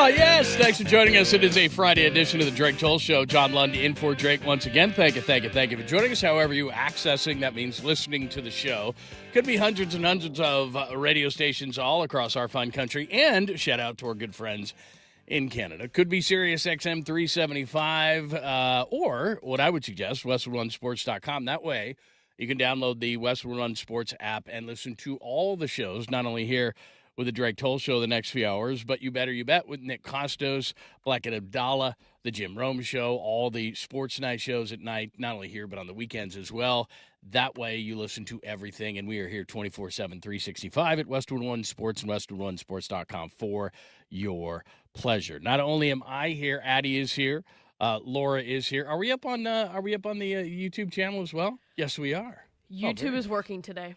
Oh, yes. Thanks for joining us. It is a Friday edition of the Drake Toll Show. John Lund in for Drake once again. Thank you for joining us. However you accessing, that means listening to the show. Could be hundreds and hundreds of radio stations all across our fine country. And shout out to our good friends in Canada. Could be Sirius XM 375 or what I would suggest, westwoodrunsports.com. That way you can download the Westwood Run Sports app and listen to all the shows, not only here with the Drake Toll Show the next few hours, but You Better You Bet with Nick Costos, Black and Abdallah, the Jim Rome Show, all the sports night shows at night, not only here but on the weekends as well. That way you listen to everything, and we are here 24/7, 365 at Westwood One Sports and westwoodrunsports.com for your pleasure. Not only am I here, Addie is here, Laura is here. Are we up on the YouTube channel as well? Yes, we are. YouTube is working today.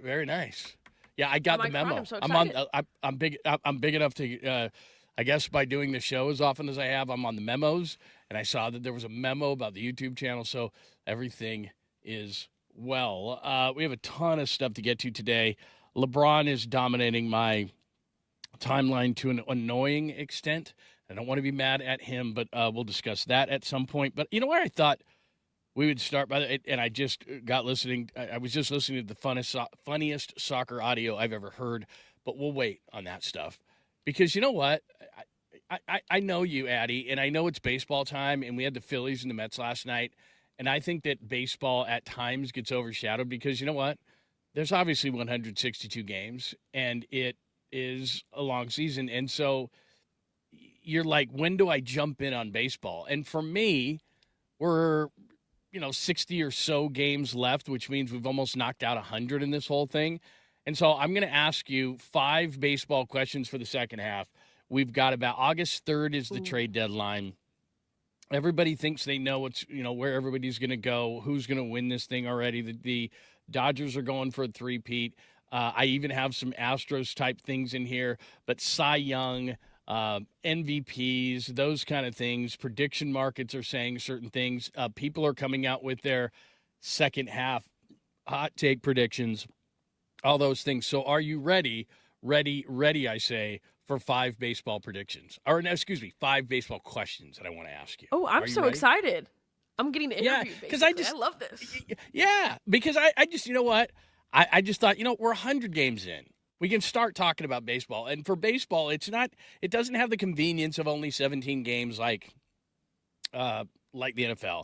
Very nice. Yeah, I got the memo. I'm so excited. I'm big enough to, I guess by doing the show as often as I have, I'm on the memos, and I saw that there was a memo about the YouTube channel, so everything is well. We have a ton of stuff to get to today. LeBron is dominating my timeline to an annoying extent. I don't want to be mad at him, but we'll discuss that at some point. But you know where I thought we would start and I just got listening. I was just listening to the funniest soccer audio I've ever heard, but we'll wait on that stuff because you know what? I know you, Addie, and I know it's baseball time, and we had the Phillies and the Mets last night, and I think that baseball at times gets overshadowed because you know what? There's obviously 162 games, and it is a long season, and so you're like, when do I jump in on baseball? And for me, we're 60 or so games left, which means we've almost knocked out 100 in this whole thing. And so I'm going to ask you 5 baseball questions for the second half. We've got about August 3rd is the trade deadline. Everybody thinks they know where everybody's going to go, who's going to win this thing already. The Dodgers are going for a three-peat. I even have some Astros type things in here, but Cy Young, MVPs, those kind of things. Prediction markets are saying certain things. People are coming out with their second half hot take predictions, all those things. So are you ready, I say, for 5 baseball predictions? Or, no, excuse me, 5 baseball questions that I want to ask you. Oh, I'm so excited. I'm getting to interview, because I love this. Yeah, because I just, you know what? I just thought, we're 100 games in. We can start talking about baseball. And for baseball, it doesn't have the convenience of only 17 games like the NFL.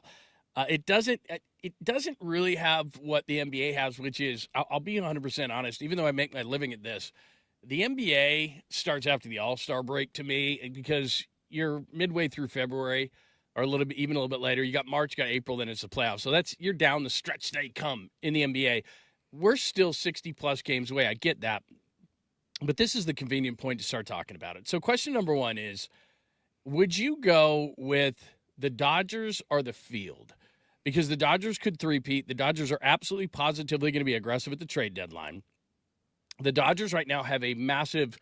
It doesn't really have what the NBA has, which is, I'll be 100% honest, even though I make my living at this, the NBA starts after the All-Star break to me because you're midway through February or even a little bit later. You got March, you got April, then it's the playoffs. So you're down the stretch they come in the NBA. We're still 60-plus games away. I get that. But this is the convenient point to start talking about it. So question number 1 is, would you go with the Dodgers or the field? Because the Dodgers could three-peat. The Dodgers are absolutely positively going to be aggressive at the trade deadline. The Dodgers right now have a massive,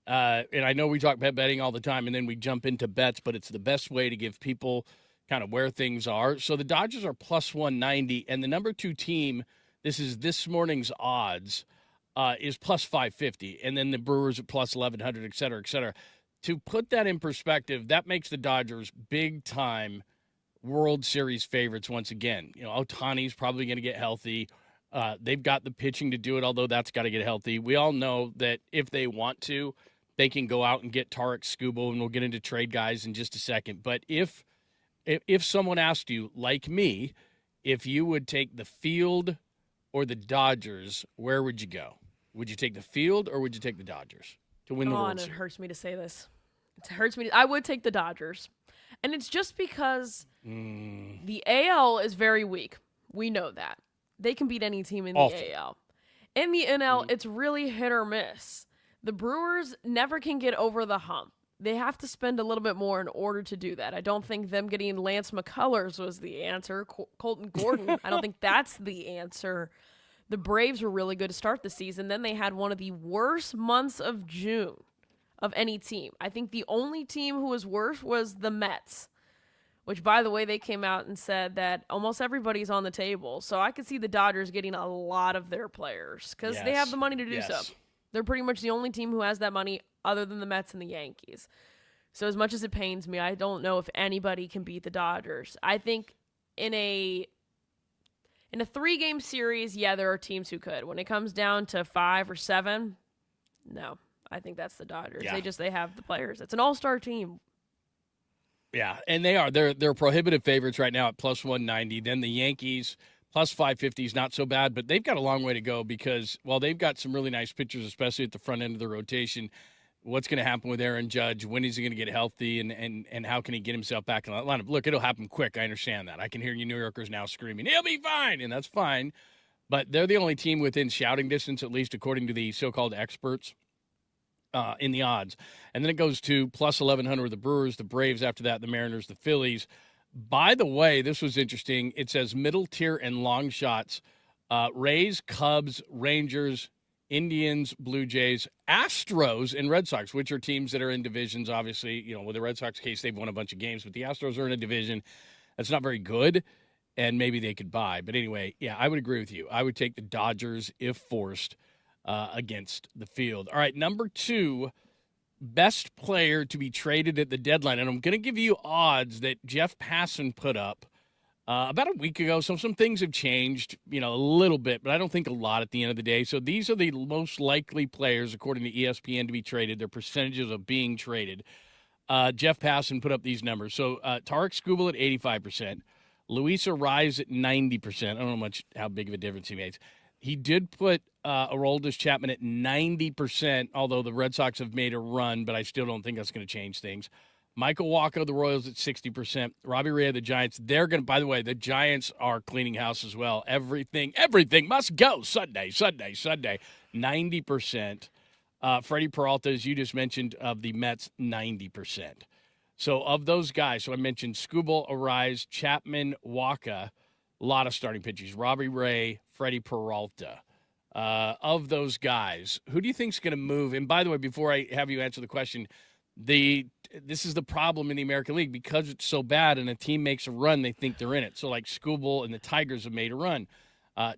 and I know we talk about betting all the time, and then we jump into bets, but it's the best way to give people kind of where things are. So the Dodgers are plus 190, and the number 2 team, this is this morning's odds, is plus 550, and then the Brewers are plus 1,100, et cetera, et cetera. To put that in perspective, that makes the Dodgers big-time World Series favorites once again. Ohtani's probably going to get healthy. They've got the pitching to do it, although that's got to get healthy. We all know that if they want to, they can go out and get Tarek Skubal, and we'll get into trade guys in just a second. But if someone asked you, like me, if you would take the field or the Dodgers, where would you go? Would you take the field or would you take the Dodgers to win the World Series? It hurts me to say this. It hurts me. I would take the Dodgers. And it's just because the AL is very weak. We know that. They can beat any team in the AL. In the NL, it's really hit or miss. The Brewers never can get over the hump. They have to spend a little bit more in order to do that. I don't think them getting Lance McCullers was the answer. Colton Gordon, I don't think that's the answer. The Braves were really good to start the season. Then they had one of the worst months of June of any team. I think the only team who was worse was the Mets, which, by the way, they came out and said that almost everybody's on the table. So I could see the Dodgers getting a lot of their players because they have the money to do so. They're pretty much the only team who has that money other than the Mets and the Yankees. So as much as it pains me, I don't know if anybody can beat the Dodgers. I think in a 3-game series, yeah, there are teams who could. When it comes down to 5 or 7, no. I think that's the Dodgers. Yeah. They have the players. It's an all-star team. Yeah, and they are. They're prohibitive favorites right now at plus 190. Then the Yankees plus 550 is not so bad, but they've got a long way to go because while they've got some really nice pitchers, especially at the front end of the rotation, what's going to happen with Aaron Judge? When is he going to get healthy, and how can he get himself back in the lineup? Look, it'll happen quick. I understand that. I can hear you New Yorkers now screaming, he'll be fine, and that's fine. But they're the only team within shouting distance, at least according to the so-called experts, in the odds. And then it goes to plus 1,100 with the Brewers, the Braves after that, the Mariners, the Phillies. By the way, this was interesting. It says middle tier and long shots, Rays, Cubs, Rangers, Indians, Blue Jays, Astros, and Red Sox, which are teams that are in divisions, obviously. With the Red Sox case, they've won a bunch of games, but the Astros are in a division that's not very good, and maybe they could buy. But anyway, yeah, I would agree with you. I would take the Dodgers, if forced, against the field. All right, number 2, best player to be traded at the deadline. And I'm going to give you odds that Jeff Passan put up about a week ago. So some things have changed, a little bit, but I don't think a lot at the end of the day. So these are the most likely players, according to ESPN, to be traded, their percentages of being traded. Jeff Passan put up these numbers. So Tarek Skubal at 85%, Luis Arraez at 90%. I don't know how big of a difference he makes. He did put Aroldis Chapman at 90%, although the Red Sox have made a run, but I still don't think that's going to change things. Michael Wacha, the Royals, at 60%. Robbie Ray, the Giants. They're going to, by the way, the Giants are cleaning house as well. Everything must go. Sunday. 90%. Freddie Peralta, as you just mentioned, of the Mets, 90%. So of those guys, so I mentioned Skubal, Arraez, Chapman, Wacha, a lot of starting pitchers. Robbie Ray, Freddie Peralta. Of those guys, who do you think is going to move? And by the way, before I have you answer the question, this is the problem in the American League because it's so bad and a team makes a run, they think they're in it. So like Skubal and the Tigers have made a run.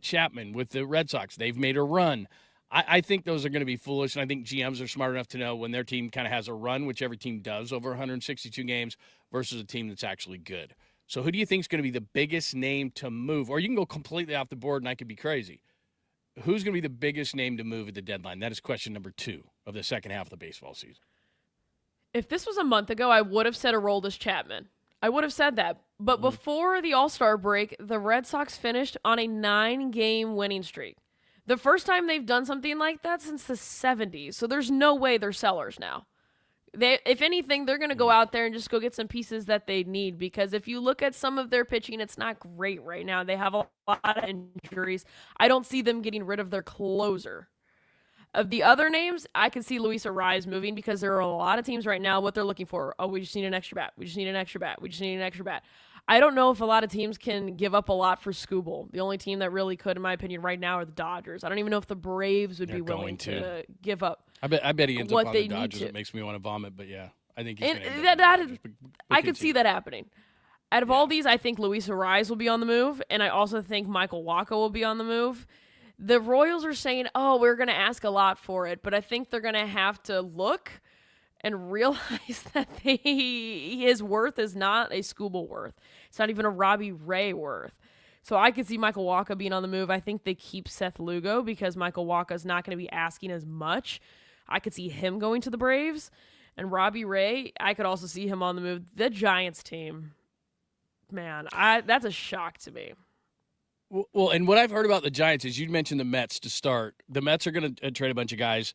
Chapman with the Red Sox, they've made a run. I think those are going to be foolish, and I think GMs are smart enough to know when their team kind of has a run, which every team does over 162 games, versus a team that's actually good. So who do you think is going to be the biggest name to move? Or you can go completely off the board, and I could be crazy. Who's going to be the biggest name to move at the deadline? That is question number 2 of the second half of the baseball season. If this was a month ago, I would have said Aroldis Chapman. I would have said that. But before the All-Star break, the Red Sox finished on a 9-game winning streak. The first time they've done something like that since the 70s. So there's no way they're sellers now. If anything, they're going to go out there and just go get some pieces that they need, because if you look at some of their pitching, it's not great right now. They have a lot of injuries. I don't see them getting rid of their closer. Of the other names, I can see Luis Arraez moving because there are a lot of teams right now, what they're looking for. Oh, we just need an extra bat. We just need an extra bat. We just need an extra bat. I don't know if a lot of teams can give up a lot for Skubal. The only team that really could, in my opinion, right now are the Dodgers. I don't even know if the Braves would be willing to give up. I bet he ends up on the Dodgers. It makes me want to vomit, but yeah, I think he's going to end up I could see that happening. Out of all these, I think Luis Arraez will be on the move, and I also think Michael Wacha will be on the move. The Royals are saying, we're going to ask a lot for it, but I think they're going to have to look and realize that his worth is not a Skubal worth. It's not even a Robbie Ray worth. So I could see Michael Wacha being on the move. I think they keep Seth Lugo because Michael Wacha is not going to be asking as much. I could see him going to the Braves. And Robbie Ray, I could also see him on the move. The Giants team, man, that's a shock to me. Well, and what I've heard about the Giants is you mentioned the Mets to start. The Mets are going to trade a bunch of guys,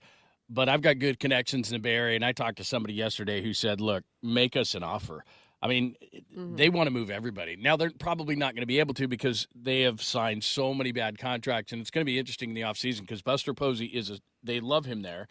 but I've got good connections in the Bay Area, and I talked to somebody yesterday who said, look, make us an offer. I mean, they want to move everybody. Now, they're probably not going to be able to because they have signed so many bad contracts, and it's going to be interesting in the offseason because Buster Posey they love him there,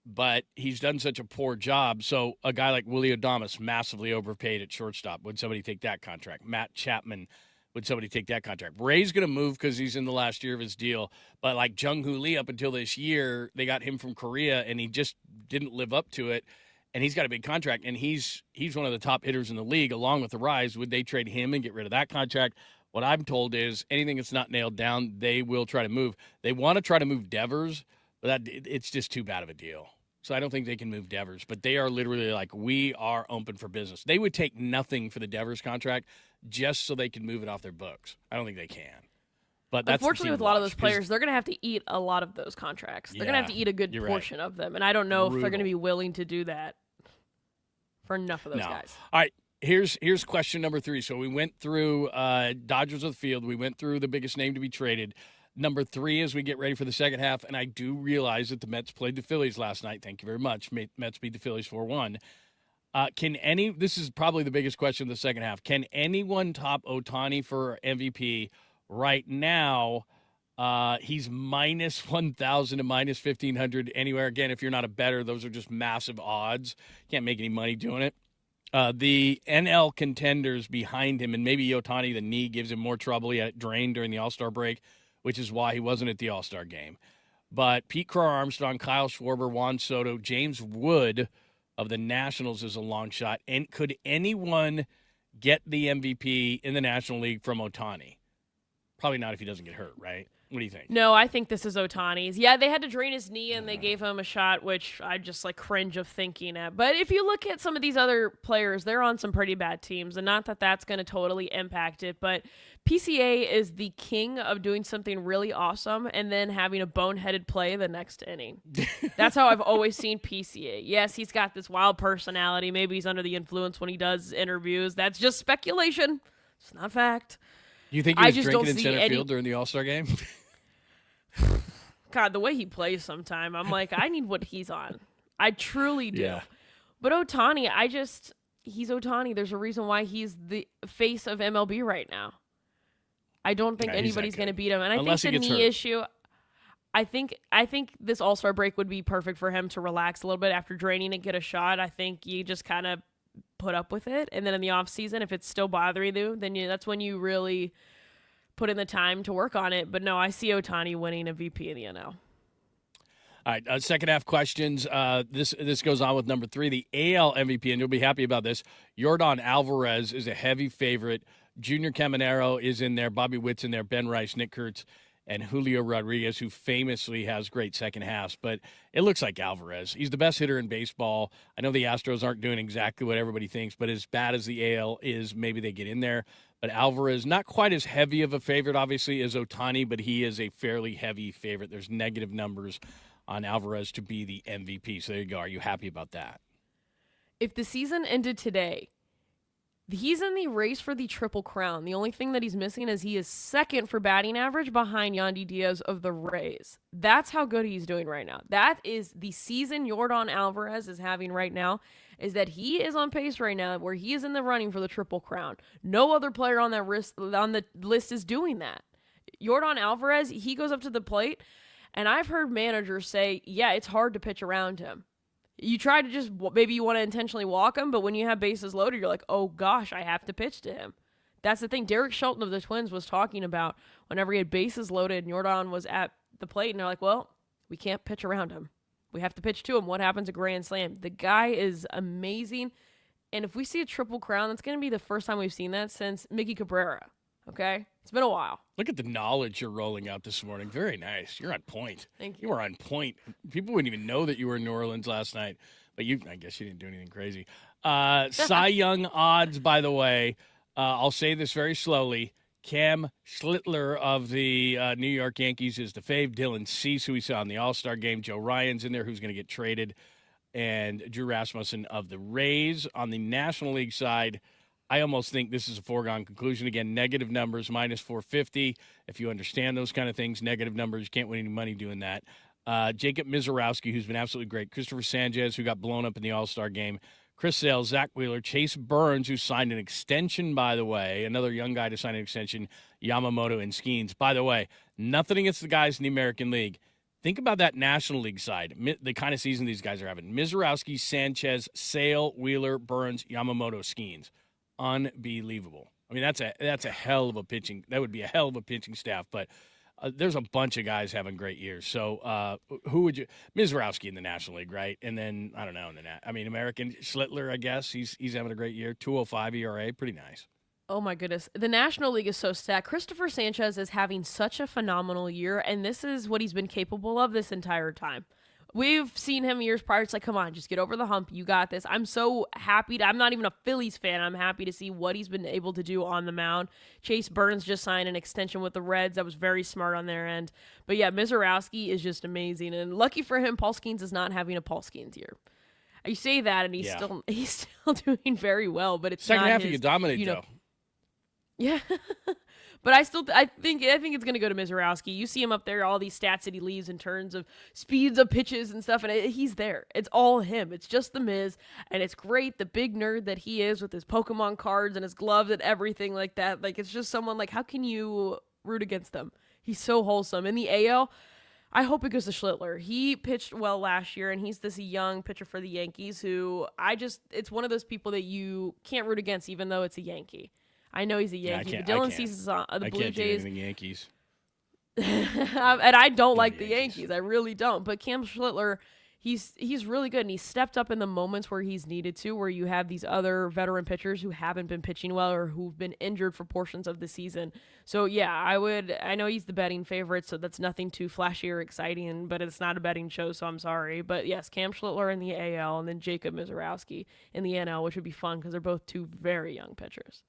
but he's done such a poor job. So a guy like Willie Adames, massively overpaid at shortstop. Would somebody take that contract? Matt Chapman, would somebody take that contract? Ray's going to move because he's in the last year of his deal. But like Jung-Hoo Lee, up until this year, they got him from Korea, and he just didn't live up to it. And he's got a big contract, and he's one of the top hitters in the league, along with the Rise. Would they trade him and get rid of that contract? What I'm told is anything that's not nailed down, they will try to move. They want to try to move Devers, but it's just too bad of a deal. So I don't think they can move Devers. But they are literally like, we are open for business. They would take nothing for the Devers contract just so they can move it off their books. I don't think they can. But that's unfortunately, with a lot of those players, they're going to have to eat a lot of those contracts. They're going to have to eat a good portion of them. And I don't know if they're going to be willing to do that for enough of those guys. All right. Here's question number 3. So we went through Dodgers of the field. We went through the biggest name to be traded. Number 3 as we get ready for the second half, and I do realize that the Mets played the Phillies last night. Thank you very much. Mets beat the Phillies 4-1. This is probably the biggest question of the second half. Can anyone top Ohtani for MVP right now? He's minus 1,000 to minus 1,500 anywhere. Again, if you're not a bettor, those are just massive odds. Can't make any money doing it. The NL contenders behind him, and maybe Ohtani, the knee gives him more trouble. He had it drained during the All-Star break, which is why he wasn't at the All-Star game. But Pete Crow-Armstrong, Kyle Schwarber, Juan Soto, James Wood of the Nationals is a long shot. And could anyone get the MVP in the National League from Ohtani? Probably not if he doesn't get hurt, right? What do you think? No, I think this is Ohtani's. Yeah, they had to drain his knee, and they gave him a shot, which I just cringe of thinking at. But if you look at some of these other players, they're on some pretty bad teams, and not that that's going to totally impact it, but PCA is the king of doing something really awesome and then having a boneheaded play the next inning. That's how I've always seen PCA. Yes, he's got this wild personality. Maybe he's under the influence when he does interviews. That's just speculation. It's not fact. You think he was drinking in center field during the All-Star game? God, the way he plays sometime, I'm like, I need what he's on. I truly do. Yeah. But Ohtani, he's Ohtani. There's a reason why he's the face of MLB right now. I don't think anybody's going to beat him. And I think the knee issue, I think this All-Star break would be perfect for him to relax a little bit after draining and get a shot. I think you just kind of put up with it. And then in the off season, if it's still bothering you, then that's when you really put in the time to work on it. But no, I see Ohtani winning a VP in the NL. All right, second half questions. This goes on with number 3, the AL MVP, and you'll be happy about this. Yordan Alvarez is a heavy favorite. Junior Caminero is in there. Bobby Witt's in there. Ben Rice, Nick Kurtz, and Julio Rodriguez, who famously has great second halves. But it looks like Alvarez. He's the best hitter in baseball. I know the Astros aren't doing exactly what everybody thinks, but as bad as the AL is, maybe they get in there. But Alvarez, not quite as heavy of a favorite, obviously, as Ohtani, but he is a fairly heavy favorite. There's negative numbers on Alvarez to be the MVP. So there you go. Are you happy about that? If the season ended today, he's in the race for the Triple Crown. The only thing that he's missing is he is second for batting average behind Yandy Diaz of the Rays. That's how good he's doing right now. That is the season Yordan Alvarez is having right now, is that he is on pace right now where he is in the running for the Triple Crown. No other player on the list is doing that. Yordan Alvarez, he goes up to the plate, and I've heard managers say, yeah, it's hard to pitch around him. You try to just, maybe you want to intentionally walk him, but when you have bases loaded, you're like, oh gosh, I have to pitch to him. That's the thing. Derek Shelton of the Twins was talking about whenever he had bases loaded and Yordan was at the plate, and they're like, well, we can't pitch around him. We have to pitch to him. What happens at Grand Slam? The guy is amazing. And if we see a Triple Crown, that's going to be the first time we've seen that since Mickey Cabrera. Okay? It's been a while. Look at the knowledge you're rolling out this morning. Very nice. You're on point. Thank you. You were on point. People wouldn't even know that you were in New Orleans last night. But I guess you didn't do anything crazy. Cy Young odds, by the way. I'll say this very slowly. Cam Schlittler of the New York Yankees is the fave. Dylan Cease, who we saw in the All-Star game. Joe Ryan's in there, who's going to get traded. And Drew Rasmussen of the Rays. On the National League side, I almost think this is a foregone conclusion. Again, negative numbers, minus 450. If you understand those kind of things, negative numbers, you can't win any money doing that. Jacob Mizorowski, who's been absolutely great. Christopher Sanchez, who got blown up in the All-Star game. Chris Sale, Zach Wheeler, Chase Burns, who signed an extension, by the way. Another young guy to sign an extension, Yamamoto and Skeens. By the way, nothing against the guys in the American League. Think about that National League side, the kind of season these guys are having. Mizorowski, Sanchez, Sale, Wheeler, Burns, Yamamoto, Skeens. Unbelievable. I mean, that's a hell of a pitching. That would be a hell of a pitching staff, but there's a bunch of guys having great years. So who would you – Mizorowski in the National League, right? And then, I don't know, American Schlittler, I guess. He's having a great year. 2.05 ERA, pretty nice. Oh, my goodness. The National League is so stacked. Christopher Sanchez is having such a phenomenal year, and this is what he's been capable of this entire time. we've seen him years prior. It's like, come on, just get over the hump. You got this. I'm so happy. I'm not even a Phillies fan. I'm happy to see what he's been able to do on the mound. Chase Burns just signed an extension with the Reds. That was very smart on their end. But yeah, Mizorowski is just amazing. And lucky for him, Paul Skeens is not having a Paul Skeens year. You say that, and he's still doing very well. But it's second not half his, you dominate, you know, Joe. Yeah. But I think it's going to go to Mizorowski. You see him up there, all these stats that he leaves in terms of speeds of pitches and stuff, and he's there. It's all him. It's just the Miz, and it's great, the big nerd that he is with his Pokemon cards and his gloves and everything like that. Like, it's just someone, like, how can you root against him? He's so wholesome. In the AL, I hope it goes to Schlittler. He pitched well last year, and he's this young pitcher for the Yankees who it's one of those people that you can't root against even though it's a Yankee. I know he's a Yankee, but Dylan Cease's on the Blue Jays. Yankees. And I don't like the Yankees. I really don't. But Cam Schlittler, he's really good, and he stepped up in the moments where he's needed to, where you have these other veteran pitchers who haven't been pitching well or who've been injured for portions of the season. So, yeah, I know he's the betting favorite, so that's nothing too flashy or exciting, but it's not a betting show, so I'm sorry. But, yes, Cam Schlittler in the AL and then Jacob Mizorowski in the NL, which would be fun because they're both two very young pitchers.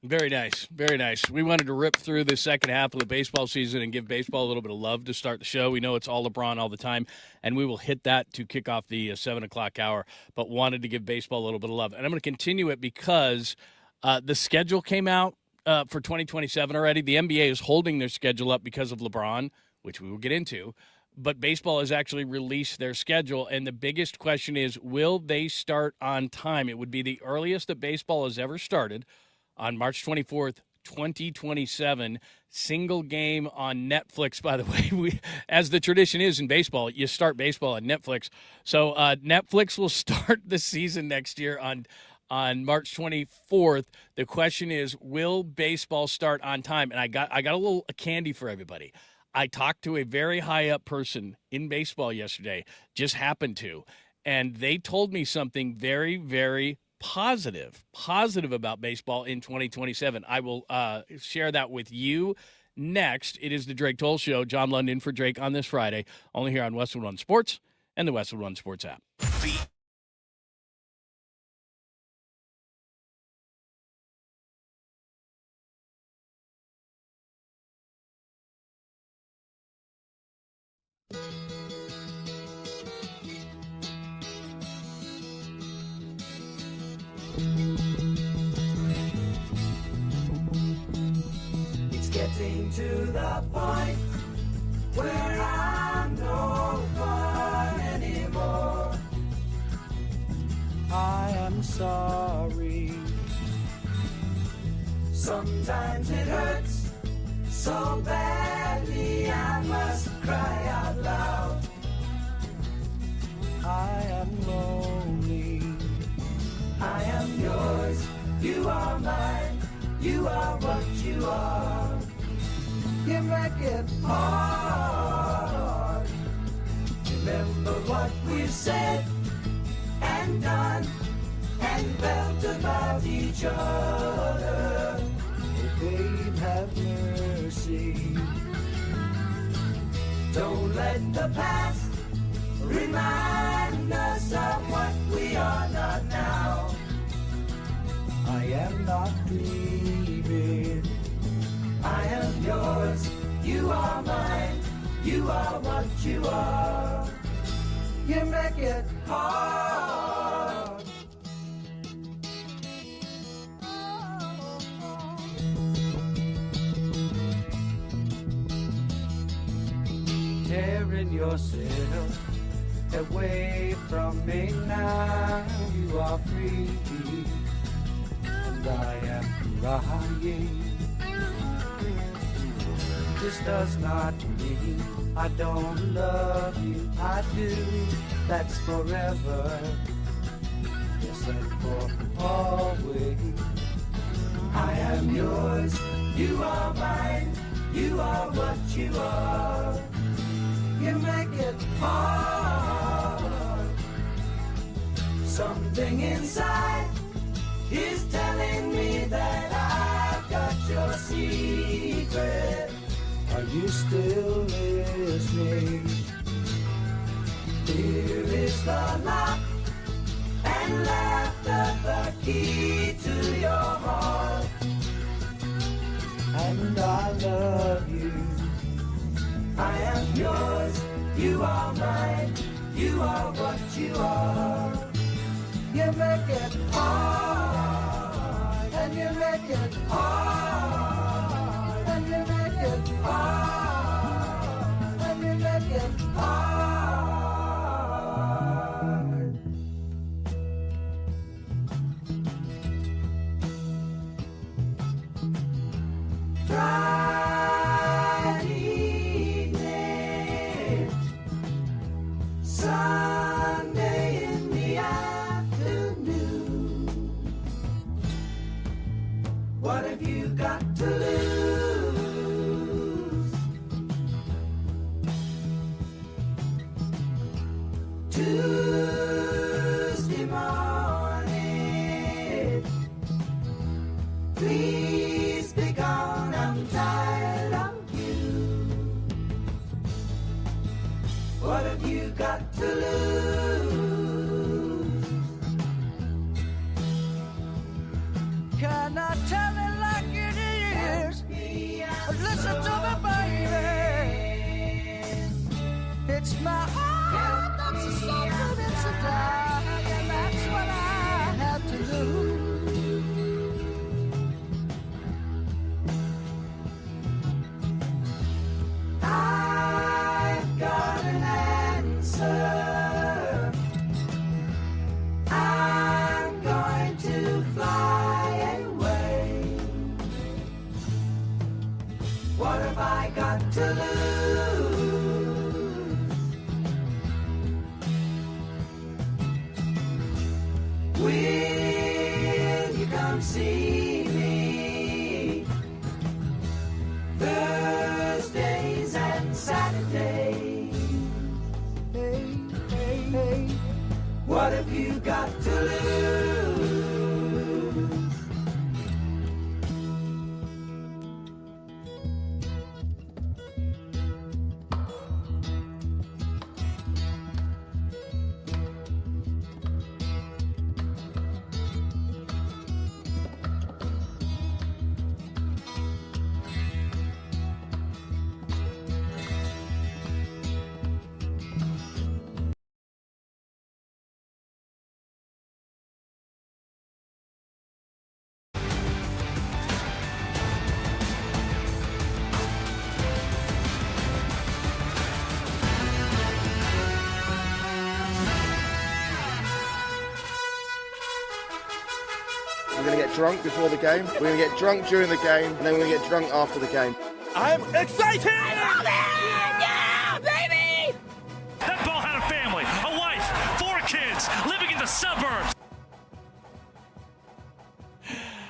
Very nice. Very nice. We wanted to rip through the second half of the baseball season and give baseball a little bit of love to start the show. We know it's all LeBron all the time, and we will hit that to kick off the 7 o'clock hour, but wanted to give baseball a little bit of love. And I'm going to continue it because the schedule came out for 2027 already. The NBA is holding their schedule up because of LeBron, which we will get into. But baseball has actually released their schedule, and the biggest question is, will they start on time? It would be the earliest that baseball has ever started, on March 24th, 2027, single game on Netflix. By the way, as the tradition is in baseball, you start baseball on Netflix. So Netflix will start the season next year on March 24th. The question is, will baseball start on time? And I got a little candy for everybody. I talked to a very high up person in baseball yesterday, just happened to, and they told me something very, very positive about baseball in 2027. I will share that with you next. It is the Drake Toll Show. John London for Drake on this Friday, only here on Westwood One Sports and the Westwood One Sports app. It's getting to the point where I'm no fun anymore. I am sorry. Sometimes it hurts so badly I must cry out loud. I am lonely. I am yours, you are mine, you are what you are. You make it hard. Remember what we've said and done and felt about each other. Oh, babe, have mercy. Don't let the past remind us of what we are not now. I am not dreaming. I am yours, you are mine, you are what you are. You make it hard. Tearing yourself away from me now, you are free, and I am crying. This does not mean I don't love you, I do, that's forever, yes, and for always. I am yours, you are mine, you are what you are. You make it hard. Something inside is telling me that I've got your secret. Are you still listening? is the lock, and laughter the key to your heart. And I love you. I am yours, you are mine, you are what you are. You make it hard, and you make it hard, and you make it hard, and you make it hard. Friday evening, Sunday in the afternoon. What have you got to lose? Tuesday morning, please be gone, I'm tired of you. What have you got to lose? Can I tell it like it is? Listen to me, baby. It's my heart that's a suffering, it's a die, and that's what I have to lose. I've got an answer. I'm going to fly away. What have I got to lose? Will you come see me Thursdays and Saturdays? Hey, hey, hey. What have you got to lose? We're going to get drunk before the game, we're going to get drunk during the game, and then we're going to get drunk after the game. I'm excited! Yeah, baby! That ball had a family, a wife, 4 kids, living in the suburbs.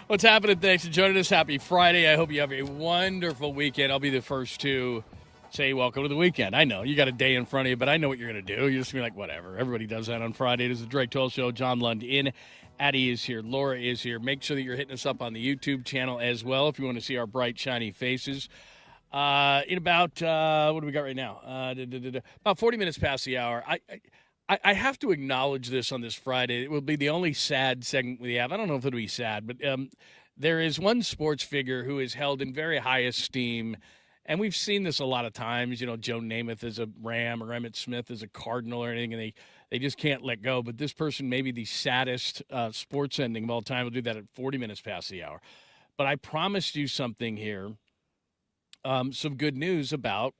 What's happening? Thanks for joining us. Happy Friday. I hope you have a wonderful weekend. I'll be the first to say welcome to the weekend. I know you got a day in front of you, but I know what you're going to do. You're just going to be like, whatever. Everybody does that on Friday. It is the Drake Toll Show. John Lund in. Addie is here. Laura is here. Make sure that you're hitting us up on the YouTube channel as well if you want to see our bright, shiny faces. In about, what do we got right now? About 40 minutes past the hour. I have to acknowledge this on this Friday. It will be the only sad segment we have. I don't know if it'll be sad, but there is one sports figure who is held in very high esteem, and we've seen this a lot of times. You know, Joe Namath is a Ram or Emmitt Smith is a Cardinal or anything, and they just can't let go. But this person may be the saddest sports ending of all time. We'll do that at 40 minutes past the hour. But I promised you something here, some good news about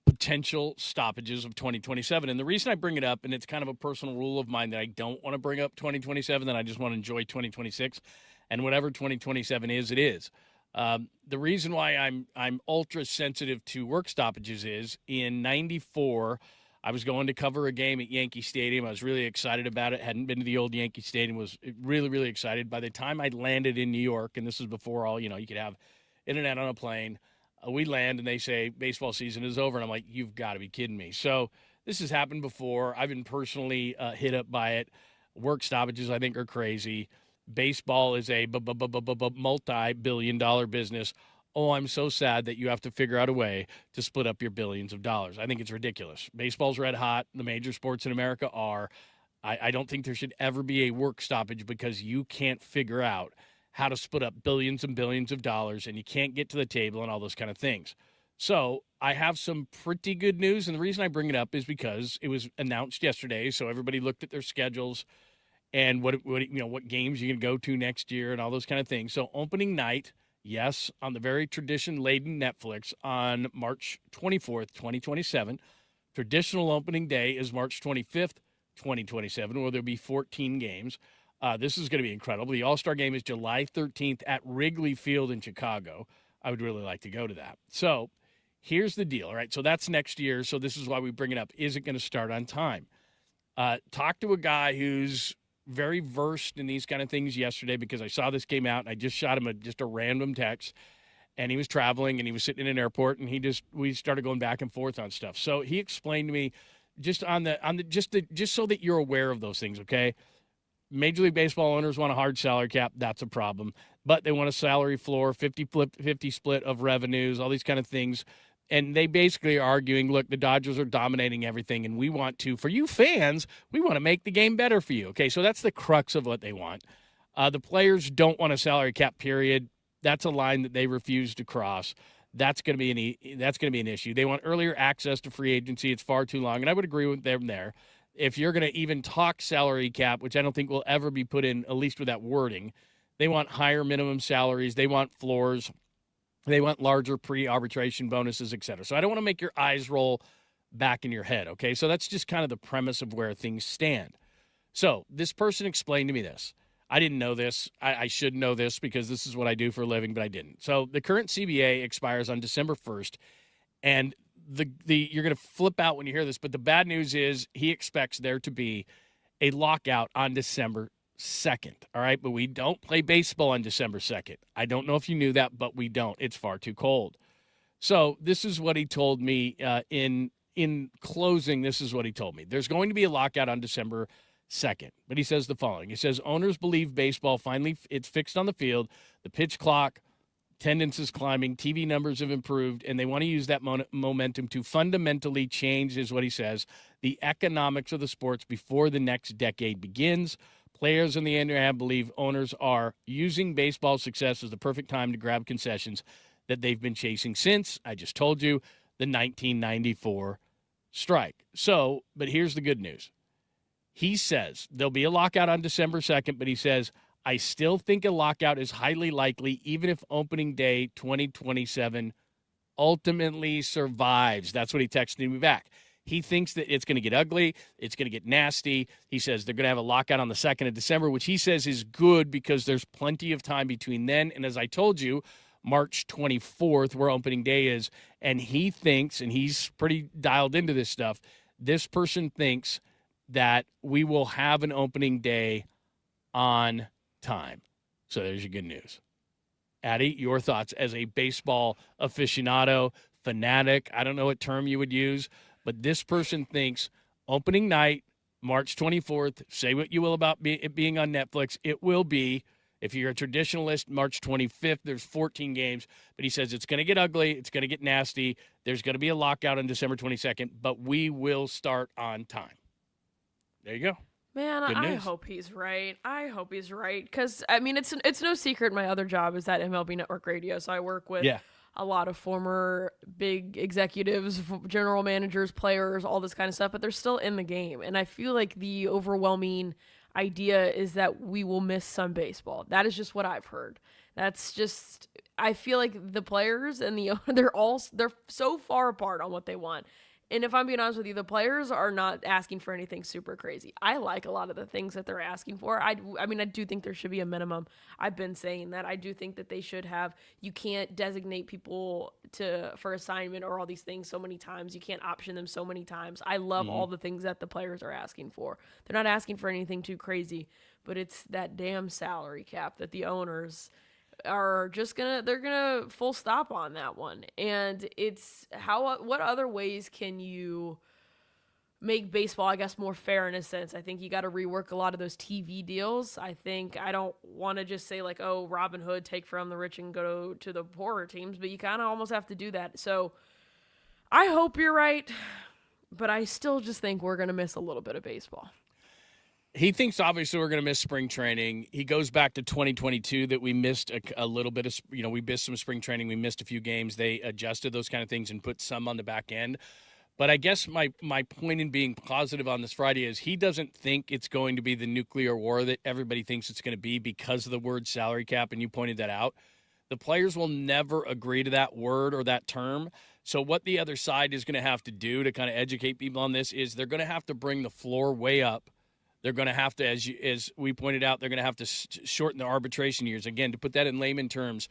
potential stoppages of 2027. And the reason I bring it up, and it's kind of a personal rule of mine that I don't want to bring up 2027, that I just want to enjoy 2026. And whatever 2027 is, it is. The reason why I'm ultra sensitive to work stoppages is in '94, I was going to cover a game at Yankee Stadium. I was really excited about it. Hadn't been to the old Yankee Stadium. Was really, really excited. By the time I landed in New York, and this is before all, you could have internet on a plane, we land and they say baseball season is over. And I'm like, you've got to be kidding me. So this has happened before. I've been personally hit up by it. Work stoppages, I think, are crazy. Baseball is a multi-billion-dollar business. oh, I'm so sad that you have to figure out a way to split up your billions of dollars. I think it's ridiculous. Baseball's red hot. The major sports in America are. I don't think there should ever be a work stoppage because you can't figure out how to split up billions and billions of dollars and you can't get to the table and all those kind of things. So I have some pretty good news. And the reason I bring it up is because it was announced yesterday. So everybody looked at their schedules and what games you're going to go to next year and all those kind of things. So opening night, yes, on the very tradition-laden Netflix on March 24th, 2027. Traditional opening day is March 25th, 2027, where there'll be 14 games. This is going to be incredible. The All-Star Game is July 13th at Wrigley Field in Chicago. I would really like to go to that. So here's the deal, all right? So that's next year, so this is why we bring it up. Is it going to start on time? Talk to a guy who's very versed in these kind of things yesterday because I saw this came out, and I just shot him just a random text, and he was traveling, and he was sitting in an airport, and we started going back and forth on stuff. So he explained to me just so that you're aware of those things, okay? Major League Baseball owners want a hard salary cap. That's a problem. But they want a salary floor, 50 split of revenues, all these kind of things. And they basically are arguing, look, the Dodgers are dominating everything, and we want to, for you fans, we want to make the game better for you. Okay, so that's the crux of what they want. The players don't want a salary cap, period. That's a line that they refuse to cross. That's going to be an issue. They want earlier access to free agency. It's far too long, and I would agree with them there. If you're going to even talk salary cap, which I don't think will ever be put in, at least with that wording, they want higher minimum salaries. They want floors. They want larger pre-arbitration bonuses, et cetera. So I don't want to make your eyes roll back in your head, okay? So that's just kind of the premise of where things stand. So this person explained to me this. I didn't know this. I should know this because this is what I do for a living, but I didn't. So the current CBA expires on December 1st, and you're going to flip out when you hear this, but the bad news is he expects there to be a lockout on December 2nd, all right? But we don't play baseball on December 2nd. I don't know if you knew that, but we don't. It's far too cold. So this is what he told me in closing. This is what he told me. There's going to be a lockout on December 2nd, but he says the following. He says, owners believe baseball finally, it's fixed on the field. The pitch clock, attendance is climbing, TV numbers have improved, and they want to use that momentum to fundamentally change, is what he says, the economics of the sports before the next decade begins. Players in the NRA believe owners are using baseball's success as the perfect time to grab concessions that they've been chasing since, I just told you, the 1994 strike. So, but here's the good news. He says there'll be a lockout on December 2nd, but he says, I still think a lockout is highly likely, even if opening day 2027 ultimately survives. That's what he texted me back. He thinks that it's going to get ugly. It's going to get nasty. He says they're going to have a lockout on the 2nd of December, which he says is good because there's plenty of time between then. And as I told you, March 24th, where opening day is, and he thinks, and he's pretty dialed into this stuff, this person thinks that we will have an opening day on time. So there's your good news. Addie, your thoughts as a baseball aficionado, fanatic, I don't know what term you would use, but this person thinks opening night, March 24th, say what you will about it being on Netflix, it will be. If you're a traditionalist, March 25th, there's 14 games, but he says it's going to get ugly, it's going to get nasty, there's going to be a lockout on December 22nd, but we will start on time. There you go. Man, I hope he's right. I hope he's right. Because, I mean, it's no secret my other job is at MLB Network Radio, so I work with a lot of former big executives, general managers, players, all this kind of stuff, but they're still in the game. And I feel like the overwhelming idea is that we will miss some baseball. That is just what I've heard. That's just, I feel like the players and they're so far apart on what they want. And if I'm being honest with you, the players are not asking for anything super crazy. I like a lot of the things that they're asking for. I mean, I do think there should be a minimum. I've been saying that. I do think that they should have, you can't designate people for assignment or all these things so many times. You can't option them so many times. I love all the things that the players are asking for. They're not asking for anything too crazy, but it's that damn salary cap that the owners are just they're gonna full stop on that one. And it's what other ways can you make baseball, I guess, more fair in a sense. I think you got to rework a lot of those TV deals. I don't want to just say like, oh, Robin Hood, take from the rich and go to the poorer teams, but you kind of almost have to do that. So I hope you're right, but I still just think we're going to miss a little bit of baseball. He thinks obviously we're going to miss spring training. He goes back to 2022 that we missed a little bit of, we missed some spring training. We missed a few games. They adjusted those kind of things and put some on the back end. But I guess my point in being positive on this Friday is he doesn't think it's going to be the nuclear war that everybody thinks it's going to be because of the word salary cap, and you pointed that out. The players will never agree to that word or that term. So what the other side is going to have to do to kind of educate people on this is they're going to have to bring the floor way up. They're going to have to, as we pointed out, they're going to have to shorten the arbitration years. Again, to put that in layman terms,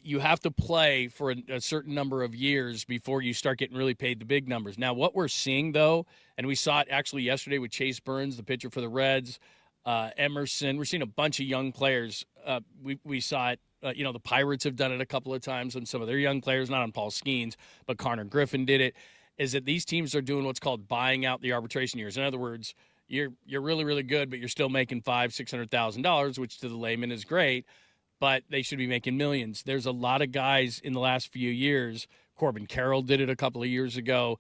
you have to play for a certain number of years before you start getting really paid the big numbers. Now, what we're seeing, though, and we saw it actually yesterday with Chase Burns, the pitcher for the Reds, Emerson. We're seeing a bunch of young players. We saw it. The Pirates have done it a couple of times on some of their young players, not on Paul Skeens, but Connor Griffin did it, is that these teams are doing what's called buying out the arbitration years. In other words, you're really, really good, but you're still making $500,000-$600,000, which to the layman is great, but they should be making millions. There's a lot of guys in the last few years. Corbin Carroll did it a couple of years ago.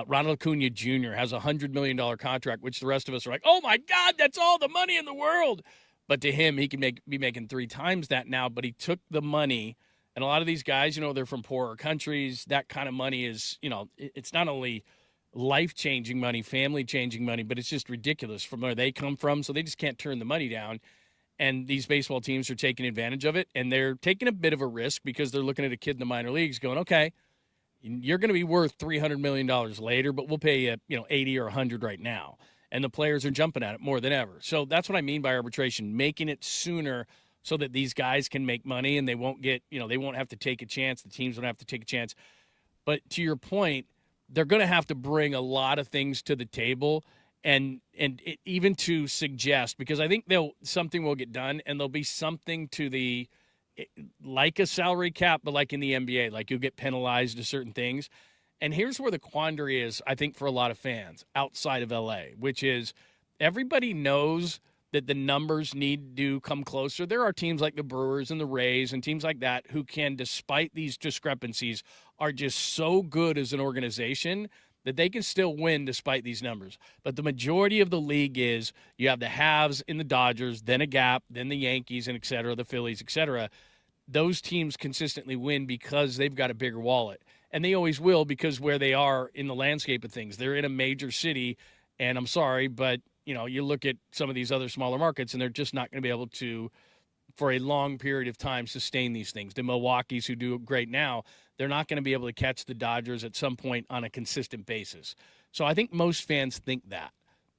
Ronald Acuna Jr. has a $100 million contract, which the rest of us are like, oh, my God, that's all the money in the world. But to him, he can be making 3 times that now, but he took the money. And a lot of these guys, they're from poorer countries. That kind of money is, it's not only life-changing money, family-changing money, but it's just ridiculous from where they come from. So they just can't turn the money down. And these baseball teams are taking advantage of it, and they're taking a bit of a risk because they're looking at a kid in the minor leagues going, okay, you're going to be worth $300 million later, but we'll pay you, 80 or 100 right now. And the players are jumping at it more than ever. So that's what I mean by arbitration, making it sooner so that these guys can make money and they won't get, they won't have to take a chance. The teams don't have to take a chance. But to your point, they're going to have to bring a lot of things to the table and even to suggest, because I think something will get done and there'll be something to the, like a salary cap, but like in the NBA, like you'll get penalized to certain things. And here's where the quandary is, I think, for a lot of fans outside of LA, which is everybody knows that the numbers need to come closer. There are teams like the Brewers and the Rays and teams like that who can, despite these discrepancies, are just so good as an organization that they can still win despite these numbers. But the majority of the league is you have the haves in the Dodgers, then a gap, then the Yankees, and et cetera, the Phillies, et cetera. Those teams consistently win because they've got a bigger wallet. And they always will because where they are in the landscape of things. They're in a major city, and I'm sorry, but you look at some of these other smaller markets, and they're just not going to be able to, for a long period of time, sustain these things. The Milwaukee's who do great now, they're not going to be able to catch the Dodgers at some point on a consistent basis. So I think most fans think that.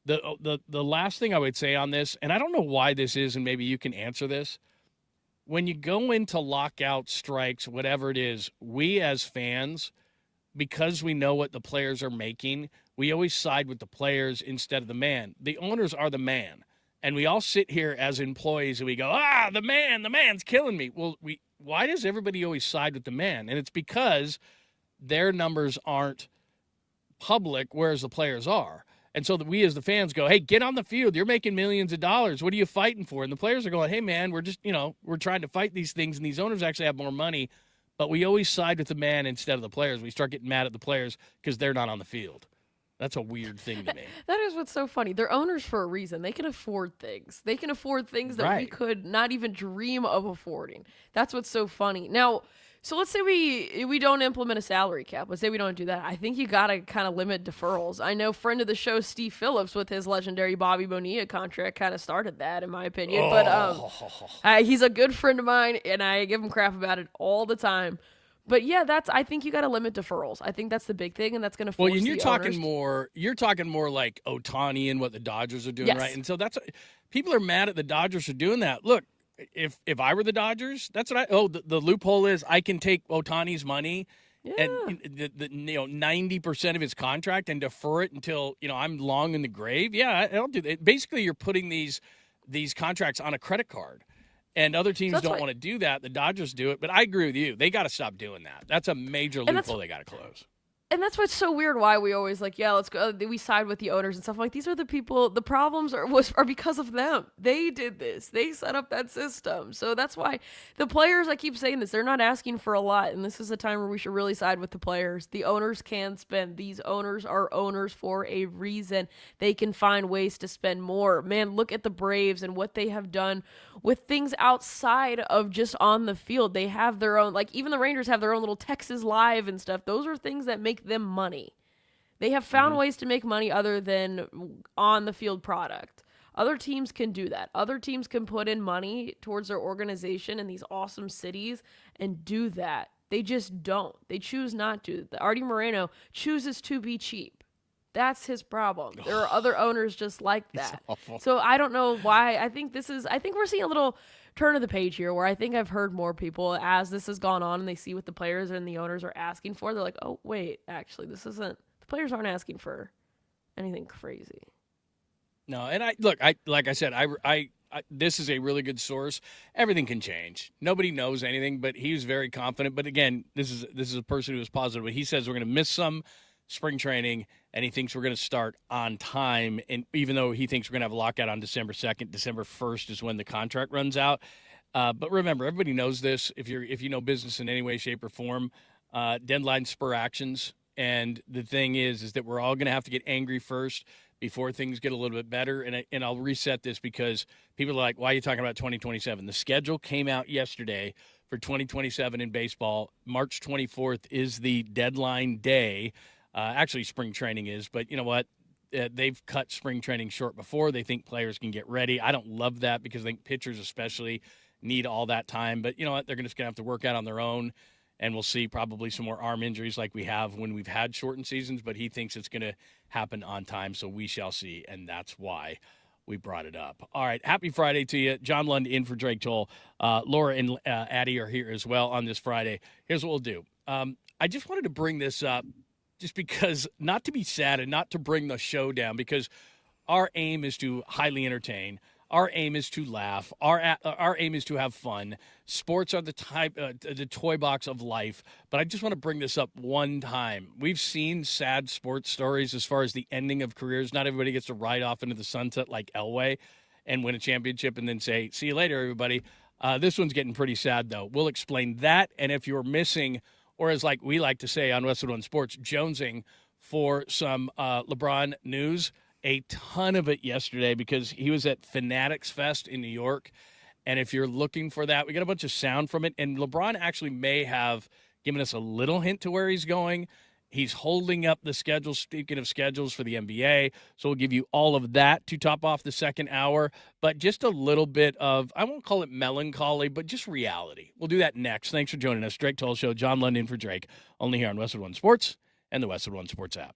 The last thing I would say on this, and I don't know why this is, and maybe you can answer this, when you go into lockout strikes, whatever it is, we as fans, because we know what the players are making, we always side with the players instead of the man. The owners are the man. And we all sit here as employees and we go, the man's killing me. Well, why does everybody always side with the man? And it's because their numbers aren't public, whereas the players are. And so that we as the fans go, hey, get on the field. You're making millions of dollars. What are you fighting for? And the players are going, hey, man, we're just, we're trying to fight these things. And these owners actually have more money. But we always side with the man instead of the players. We start getting mad at the players because they're not on the field. That's a weird thing to me. That is what's so funny. They're owners for a reason. They can afford things. They can afford things that we could not even dream of affording. That's what's so funny. Now, so let's say we don't implement a salary cap. Let's say we don't do that. I think you got to kind of limit deferrals. I know friend of the show, Steve Phillips, with his legendary Bobby Bonilla contract kind of started that, in my opinion. But he's a good friend of mine, and I give him crap about it all the time. But yeah, I think you got to limit deferrals. I think that's the big thing, and that's going to force you're talking more like Ohtani and what the Dodgers are doing, right? And so people are mad at the Dodgers for doing that. Look, if I were the Dodgers, that's what the loophole is I can take Ohtani's money and 90% of his contract and defer it until I'm long in the grave. Yeah, I'll do that. Basically, you're putting these contracts on a credit card. And other teams don't want to do that. The Dodgers do it. But I agree with you. They got to stop doing that. That's a major loophole they got to close. And that's what's so weird. Why we always like, yeah, let's go. We side with the owners and stuff. Like, these are the people. The problems are because of them. They did this. They set up that system. So that's why the players. I keep saying this. They're not asking for a lot, and this is a time where we should really side with the players. The owners can spend. These owners are owners for a reason. They can find ways to spend more. Man, look at the Braves and what they have done with things outside of just on the field. They have their own. Like, even the Rangers have their own little Texas Live and stuff. Those are things that make them money. They have found ways to make money other than on the field product. Other teams can do that. Other teams can put in money towards their organization in these awesome cities and do that. They just don't. They choose not to. The Artie Moreno chooses to be cheap. That's his problem. There are other owners just like that. So I don't know why. I think we're seeing a little turn of the page here where I think I've heard more people as this has gone on and they see what the players and the owners are asking for. They're like, oh, wait, actually, the players aren't asking for anything crazy. No, and like I said, this is a really good source. Everything can change. Nobody knows anything, but he was very confident. But again, this is a person who was positive. But he says we're going to miss some spring training, and he thinks we're going to start on time. And even though he thinks we're going to have a lockout on December 2nd, December 1st is when the contract runs out. But remember, everybody knows this. If you know business in any way, shape, or form, deadlines spur actions. And the thing is that we're all going to have to get angry first before things get a little bit better. And I'll reset this because people are like, why are you talking about 2027? The schedule came out yesterday for 2027 in baseball. March 24th is the deadline day. Actually, spring training is, but you know what? They've cut spring training short before. They think players can get ready. I don't love that because I think pitchers especially need all that time. But you know what? They're just going to have to work out on their own, and we'll see probably some more arm injuries like we have when we've had shortened seasons. But he thinks it's going to happen on time, so we shall see, and that's why we brought it up. All right, happy Friday to you. John Lund in for Drake Toll. Laura and Addie are here as well on this Friday. Here's what we'll do. I just wanted to bring this up just because, not to be sad and not to bring the show down, because our aim is to highly entertain. Our aim is to laugh. Our aim is to have fun. Sports are the toy box of life. But I just want to bring this up one time. We've seen sad sports stories as far as the ending of careers. Not everybody gets to ride off into the sunset like Elway and win a championship and then say, see you later, everybody. This one's getting pretty sad, though. We'll explain that. And if you're missing, or as like we like to say on Westwood One Sports, jonesing for some LeBron news, a ton of it yesterday because he was at Fanatics Fest in New York. And if you're looking for that, we got a bunch of sound from it. And LeBron actually may have given us a little hint to where he's going. He's holding up the schedule, speaking of schedules for the NBA. So we'll give you all of that to top off the second hour. But just a little bit of, I won't call it melancholy, but just reality. We'll do that next. Thanks for joining us. Drake Toll Show, John Lund in for Drake, only here on Westwood One Sports and the Westwood One Sports app.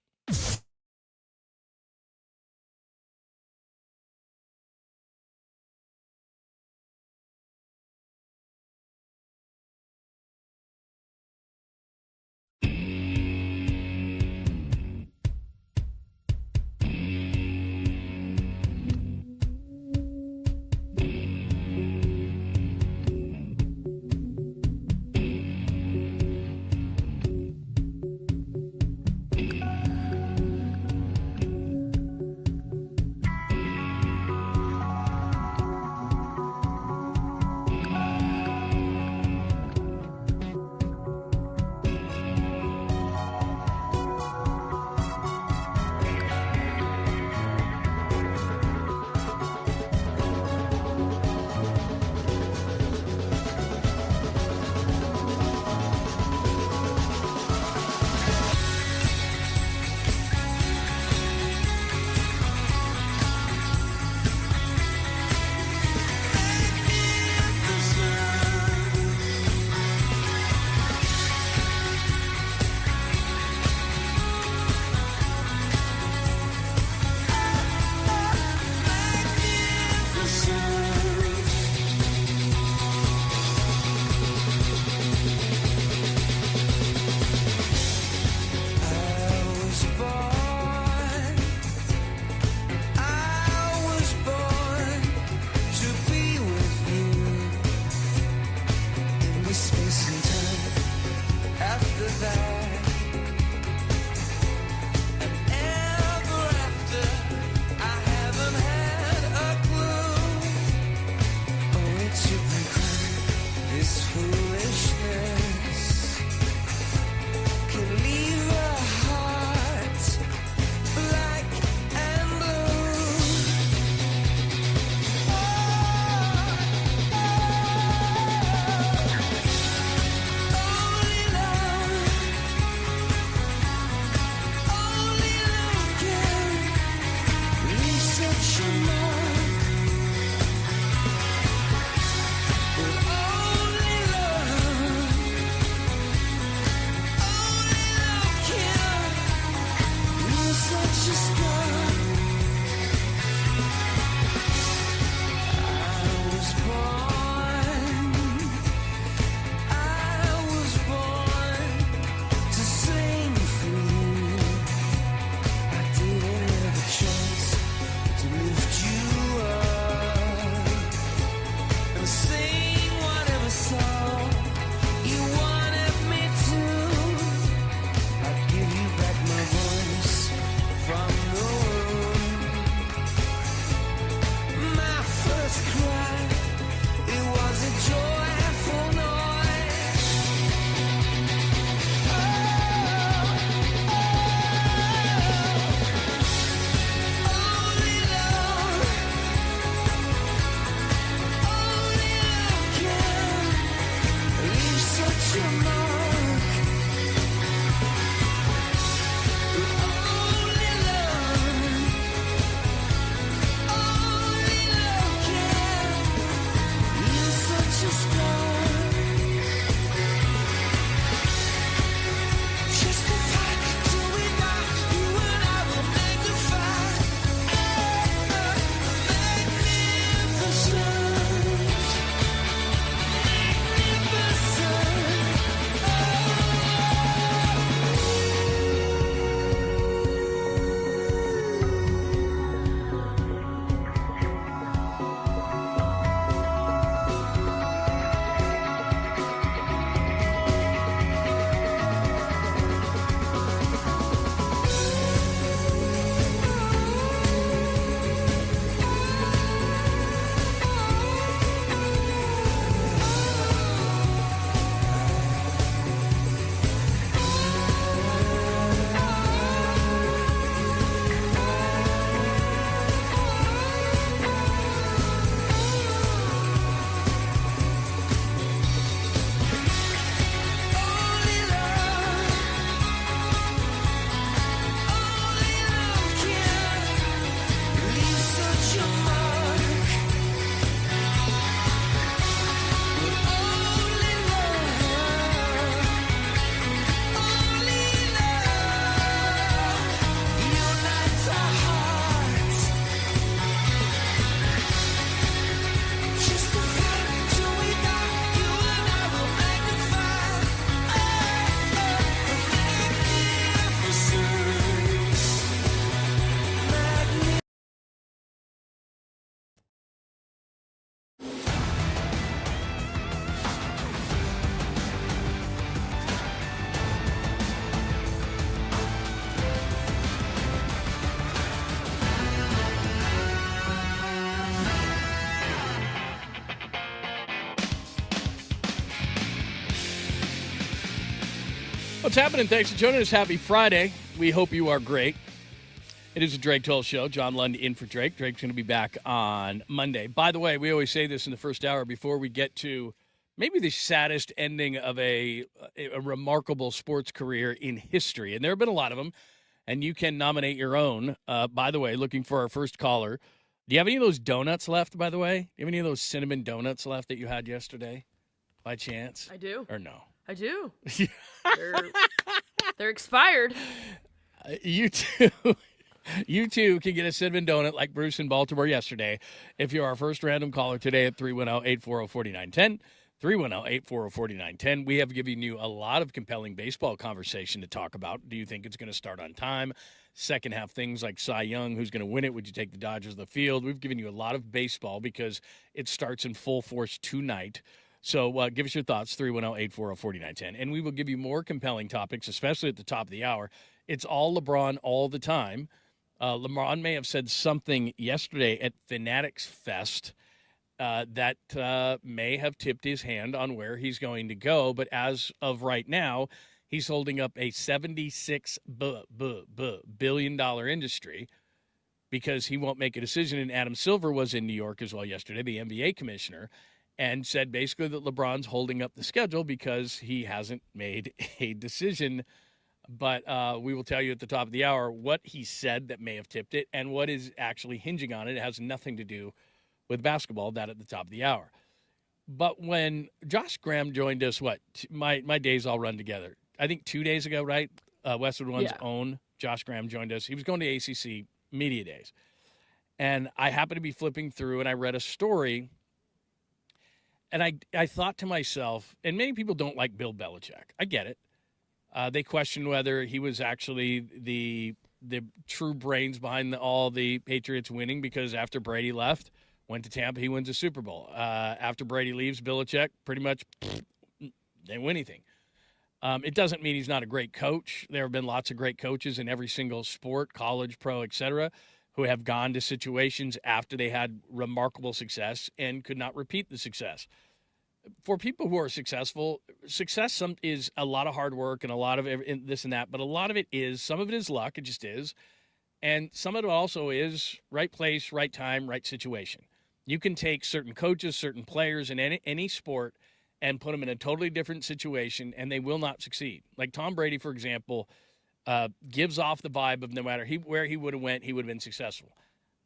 What's happening? Thanks for joining us. Happy Friday. We hope you are great. It is a Drake Toll Show. John Lund in for Drake. Drake's going to be back on Monday. By the way, we always say this in the first hour before we get to maybe the saddest ending of a remarkable sports career in history. And there have been a lot of them. And you can nominate your own. By the way, looking for our first caller. Do you have any of those donuts left, by the way? Do you have any of those cinnamon donuts left that you had yesterday, by chance? I do. Or no? I do. They're expired. You too can get a cinnamon donut like Bruce in Baltimore yesterday if you're our first random caller today at 310-840-4910. 310-840-4910. We have given you a lot of compelling baseball conversation to talk about. Do you think it's going to start on time? Second half things like Cy Young, who's going to win it? Would you take the Dodgers to the field? We've given you a lot of baseball because it starts in full force tonight. So give us your thoughts, 310-840-4910. And we will give you more compelling topics, especially at the top of the hour. It's all LeBron all the time. LeBron may have said something yesterday at Fanatics Fest that may have tipped his hand on where he's going to go. But as of right now, he's holding up a $76 billion industry because he won't make a decision. And Adam Silver was in New York as well yesterday, the NBA commissioner, and said basically that LeBron's holding up the schedule because he hasn't made a decision. But we will tell you at the top of the hour what he said that may have tipped it and what is actually hinging on it. It has nothing to do with basketball, that at the top of the hour. But when Josh Graham joined us, my days all run together. I think 2 days ago, right? Westwood One's own Josh Graham joined us. He was going to ACC Media Days. And I happened to be flipping through and I read a story. And I thought to myself, and many people don't like Bill Belichick. I get it. They question whether he was actually the true brains behind all the Patriots winning because after Brady left, went to Tampa, he wins a Super Bowl. After Brady leaves, Belichick pretty much didn't win anything. It doesn't mean he's not a great coach. There have been lots of great coaches in every single sport, college, pro, etc., who have gone to situations after they had remarkable success and could not repeat the success. For people who are successful, success is a lot of hard work and a lot of this and that, but a lot of it is, some of it is luck, it just is, and some of it also is right place, right time, right situation. You can take certain coaches, certain players in any sport and put them in a totally different situation, and they will not succeed. Like Tom Brady, for example, gives off the vibe of no matter where he would have went, he would have been successful.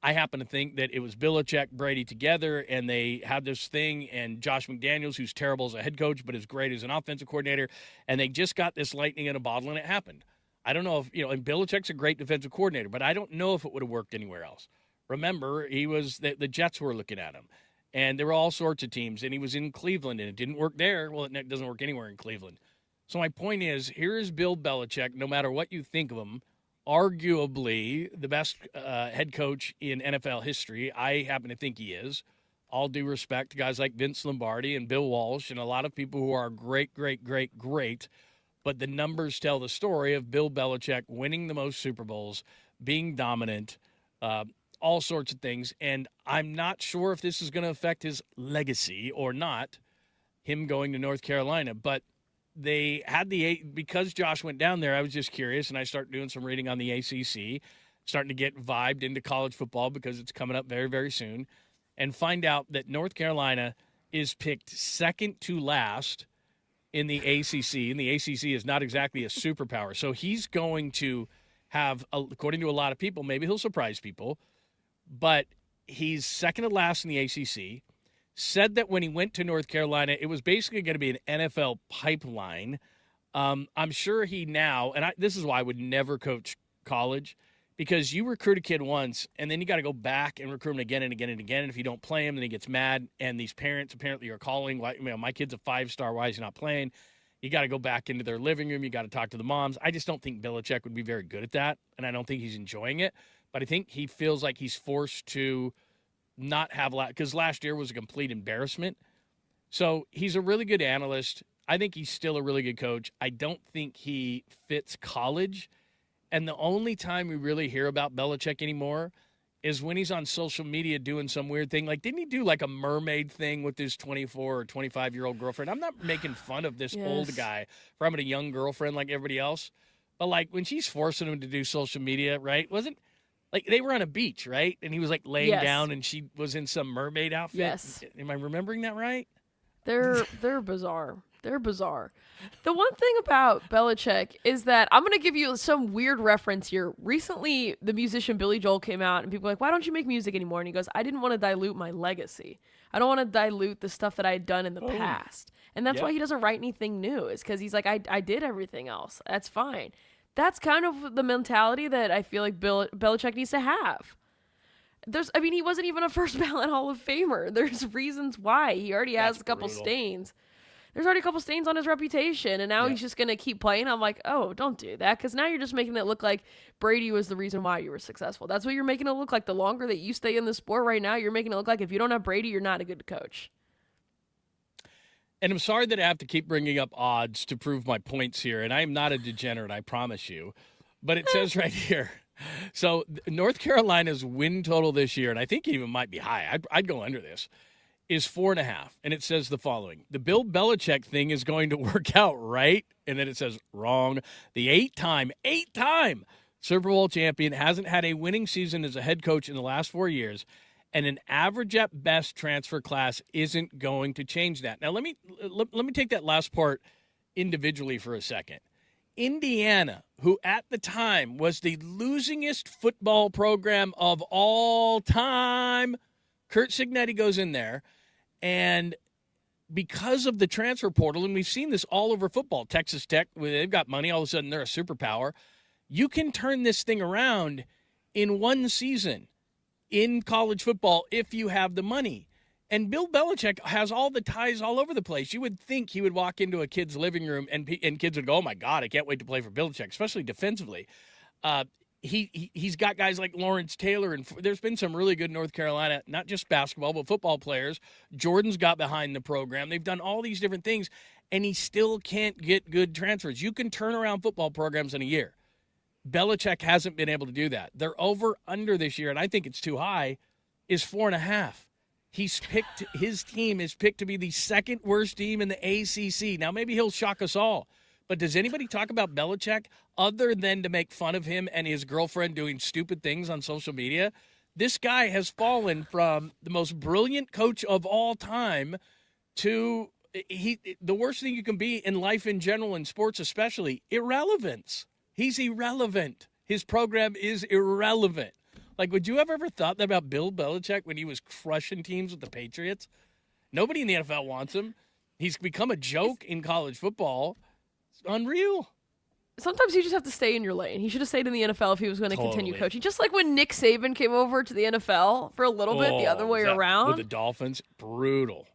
I happen to think that it was Belichick, Brady together, and they had this thing, and Josh McDaniels, who's terrible as a head coach but is great as an offensive coordinator, and they just got this lightning in a bottle, and it happened. I don't know if, and Belichick's a great defensive coordinator, but I don't know if it would have worked anywhere else. Remember, the Jets were looking at him, and there were all sorts of teams, and he was in Cleveland, and it didn't work there. Well, it doesn't work anywhere in Cleveland. So my point is, here is Bill Belichick, no matter what you think of him, arguably the best head coach in NFL history. I happen to think he is. All due respect to guys like Vince Lombardi and Bill Walsh and a lot of people who are great. But the numbers tell the story of Bill Belichick winning the most Super Bowls, being dominant, all sorts of things. And I'm not sure if this is going to affect his legacy or not, him going to North Carolina. But they had because Josh went down there, I was just curious, and I started doing some reading on the ACC, starting to get vibed into college football because it's coming up very, very soon, and find out that North Carolina is picked second to last in the ACC, and the ACC is not exactly a superpower. So he's going to have, according to a lot of people, maybe he'll surprise people, but he's second to last in the ACC. Said that when he went to North Carolina, it was basically going to be an NFL pipeline. I'm sure he now, and this is why I would never coach college, because you recruit a kid once, and then you got to go back and recruit him again and again and again. And if you don't play him, then he gets mad. And these parents apparently are calling, my kid's a 5-star, why is he not playing? You got to go back into their living room. You got to talk to the moms. I just don't think Belichick would be very good at that, and I don't think he's enjoying it. But I think he feels like he's forced to not have because last year was a complete embarrassment. So he's a really good analyst. I think he's still a really good coach. I don't think he fits college. And the only time we really hear about Belichick anymore is when he's on social media doing some weird thing. Like, didn't he do like a mermaid thing with his 24 or 25-year-old girlfriend? I'm not making fun of this old guy for having a young girlfriend like everybody else. But, like, when she's forcing him to do social media, right, wasn't – like, they were on a beach, right? And he was, like, laying down and she was in some mermaid outfit. Yes. Am I remembering that right? They're bizarre. They're bizarre. The one thing about Belichick is that I'm going to give you some weird reference here. Recently, the musician Billy Joel came out, and people were like, why don't you make music anymore? And he goes, I didn't want to dilute my legacy. I don't want to dilute the stuff that I had done in the past. And that's why he doesn't write anything new, is because he's like, I did everything else. That's fine. That's kind of the mentality that I feel like Belichick needs to have. He wasn't even a first ballot Hall of Famer. There's reasons why. He already has a couple stains. There's already a couple stains on his reputation, and now he's just going to keep playing. I'm like, oh, don't do that, because now you're just making it look like Brady was the reason why you were successful. That's what you're making it look like. The longer that you stay in the sport right now, you're making it look like if you don't have Brady, you're not a good coach. And I'm sorry that I have to keep bringing up odds to prove my points here, and I am not a degenerate, I promise you. But it says right here, so North Carolina's win total this year, and I think it even might be high, I'd go under this, is 4.5. And it says the following: the Bill Belichick thing is going to work out, right? And then it says wrong. The eight-time Super Bowl champion hasn't had a winning season as a head coach in the last 4 years, and an average at best transfer class isn't going to change that. Now let me take that last part individually for a second. Indiana, who at the time was the losingest football program of all time, Curt Cignetti goes in there, and because of the transfer portal, and we've seen this all over football, Texas Tech, they've got money, all of a sudden they're a superpower. You can turn this thing around in one season in college football if you have the money. And Bill Belichick has all the ties all over the place. You would think he would walk into a kid's living room and kids would go, oh, my God, I can't wait to play for Belichick, especially defensively. He's got guys like Lawrence Taylor, and there's been some really good North Carolina, not just basketball, but football players. Jordan's got behind the program. They've done all these different things, and he still can't get good transfers. You can turn around football programs in a year. Belichick hasn't been able to do that. Their over-under this year, and I think it's too high, is 4.5. His team is picked to be the second worst team in the ACC. Now, maybe he'll shock us all. But does anybody talk about Belichick other than to make fun of him and his girlfriend doing stupid things on social media? This guy has fallen from the most brilliant coach of all time to the worst thing you can be in life in general, in sports especially, irrelevance. He's irrelevant. His program is irrelevant. Like, would you have ever thought that about Bill Belichick when he was crushing teams with the Patriots? Nobody in the NFL wants him. He's become a joke in college football. Unreal. Sometimes you just have to stay in your lane. He should have stayed in the NFL if he was going to continue coaching. Just like when Nick Saban came over to the NFL for a little bit, the other way around. With the Dolphins, brutal.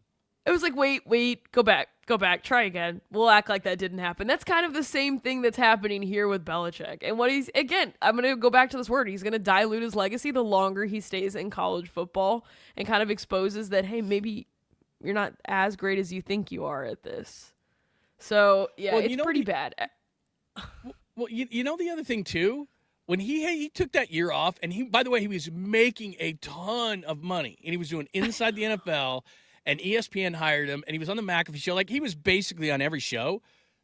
It was like, wait, go back, try again. We'll act like that didn't happen. That's kind of the same thing that's happening here with Belichick. And I'm going to go back to this word. He's going to dilute his legacy the longer he stays in college football and kind of exposes that, hey, maybe you're not as great as you think you are at this. So, yeah, well, it's pretty bad. Well, you know the other thing, too? When he took that year off, and by the way, he was making a ton of money, and he was doing inside the NFL, and ESPN hired him, and he was on the McAfee show. Like, he was basically on every show,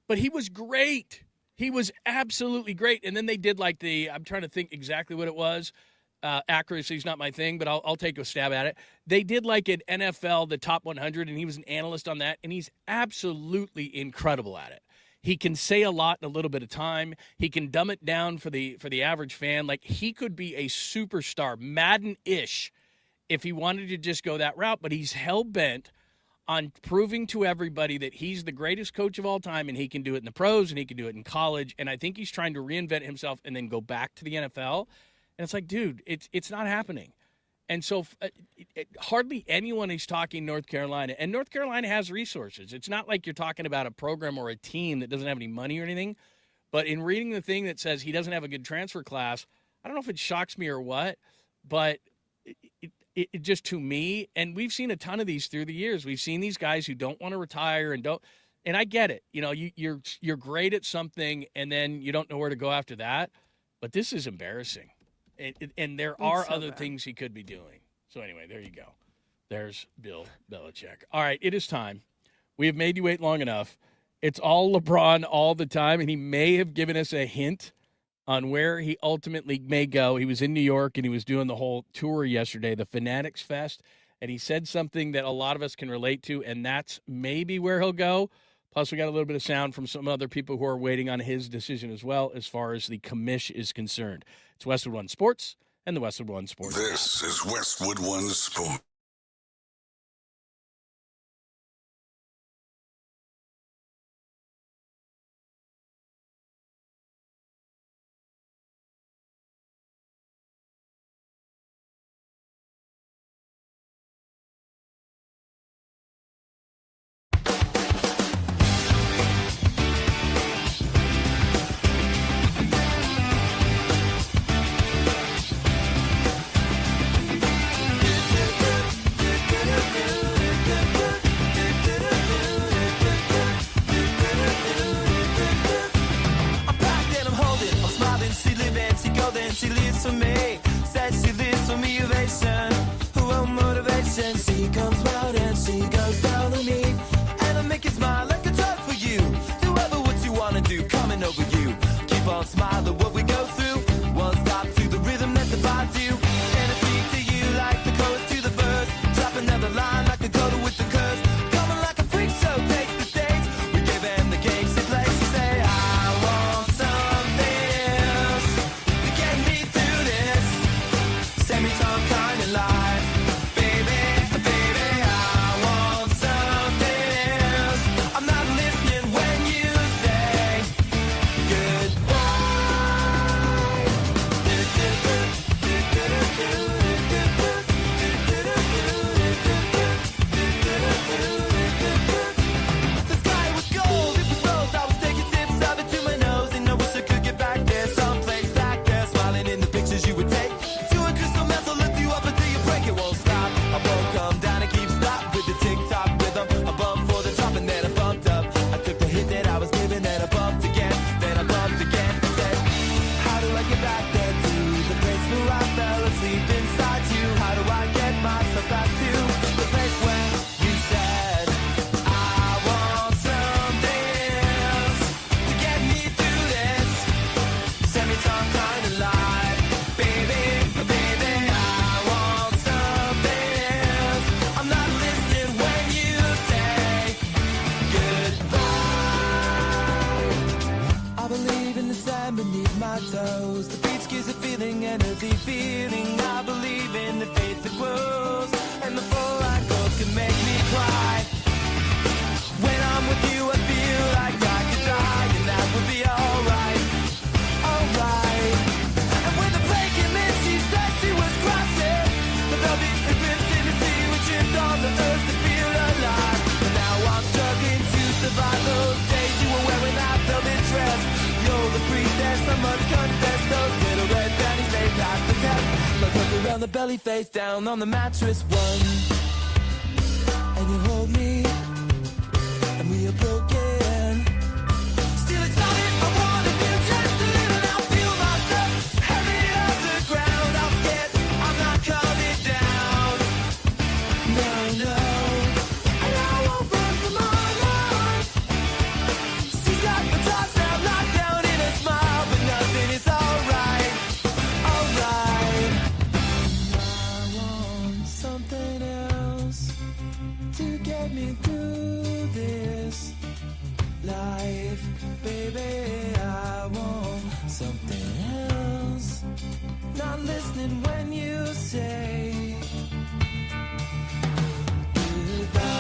but he was great. He was absolutely great. And then they did like I'm trying to think exactly what it was. Accuracy is not my thing, but I'll take a stab at it. They did like an NFL, the top 100, and he was an analyst on that, and he's absolutely incredible at it. He can say a lot in a little bit of time. He can dumb it down for the average fan. Like, he could be a superstar, Madden-ish, if he wanted to just go that route, but he's hell-bent on proving to everybody that he's the greatest coach of all time, and he can do it in the pros, and he can do it in college, and I think he's trying to reinvent himself and then go back to the NFL. And it's like, dude, it's not happening. And so hardly anyone is talking North Carolina. And North Carolina has resources. It's not like you're talking about a program or a team that doesn't have any money or anything. But in reading the thing that says he doesn't have a good transfer class, I don't know if it shocks me or what, but it just, to me, and we've seen a ton of these through the years. We've seen these guys who don't want to retire and I get it. You know, you're great at something and then you don't know where to go after that. But this is embarrassing. And there are so other bad. things he could be doing. So anyway, there you go. There's Bill Belichick. All right, it is time. We have made you wait long enough. It's all LeBron all the time, and he may have given us a hint on where he ultimately may go. He was in New York, and he was doing the whole tour yesterday, the Fanatics Fest, and he said something that a lot of us can relate to, and that's maybe where he'll go. Plus, we got a little bit of sound from some other people who are waiting on his decision as well as far as the commish is concerned. It's Westwood One Sports and the Westwood One Sports. This is Westwood One Sports. She lives for me, says she lives for me, ovation. Her own motivation. She comes round and she goes down on me, and I make you smile like a drug for you. Do ever what you wanna do, coming over you. Keep on smiling, what we go through. One stop to the rhythm that divides you. And I speak to you like the chorus to the verse. Drop another line like a coda with the curse. Coming like a freak show takes the stage. We give them the game she plays. She say, I want something else to get me through this semi-time kind of life. Baby, baby, I want something else. I'm not listening when you say goodbye. The sky was gold, it was rose. I was taking sips of it to my nose, and I wish I could get back there, someplace back there, smiling in the pictures you would take. To a crystal meth, I'll lift you up until you break. It won't stop. I won't come down and keep stop with the tick-tock rhythm. I bumped for the top and then I bumped up. I took the hit that I was given, then I bumped again, then I bumped again. And said, how do I get back there to the place where I fell asleep inside you? How do I get myself back to the place where you said, I want something else to get me through this semi-time kind of life. Baby, baby, I want something else. I'm not listening when you say goodbye. I believe in the sand beneath my toes. The beach gives a feeling, energy feeling. I believe in the faith that grows, and the full light goes can make me cry. When I'm with you, I feel like I could die, and that would be alright, alright. And when the plane came in, she said she was crossing the velvet eclipse in the sea, we tripped on the earth to feel alive. But now I'm struggling to survive those days you were wearing that velvet dress. You're the priestess, I must confess. Those little red panties, they passed the test. So I took around the belly, face down on the mattress one, and you hold me, and we are broken. Still it's all that I wanna do, just a little. Now feel myself heavy off the ground. I'm scared I'm not coming down. No, no, and I won't run from my life. She's got the toss now locked down in a smile, but nothing is alright, alright. I want something else to get me through this life. Baby, I want something else. Not listening when you say goodbye.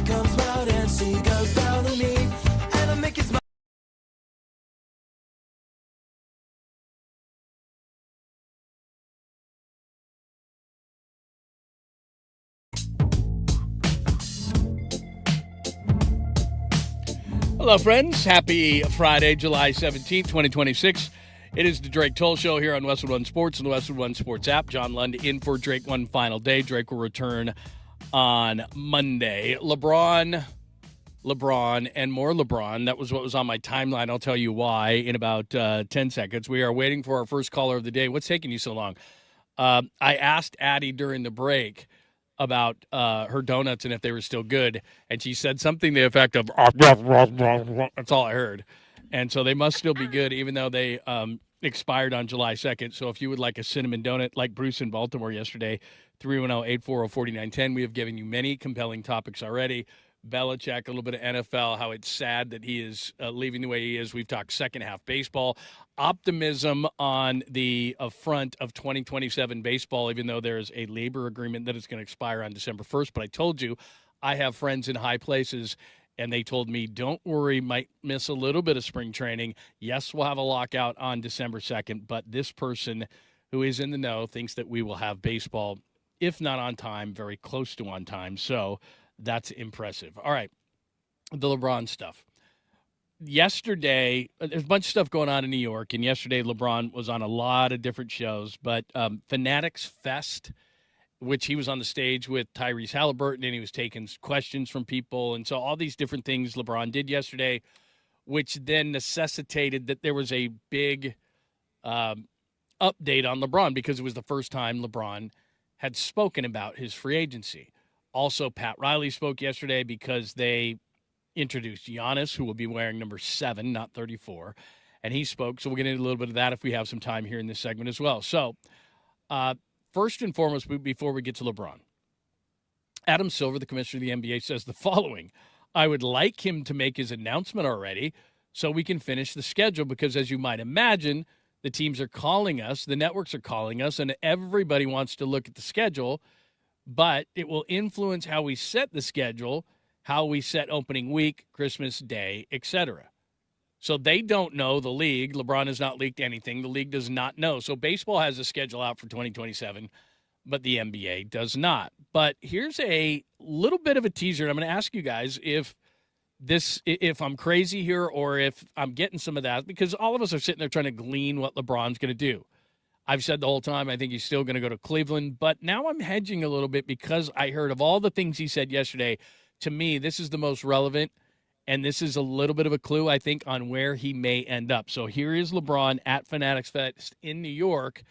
comes round and she goes down to me, and I make you smile. Hello, friends. Happy Friday, July 17th, 2026. It is the Drake Toll Show here on Westwood One Sports and the Westwood One Sports app. John Lund in for Drake one final day. Drake will return on Monday. LeBron, and more LeBron. That was what was on my timeline. I'll tell you why in about 10 seconds. We are waiting for our first caller of the day. What's taking you so long? I asked Addie during the break about her donuts and if they were still good, and she said something to the effect of, that's all I heard. And so they must still be good, even though they expired on July 2nd. So if you would like a cinnamon donut, like Bruce in Baltimore yesterday, 310-840-4910. We have given you many compelling topics already. Belichick, a little bit of NFL, how it's sad that he is leaving the way he is. We've talked second half baseball, optimism on the front of 2027 baseball, even though there's a labor agreement that is going to expire on December 1st. But I told you, I have friends in high places, and they told me, don't worry, might miss a little bit of spring training. Yes, we'll have a lockout on December 2nd, but this person who is in the know thinks that we will have baseball, if not on time, very close to on time. So that's impressive. All right, the LeBron stuff. Yesterday, there's a bunch of stuff going on in New York, and yesterday LeBron was on a lot of different shows, but Fanatics Fest, which he was on the stage with Tyrese Halliburton, and he was taking questions from people, and so all these different things LeBron did yesterday, which then necessitated that there was a big update on LeBron because it was the first time LeBron had spoken about his free agency. Also, Pat Riley spoke yesterday because they introduced Giannis, who will be wearing number 7, not 34, and he spoke. So we'll get into a little bit of that if we have some time here in this segment as well. So first and foremost, before we get to LeBron, Adam Silver, the commissioner of the NBA, says the following: I would like him to make his announcement already so we can finish the schedule because, as you might imagine, the teams are calling us, the networks are calling us, and everybody wants to look at the schedule. But it will influence how we set the schedule, how we set opening week, Christmas Day, etc. So they don't know, the league. LeBron has not leaked anything. The league does not know. So baseball has a schedule out for 2027, but the NBA does not. But here's a little bit of a teaser. And I'm going to ask you guys if I'm crazy here or if I'm getting some of that, because all of us are sitting there trying to glean what LeBron's going to do. I've said the whole time I think he's still going to go to Cleveland, but now I'm hedging a little bit because I heard of all the things he said yesterday. To me, this is the most relevant, and this is a little bit of a clue, I think, on where he may end up. So here is LeBron at Fanatics Fest in New York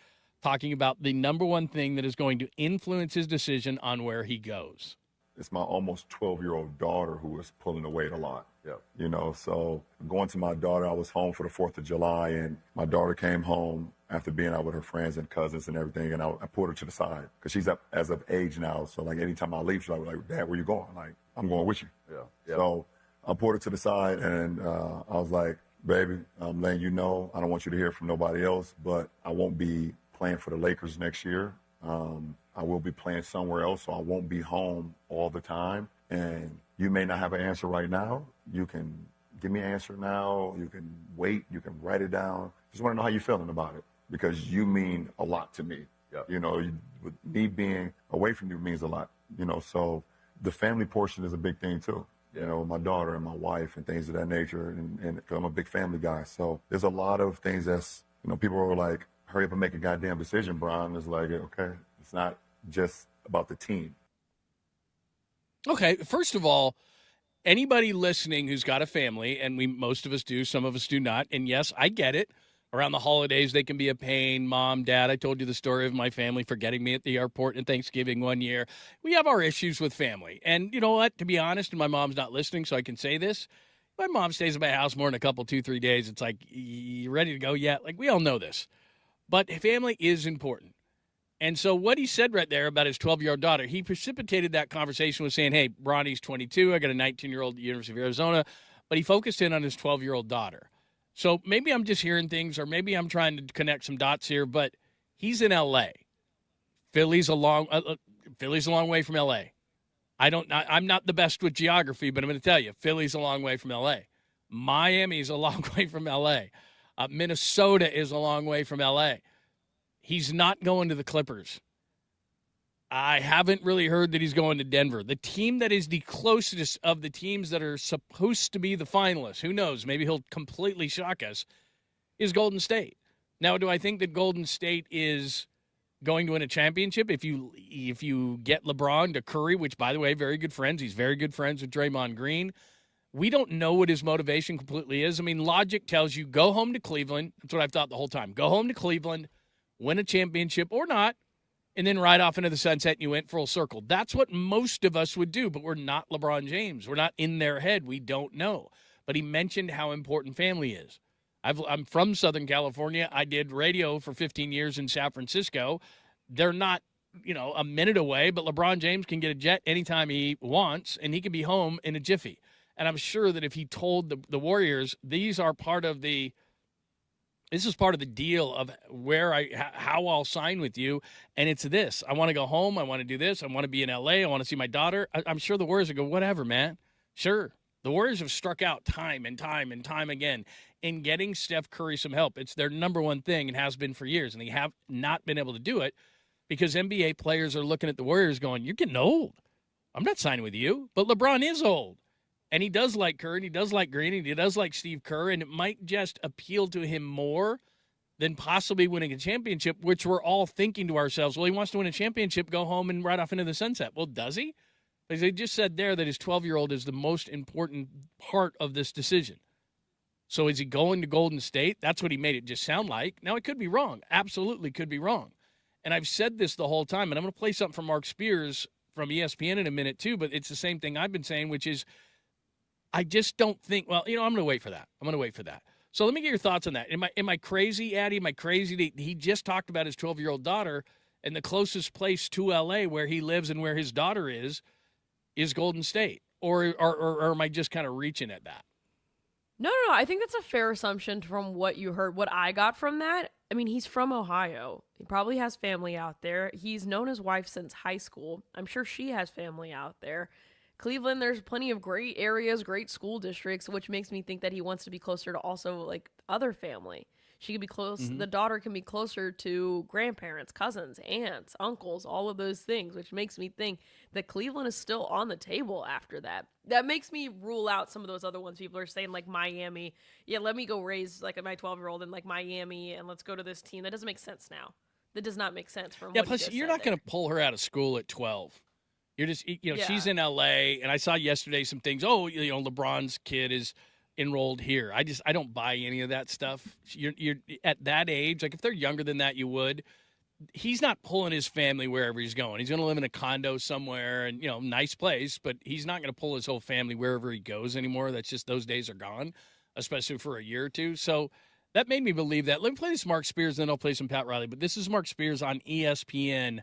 talking about the number one thing that is going to influence his decision on where he goes. It's my almost 12-year-old daughter who is pulling the weight a lot. Yep. You know, so going to my daughter, I was home for the 4th of July, and my daughter came home after being out with her friends and cousins and everything, and I pulled her to the side because she's up as of age now. So, like, anytime I leave, she's like, Dad, where you going? Like, I'm going with you. Yeah. Yep. So I pulled her to the side, and I was like, baby, I'm letting you know, I don't want you to hear from nobody else, but I won't be playing for the Lakers next year. I will be playing somewhere else, so I won't be home all the time. And you may not have an answer right now. You can give me an answer now. You can wait. You can write it down. Just want to know how you're feeling about it because you mean a lot to me. Yep. You know, with me being away from you means a lot. You know, so the family portion is a big thing too. Yeah. You know, my daughter and my wife and things of that nature. And I'm a big family guy. So there's a lot of things that's, you know, people are like, hurry up and make a goddamn decision, Brian. It's like, okay, it's not just about the team. Okay, first of all, anybody listening who's got a family, and most of us do, some of us do not, and yes, I get it. Around the holidays, they can be a pain. Mom, Dad, I told you the story of my family forgetting me at the airport at Thanksgiving one year. We have our issues with family. And you know what? To be honest, and my mom's not listening, so I can say this, my mom stays at my house more than a couple, 2-3 days. It's like, you ready to go yet? Like, we all know this. But family is important. And so what he said right there about his 12-year-old daughter, he precipitated that conversation with saying, hey, Bronny's 22. I got a 19-year-old at the University of Arizona. But he focused in on his 12-year-old daughter. So maybe I'm just hearing things, or maybe I'm trying to connect some dots here, but he's in L.A. Philly's a long way from L.A. I'm not the best with geography, but I'm going to tell you, Philly's a long way from L.A. Miami's a long way from L.A. Minnesota is a long way from L.A. He's not going to the Clippers. I haven't really heard that he's going to Denver. The team that is the closest of the teams that are supposed to be the finalists, who knows, maybe he'll completely shock us, is Golden State. Now, do I think that Golden State is going to win a championship if you get LeBron to Curry, which, by the way, very good friends. He's very good friends with Draymond Green. We don't know what his motivation completely is. I mean, logic tells you go home to Cleveland. That's what I've thought the whole time. Go home to Cleveland, win a championship or not, and then ride off into the sunset and you went full circle. That's what most of us would do, but we're not LeBron James. We're not in their head. We don't know. But he mentioned how important family is. I'm from Southern California. I did radio for 15 years in San Francisco. They're not, a minute away, but LeBron James can get a jet anytime he wants, and he can be home in a jiffy. And I'm sure that if he told the Warriors, this is part of the deal of how I'll sign with you, and it's this. I want to go home. I want to do this. I want to be in L.A. I want to see my daughter. I'm sure the Warriors would go, whatever, man. Sure. The Warriors have struck out time and time and time again in getting Steph Curry some help. It's their number one thing and has been for years, and they have not been able to do it because NBA players are looking at the Warriors going, you're getting old. I'm not signing with you. But LeBron is old. And he does like Curry, and he does like Green, and he does like Steve Kerr, and it might just appeal to him more than possibly winning a championship, which we're all thinking to ourselves, well, he wants to win a championship, go home and ride off into the sunset. Well, does he? Because they just said there that his 12-year-old is the most important part of this decision. So is he going to Golden State? That's what he made it just sound like. Now, it could be wrong. Absolutely could be wrong. And I've said this the whole time, and I'm going to play something from Mark Spears from ESPN in a minute too, but it's the same thing I've been saying, which is I just don't think, I'm going to wait for that. So let me get your thoughts on that. Am I crazy, Addy? Am I crazy? He just talked about his 12-year-old daughter, and the closest place to L.A. where he lives and where his daughter is Golden State. Or am I just kind of reaching at that? No. I think that's a fair assumption from what you heard. What I got from that, I mean, he's from Ohio. He probably has family out there. He's known his wife since high school. I'm sure she has family out there. Cleveland, there's plenty of great areas, great school districts, which makes me think that he wants to be closer to also like other family. She could be close. Mm-hmm. The daughter can be closer to grandparents, cousins, aunts, uncles, all of those things, which makes me think that Cleveland is still on the table after that. That makes me rule out some of those other ones. People are saying like Miami. Yeah, let me go raise like my 12-year-old in like Miami and let's go to this team. That doesn't make sense now. That does not make sense from what plus you're not going to pull her out of school at 12. You're just, she's in L.A., and I saw yesterday some things. Oh, LeBron's kid is enrolled here. I don't buy any of that stuff. You're at that age, like if they're younger than that, you would. He's not pulling his family wherever he's going. He's going to live in a condo somewhere and, nice place, but he's not going to pull his whole family wherever he goes anymore. That's just, those days are gone, especially for a year or two. So that made me believe that. Let me play this Mark Spears, then I'll play some Pat Riley. But this is Mark Spears on ESPN.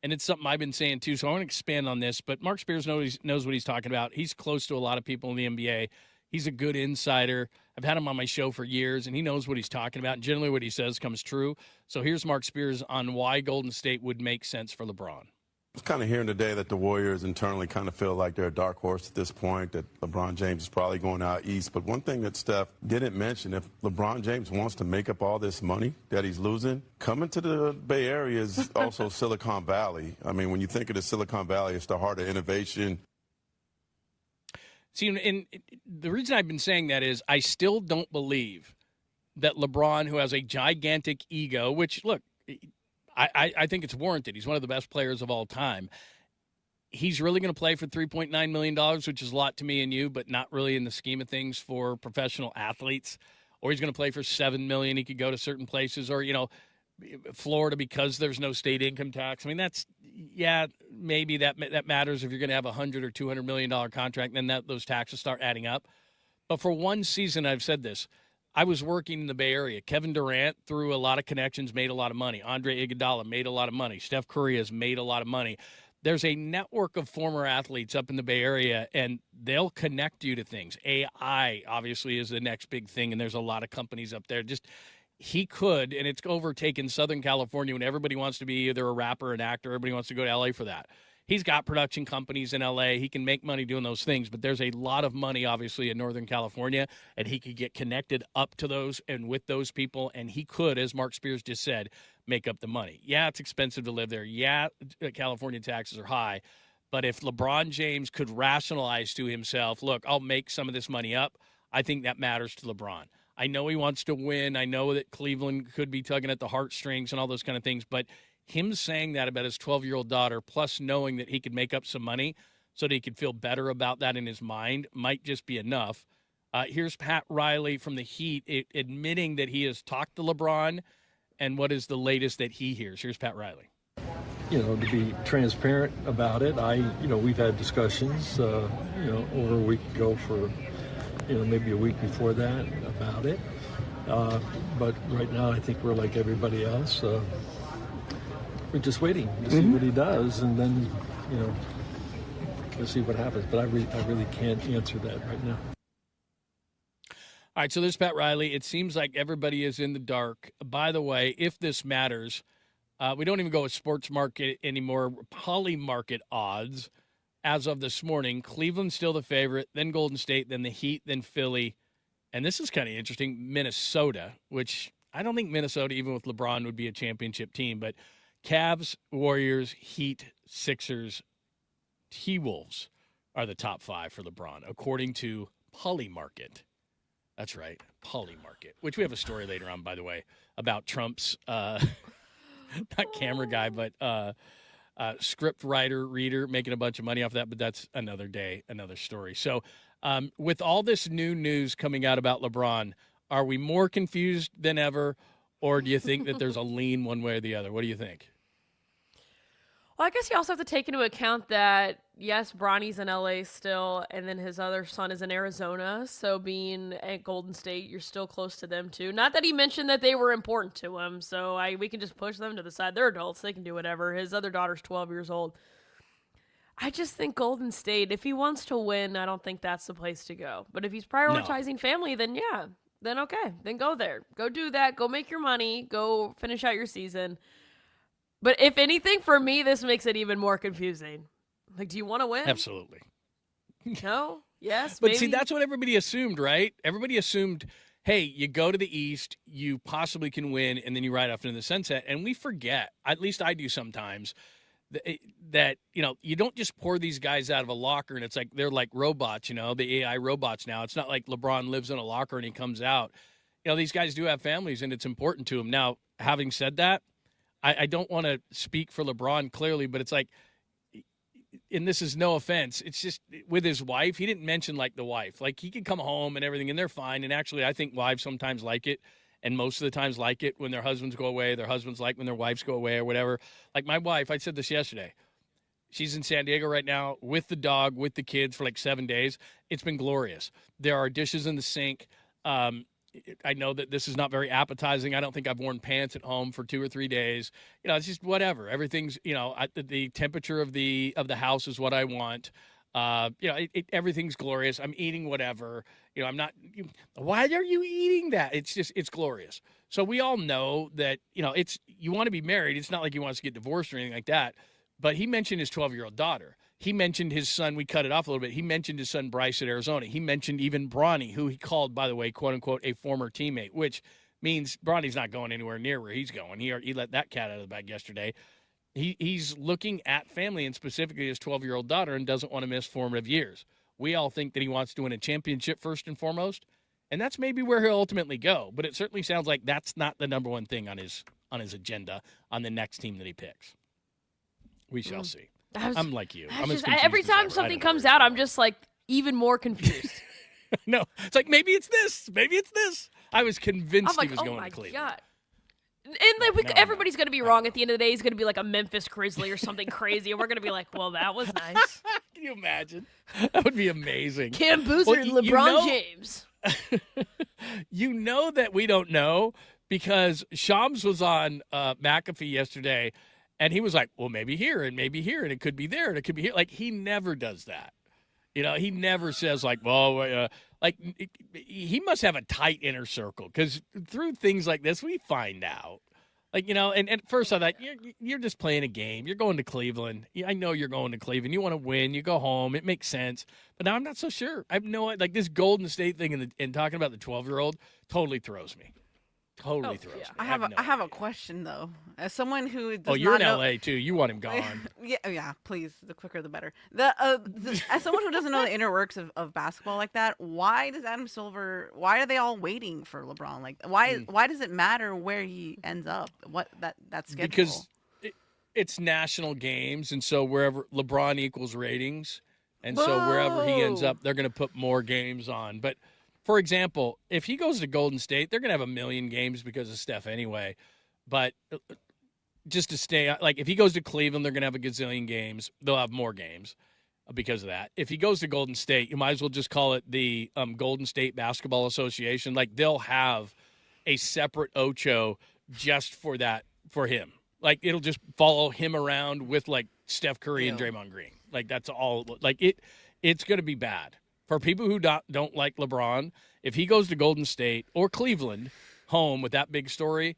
And it's something I've been saying, too, so I want to expand on this. But Mark Spears knows what he's talking about. He's close to a lot of people in the NBA. He's a good insider. I've had him on my show for years, and he knows what he's talking about. And generally what he says comes true. So here's Mark Spears on why Golden State would make sense for LeBron. I was kind of hearing today that the Warriors internally kind of feel like they're a dark horse at this point, that LeBron James is probably going out east. But one thing that Steph didn't mention, if LeBron James wants to make up all this money that he's losing, coming to the Bay Area is also Silicon Valley. I mean, when you think of the Silicon Valley, it's the heart of innovation. See, and the reason I've been saying that is I still don't believe that LeBron, who has a gigantic ego, which, look, I think it's warranted. He's one of the best players of all time. He's really going to play for $3.9 million, which is a lot to me and you, but not really in the scheme of things for professional athletes. Or he's going to play for $7 million. He could go to certain places, or, Florida, because there's no state income tax. I mean, maybe that matters if you're going to have a $100 or $200 million contract, then those taxes start adding up. But for one season, I've said this. I was working in the Bay Area. Kevin Durant, through a lot of connections, made a lot of money. Andre Iguodala made a lot of money. Steph Curry has made a lot of money. There's a network of former athletes up in the Bay Area, and they'll connect you to things. AI, obviously, is the next big thing, and there's a lot of companies up there. He could, and it's overtaken Southern California when everybody wants to be either a rapper or an actor. Everybody wants to go to L.A. for that. he's got production companies in L.A. He can make money doing those things, but there's a lot of money, obviously, in Northern California, and he could get connected up to those and with those people, and he could, as Mark Spears just said, make up the money. Yeah, it's expensive to live there. Yeah, California taxes are high. But if LeBron James could rationalize to himself, look, I'll make some of this money up, I think that matters to LeBron. I know he wants to win. I know that Cleveland could be tugging at the heartstrings and all those kind of things. But him saying that about his 12-year-old daughter, plus knowing that he could make up some money so that he could feel better about that in his mind, might just be enough. Here's Pat Riley from the Heat admitting that he has talked to LeBron and what is the latest that he hears. Here's Pat Riley. To be transparent about it, we've had discussions, over a week ago for, maybe a week before that about it. But right now, I think we're like everybody else. We're just waiting to see what he does, and then, we'll see what happens. But I really can't answer that right now. All right, so there's Pat Riley. It seems like everybody is in the dark. By the way, if this matters, we don't even go with sports market anymore. Poly market odds as of this morning. Cleveland's still the favorite, then Golden State, then the Heat, then Philly. And this is kind of interesting, Minnesota, which I don't think Minnesota, even with LeBron, would be a championship team. But Cavs, Warriors, Heat, Sixers, T-Wolves are the top 5 for LeBron, according to Poly market. That's right, Poly market, which we have a story later on, by the way, about Trump's not camera guy, but script reader making a bunch of money off that. But that's another day, another story. So with all this new news coming out about LeBron, are we more confused than ever, or do you think that there's a lean one way or the other? What do you think? Well, I guess you also have to take into account that, yes, Bronny's in LA still, and then his other son is in Arizona. So being at Golden State, you're still close to them too. Not that he mentioned that they were important to him, so we can just push them to the side. They're adults. They can do whatever. His other daughter's 12 years old. I just think Golden State, if he wants to win, I don't think that's the place to go. But if he's prioritizing family, then yeah, then okay. Then go there. Go do that. Go make your money. Go finish out your season. But if anything, for me, this makes it even more confusing. Like, do you want to win? Absolutely. No? Yes? But maybe? see, that's what everybody assumed, right? Everybody assumed, hey, you go to the East, you possibly can win, and then you ride off into the sunset. And we forget, at least I do sometimes, that you don't just pour these guys out of a locker and it's like they're like robots, the AI robots now. It's not like LeBron lives in a locker and he comes out. These guys do have families, and it's important to them. Now, having said that, I don't want to speak for LeBron clearly, but it's like, and this is no offense, it's just with his wife, he didn't mention like the wife. Like, he could come home and everything, and they're fine. And actually, I think wives sometimes like it, and most of the times like it when their husbands go away. Their husbands like when their wives go away or whatever. Like my wife, I said this yesterday. She's in San Diego right now with the dog, with the kids for like 7 days. It's been glorious. There are dishes in the sink. I know that this is not very appetizing. I don't think I've worn pants at home for 2 or 3 days. It's just whatever. Everything's, the temperature of the house is what I want. Everything's glorious. I'm eating whatever. I'm not. Why are you eating that? It's glorious. So we all know that, you want to be married. It's not like he wants to get divorced or anything like that. But he mentioned his 12-year-old daughter. He mentioned his son. We cut it off a little bit. He mentioned his son, Bryce, at Arizona. He mentioned even Bronny, who he called, by the way, quote unquote, a former teammate, which means Bronny's not going anywhere near where he's going. He let that cat out of the bag yesterday. He's looking at family, and specifically his 12-year-old daughter, and doesn't want to miss formative years. We all think that he wants to win a championship first and foremost, and that's maybe where he'll ultimately go. But it certainly sounds like that's not the number one thing on his agenda on the next team that he picks. We shall see. I'm like you. Every time something comes out, I'm just like even more confused. No, it's like maybe it's this. Maybe it's this. I was convinced he was going to Cleveland. God. And everybody's going to be wrong at the end of the day. He's going to be like a Memphis Grizzly or something crazy. And we're going to be like, well, that was nice. Can you imagine? That would be amazing. Cam Boozer and LeBron James. You know that we don't know because Shams was on McAfee yesterday, and he was like, well, maybe here, and it could be there, and it could be here. Like, he never does that. He never says, like, well, he must have a tight inner circle because through things like this, we find out Like, and first I thought, you're just playing a game. You're going to Cleveland. I know you're going to Cleveland. You want to win. You go home. It makes sense. But now I'm not so sure. I have like this Golden State thing and talking about the 12-year-old totally throws me. Totally throws me. I have a question, though. As someone who does you're not in know... LA, too. You want him gone. yeah, please. The quicker, the better. As someone who doesn't know the inner works of basketball like that, why does Adam Silver... Why are they all waiting for LeBron? Like, why does it matter where he ends up? What that schedule? Because it's national games, and so wherever LeBron equals ratings, and so wherever he ends up, they're going to put more games on. But... For example, if he goes to Golden State, they're going to have 1 million games because of Steph anyway. But just to stay, like if he goes to Cleveland, they're going to have a gazillion games. They'll have more games because of that. If he goes to Golden State, you might as well just call it the Golden State Basketball Association. Like they'll have a separate Ocho just for that, for him. Like it'll just follow him around with like Steph Curry and Draymond Green. Like that's all. Like it's going to be bad. For people who don't like LeBron, if he goes to Golden State or Cleveland home with that big story,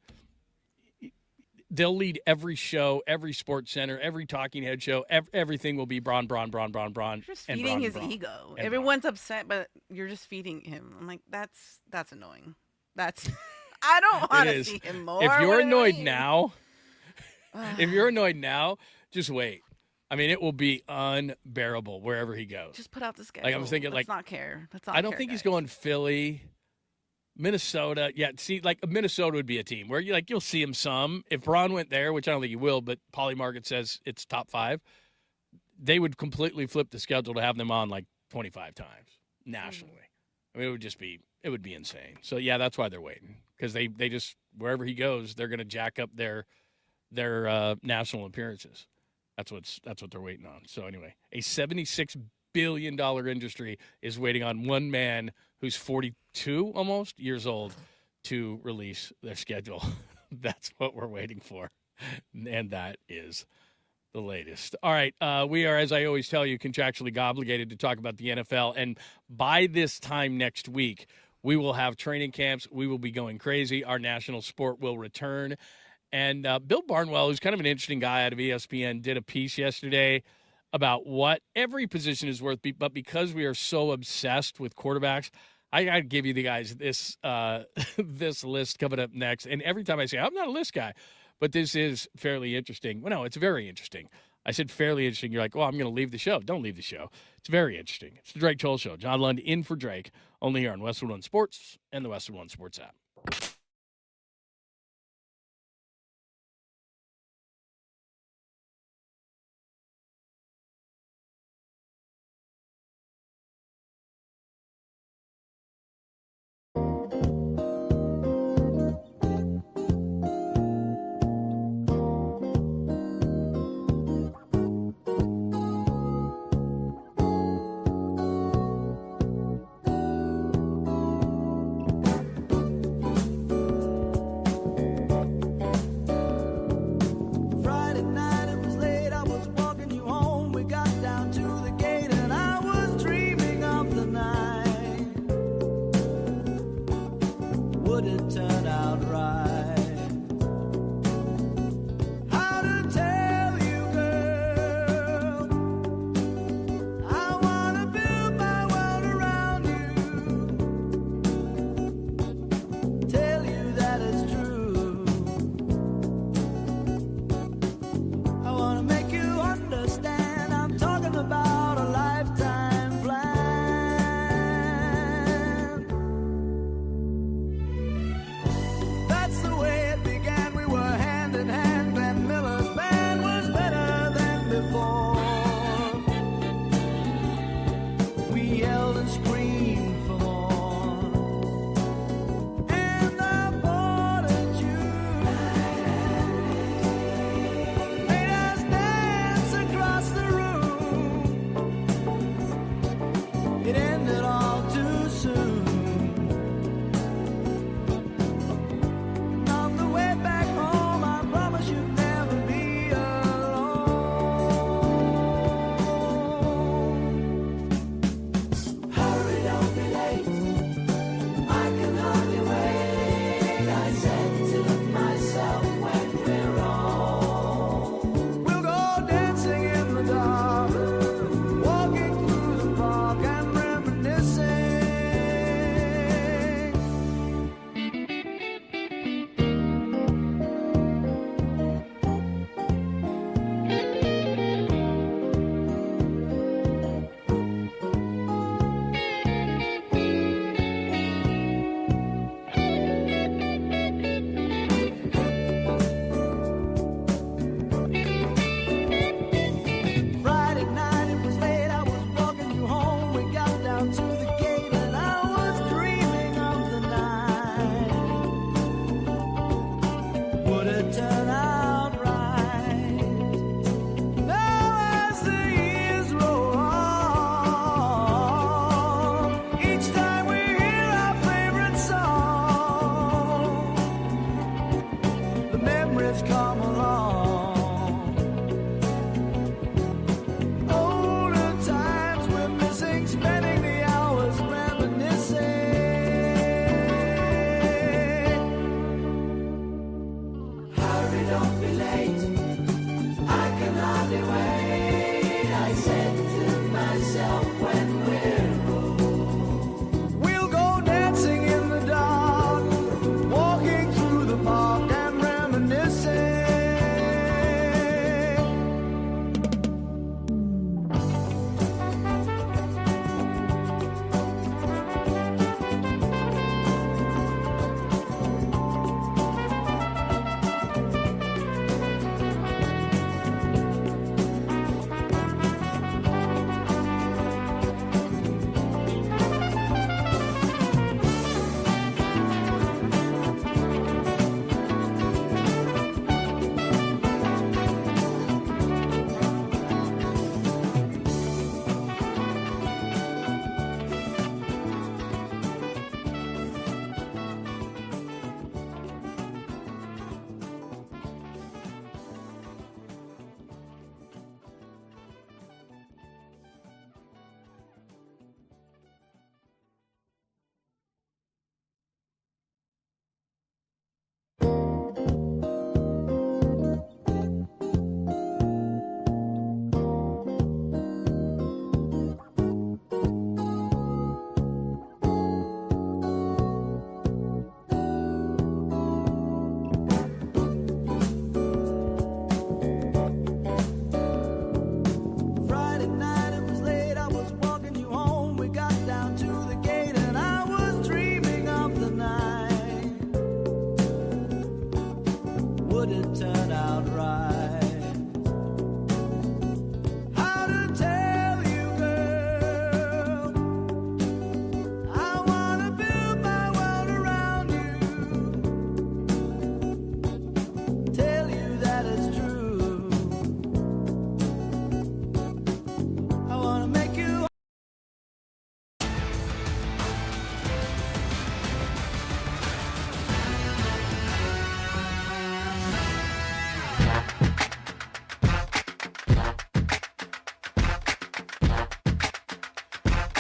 they'll lead every show, every sports center, every talking head show. Everything will be Bron. You're just feeding his ego. Everyone's upset, but you're just feeding him. I'm like, that's annoying. I don't want to see him more. If you're annoyed now, just wait. I mean, it will be unbearable wherever he goes. Just put out the schedule. Like I was thinking, Let's not care. I don't think he's going Philly, Minnesota. Yeah, see, like Minnesota would be a team where you'll see him some. If Braun went there, which I don't think he will, but Poly Market says it's top 5, they would completely flip the schedule to have them on like 25 times nationally. I mean, it would be insane. So yeah, that's why they're waiting, because they just wherever he goes, they're going to jack up their national appearances. That's what they're waiting on. So anyway, a $76 billion industry is waiting on one man who's 42 almost years old to release their schedule. That's what we're waiting for. And that is the latest. All right. We are, as I always tell you, contractually obligated to talk about the NFL. And by this time next week, we will have training camps. We will be going crazy. Our national sport will return. And Bill Barnwell, who's kind of an interesting guy out of ESPN, did a piece yesterday about what every position is worth. But because we are so obsessed with quarterbacks, I got to give you the guys this this list coming up next. And every time I say, I'm not a list guy, but this is fairly interesting. Well, no, it's very interesting. I said fairly interesting. You're like, well, I'm going to leave the show. Don't leave the show. It's very interesting. It's the Drake Toll Show. John Lund in for Drake, only here on Westwood One Sports and the Westwood One Sports app.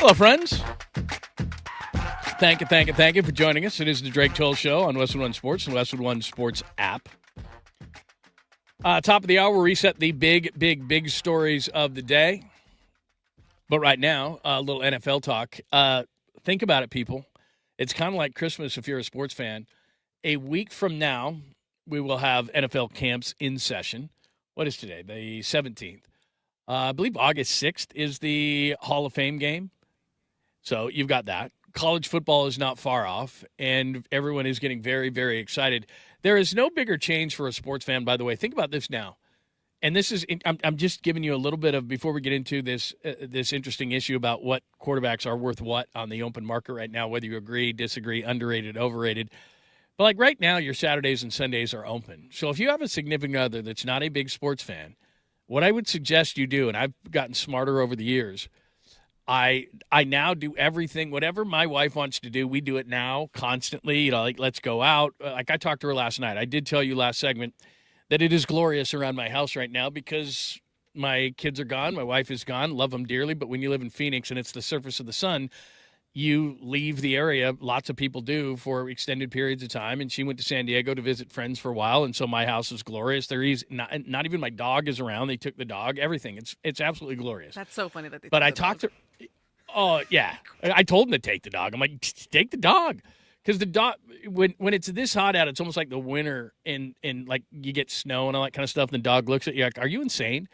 Hello, friends. Thank you for joining us. It is the Drake Toll Show on Westwood One Sports and Westwood One Sports app. Top of the hour, we'll reset the big stories of the day. But right now, a little NFL talk. Think about it, people. It's kind of like Christmas if you're a sports fan. A week from now, we will have NFL camps in session. What is today? The 17th. I believe August 6th is the Hall of Fame game. So you've got that. College football is not far off, and everyone is getting very, very excited. There is no bigger change for a sports fan, by the way. Think about this now. And this is I'm just giving you a little bit of, before we get into this interesting issue about what quarterbacks are worth what on the open market right now, whether you agree, disagree, underrated, overrated. But like right now, your Saturdays and Sundays are open. So if you have a significant other that's not a big sports fan, what I would suggest you do, and I've gotten smarter over the years, I now do everything, whatever my wife wants to do, we do it now constantly. You know, like let's go out. Like I talked to her last night. I did tell you last segment that it is glorious around my house right now because my kids are gone. My wife is gone. Love them dearly. But when you live in Phoenix and it's the surface of the sun, you leave the area. Lots of people do for extended periods of time. And she went to San Diego to visit friends for a while. And so my house is glorious. There is not even my dog is around. They took the dog, everything. It's absolutely glorious. That's so funny that they But I talked to oh, yeah. I told them to take the dog. I'm like, take the dog. Because the dog, when it's this hot out, it's almost like the winter and like you get snow and all that kind of stuff. And the dog looks at you like, are you insane?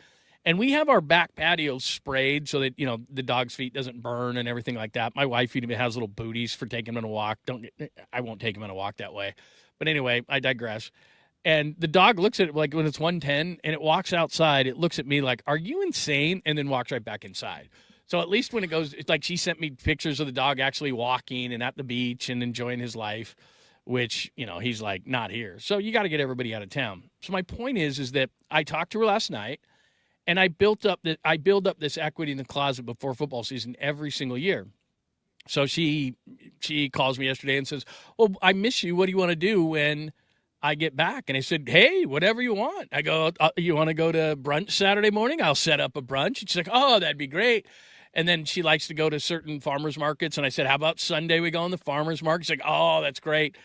And we have our back patio sprayed so that, you know, the dog's feet doesn't burn and everything like that. My wife even has little booties for taking him on a walk. I won't take him on a walk that way. But anyway, I digress. And the dog looks at it like when it's 110 and it walks outside, it looks at me like, are you insane? And then walks right back inside. So at least when it goes, it's like she sent me pictures of the dog actually walking and at the beach and enjoying his life, which, you know, he's like not here. So you got to get everybody out of town. So my point is that I talked to her last night and I build up this equity in the closet before football season every single year. So she calls me yesterday and says, well, I miss you. What do you want to do when I get back? And I said, hey, whatever you want. I go, you want to go to brunch Saturday morning? I'll set up a brunch. And she's like, oh, that'd be great. And then she likes to go to certain farmers markets. And I said, how about Sunday we go on the farmers market? She's like, oh, that's great.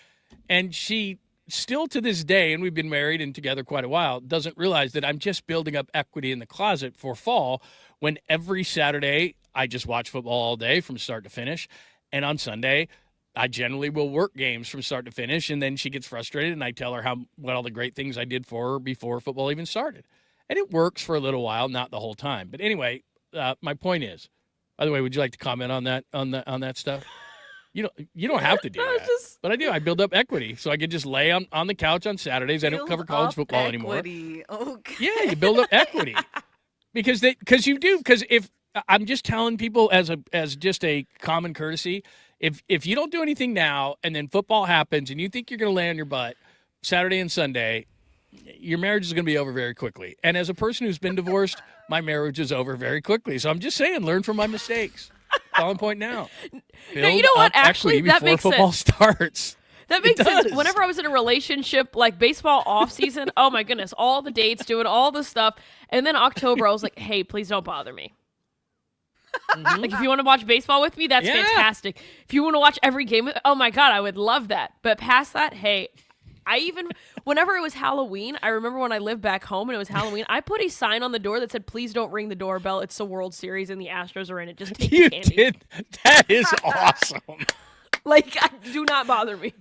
And she still to this day, and we've been married and together quite a while, doesn't realize that I'm just building up equity in the closet for fall when every Saturday I just watch football all day from start to finish. And on Sunday, I generally will work games from start to finish. And then she gets frustrated and I tell her what all the great things I did for her before football even started. And it works for a little while, not the whole time. But anyway, my point is, by the way, would you like to comment on that stuff? You don't have to do that, but I do. I build up equity, so I can just lay on the couch on Saturdays. I don't cover college football anymore. Okay. Yeah, you build up equity because if I'm just telling people as just a common courtesy, if you don't do anything now and then football happens and you think you're going to lay on your butt Saturday and Sunday, your marriage is going to be over very quickly. And as a person who's been divorced, my marriage is over very quickly. So I'm just saying, learn from my mistakes. All I'm pointing out. Now, you know what? Actually, that makes football sense. Starts. That makes sense. Whenever I was in a relationship, like baseball off season, oh my goodness, all the dates, doing all the stuff. And then October, I was like, hey, please don't bother me. Mm-hmm. Like, if you want to watch baseball with me, that's fantastic. If you want to watch every game, oh my God, I would love that. But past that, hey, whenever it was Halloween, I remember when I lived back home and it was Halloween, I put a sign on the door that said, please don't ring the doorbell. It's the World Series and the Astros are in it. Just take the candy. You did? That is awesome. Like, do not bother me.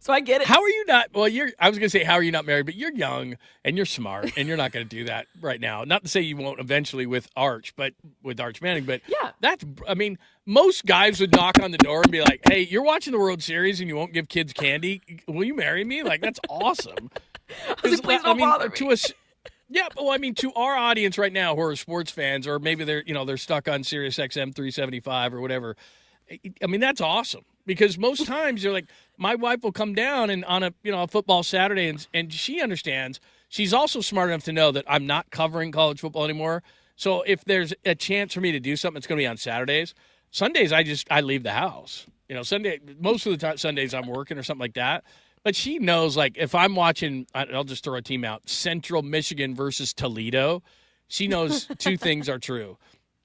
So I get it. How are you not? Well, I was going to say, how are you not married? But you're young and you're smart and you're not going to do that right now. Not to say you won't eventually with Arch Manning. But yeah, most guys would knock on the door and be like, hey, you're watching the World Series and you won't give kids candy. Will you marry me? Like, that's awesome. I was like, please don't bother me. Yeah, well, to our audience right now who are sports fans, or maybe they're stuck on Sirius XM 375 or whatever. That's awesome. Because most times you're like, my wife will come down and on a football Saturday and she understands. She's also smart enough to know that I'm not covering college football anymore. So if there's a chance for me to do something, it's going to be on Saturdays. Sundays, I leave the house. Sunday, most of the time, Sundays I'm working or something like that. But she knows, like, if I'm watching, I'll just throw a team out, Central Michigan versus Toledo, she knows two things are true.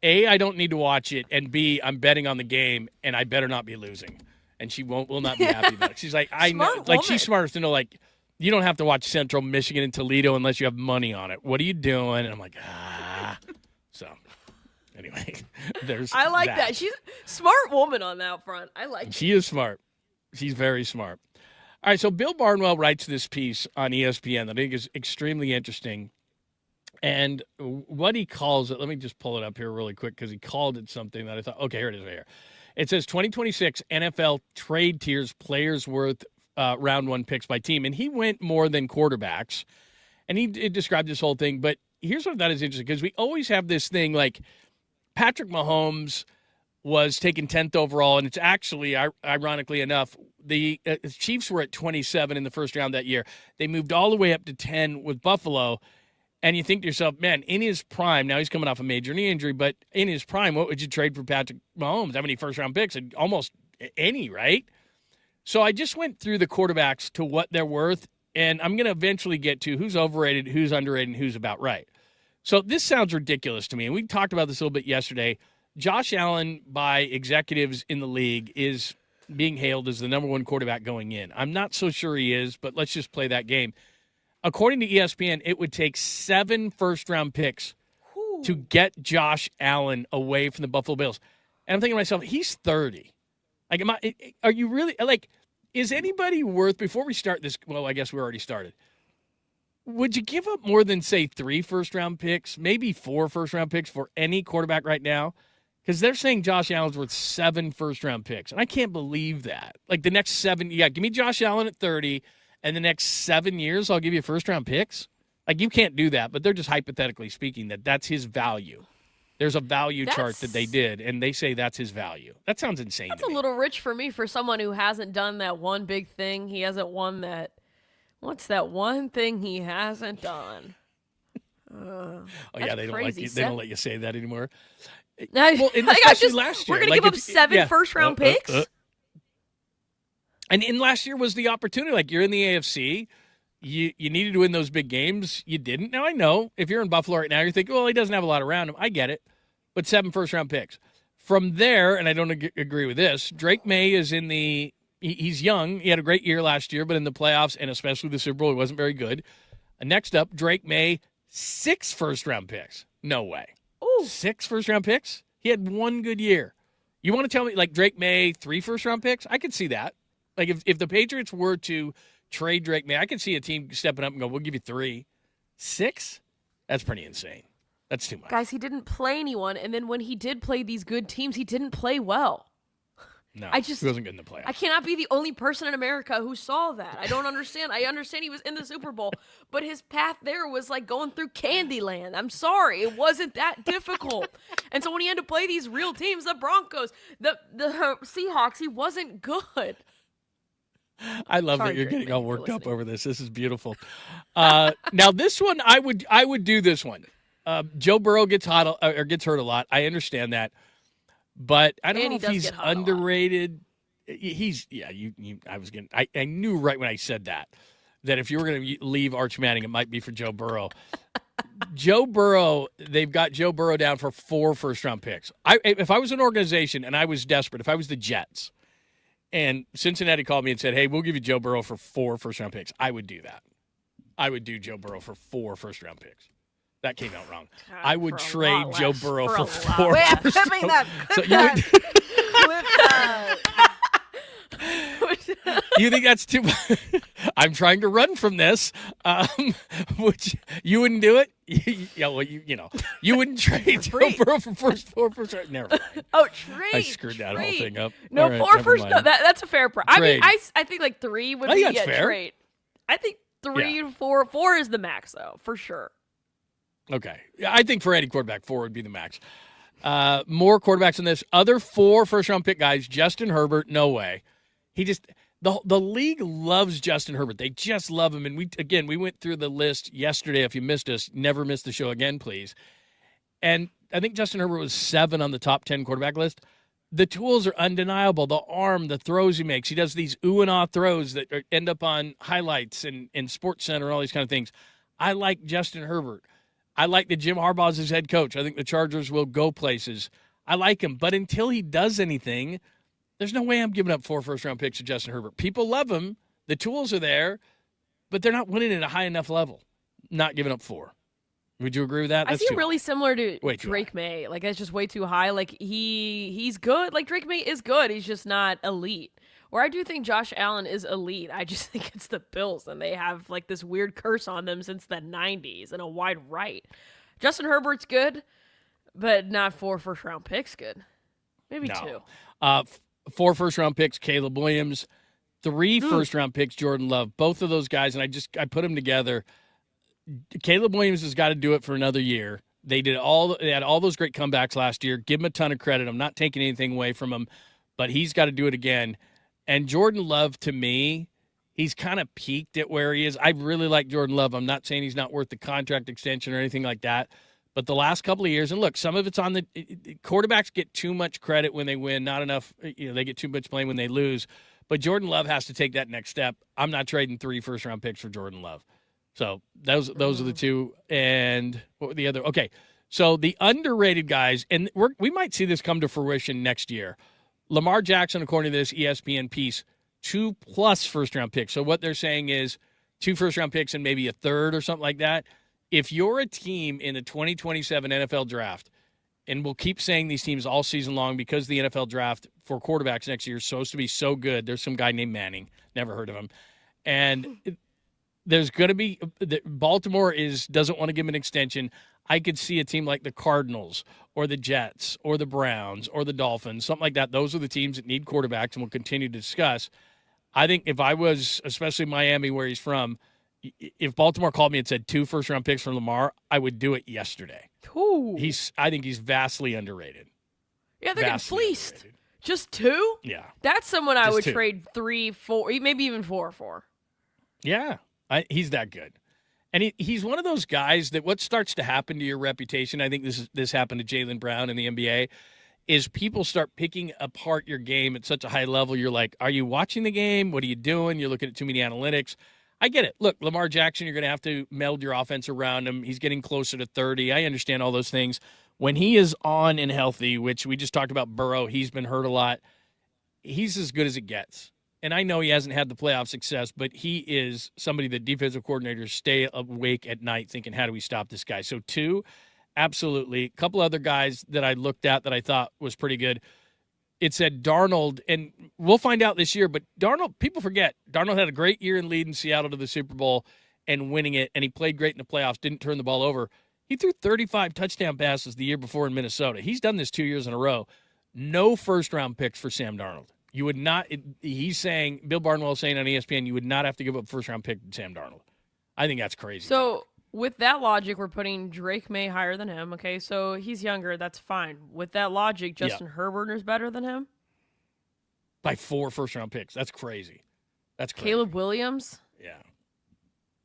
A, I don't need to watch it, and B, I'm betting on the game, and I better not be losing. And she will not be happy about it. She's like, I know, Smart like she's woman. smart enough to know, like, you don't have to watch Central Michigan and Toledo unless you have money on it. What are you doing? And I'm like, So, anyway, there's I like that. She's a smart woman on that front. I like She is smart. She's very smart. All right, so Bill Barnwell writes this piece on ESPN that I think is extremely interesting. And what he calls it, let me just pull it up here really quick because he called it something that I thought, okay, here it is right here. It says 2026 NFL trade tiers players worth round one picks by team. And he went more than quarterbacks. And he described this whole thing. But here's what I thought is interesting because we always have this thing like Patrick Mahomes was taken 10th overall. And it's actually, ironically enough, the Chiefs were at 27 in the first round that year. They moved all the way up to 10 with Buffalo. And you think to yourself, man, in his prime, now he's coming off a major knee injury, but in his prime, what would you trade for Patrick Mahomes? How many first-round picks? Almost any, right? So I just went through the quarterbacks to what they're worth, and I'm going to eventually get to who's overrated, who's underrated, and who's about right. So this sounds ridiculous to me, and we talked about this a little bit yesterday. Josh Allen, by executives in the league, is being hailed as the number one quarterback going in. I'm not so sure he is, but let's just play that game. According to ESPN, it would take 7 first-round picks to get Josh Allen away from the Buffalo Bills. And I'm thinking to myself, he's 30. Like, are you really, like, is anybody worth, before we start this, well, I guess we already started, would you give up more than, say, 3 first-round picks, maybe 4 first-round picks for any quarterback right now? Because they're saying Josh Allen's worth 7 first-round picks, and I can't believe that. Like, the next 7, give me Josh Allen at 30, and the next 7 years I'll give you first-round picks? Like, you can't do that, but they're just hypothetically speaking that's his value. There's a value chart that they did, and they say that's his value. That sounds insane That's to me. a little rich for me for someone who hasn't done that one big thing. He hasn't won that. What's that one thing he hasn't done? Oh, yeah, they don't like crazy. you. They don't let you say that anymore. Well, especially last year. We're going to give up 7 first-round picks? And in last year was the opportunity. Like, you're in the AFC. You needed to win those big games. You didn't. Now, I know if you're in Buffalo right now, you're thinking, well, he doesn't have a lot around him. I get it. But 7 first-round picks. From there, and I don't agree with this, Drake May is in the – he's young. He had a great year last year, but in the playoffs and especially the Super Bowl, he wasn't very good. Next up, Drake May, 6 first-round picks. No way. Ooh. 6 first-round picks? He had 1 good year. You want to tell me, like, Drake May, 3 first-round picks? I could see that. Like, if the Patriots were to trade Drake May, I could see a team stepping up and go, we'll give you 3. 6? That's pretty insane. That's too much. Guys, he didn't play anyone, and then when he did play these good teams, he didn't play well. No, he wasn't good in the playoffs. I cannot be the only person in America who saw that. I don't understand. I understand he was in the Super Bowl, but his path there was like going through Candyland. I'm sorry. It wasn't that difficult. And so when he had to play these real teams, the Broncos, the Seahawks, he wasn't good. I love that you're getting all worked up over this. This is beautiful. Now, this one, I would do this one. Joe Burrow gets hurt a lot. I understand that. But I don't know if he's underrated. I knew right when I said that if you were going to leave Arch Manning, it might be for Joe Burrow. Joe Burrow, they've got Joe Burrow down for 4 first-round picks. If I was an organization and I was desperate, if I was the Jets, and Cincinnati called me and said, hey, we'll give you Joe Burrow for 4 first-round picks, I would do that. I would do Joe Burrow for 4 first-round picks. That came out wrong. I would trade Joe Burrow for 4. Wait, I'm flipping that. You think that's too much? I'm trying to run from this. You wouldn't do it? Yeah, well, you wouldn't trade Joe Burrow for 4 first. Never mind. Oh, trade. I screwed that whole thing up. No, right, 4 first. No, that's a fair price. I mean, I think like 3 would be a trade. I think 3 to 4. 4 is the max, though, for sure. Okay. I think for any quarterback, 4 would be the max. More quarterbacks in this. Other 4 first-round pick guys, Justin Herbert, no way. He just the league loves Justin Herbert. They just love him. And we went through the list yesterday. If you missed us, never miss the show again, please. And I think Justin Herbert was 7 on the top 10 quarterback list. The tools are undeniable. The arm, the throws he makes. He does these ooh and ah throws that end up on highlights and Sports Center and all these kind of things. I like Justin Herbert. I like that Jim Harbaugh's his head coach. I think the Chargers will go places. I like him. But until he does anything, there's no way I'm giving up 4 first-round picks to Justin Herbert. People love him. The tools are there, but they're not winning at a high enough level. Not giving up 4. Would you agree with that? I see him really similar to Drake high. May. Like, that's just way too high. Like, he's good. Like, Drake May is good. He's just not elite. Where I do think Josh Allen is elite, I just think it's the Bills, and they have, like, this weird curse on them since the 90s and a wide right. Justin Herbert's good, but not 4 first-round picks good. Maybe 2. 4 first-round picks, Caleb Williams. 3 first-round picks, Jordan Love. Both of those guys, and I put them together. Caleb Williams has got to do it for another year. They had all those great comebacks last year. Give him a ton of credit. I'm not taking anything away from him, but he's got to do it again. And Jordan Love, to me, he's kind of peaked at where he is. I really like Jordan Love. I'm not saying he's not worth the contract extension or anything like that. But the last couple of years, and look, some of it's on the quarterbacks get too much credit when they win, not enough. They get too much blame when they lose. But Jordan Love has to take that next step. I'm not trading 3 first-round picks for Jordan Love. So those are the 2. And what were the other? Okay, so the underrated guys, and we might see this come to fruition next year. Lamar Jackson, according to this ESPN piece, 2+ first-round picks. So what they're saying is 2 first-round picks and maybe a third or something like that. If you're a team in the 2027 NFL draft, and we'll keep saying these teams all season long because the NFL draft for quarterbacks next year is supposed to be so good. There's some guy named Manning. Never heard of him. And there's going to be – Baltimore doesn't want to give him an extension. I could see a team like the Cardinals or the Jets or the Browns or the Dolphins, something like that. Those are the teams that need quarterbacks, and we'll continue to discuss. I think if I was, especially Miami where he's from, if Baltimore called me and said 2 first-round picks from Lamar, I would do it yesterday. Ooh. I think he's vastly underrated. Yeah, they're getting fleeced. Underrated. Just 2? Yeah. That's someone I would 2. trade 3, 4, maybe even 4 for. Yeah, he's that good. And he's one of those guys that what starts to happen to your reputation, I think this happened to Jaylen Brown in the NBA, is people start picking apart your game at such a high level. You're like, are you watching the game? What are you doing? You're looking at too many analytics. I get it. Look, Lamar Jackson, you're going to have to meld your offense around him. He's getting closer to 30. I understand all those things. When he is on and healthy, which we just talked about Burrow, he's been hurt a lot. He's as good as it gets. And I know he hasn't had the playoff success, but he is somebody that defensive coordinators stay awake at night thinking, how do we stop this guy? So 2, absolutely. A couple other guys that I looked at that I thought was pretty good. It said Darnold, and we'll find out this year, but Darnold, people forget, Darnold had a great year in leading Seattle to the Super Bowl and winning it, and he played great in the playoffs, didn't turn the ball over. He threw 35 touchdown passes the year before in Minnesota. He's done this 2 years in a row. No first-round picks for Sam Darnold. You would not – he's saying – Bill Barnwell saying on ESPN, you would not have to give up a first-round pick to Sam Darnold. I think that's crazy. So with that logic, we're putting Drake May higher than him, okay? So he's younger. That's fine. With that logic, Justin Herbert is better than him? By 4 first-round picks. That's crazy. That's crazy. Caleb Williams? Yeah.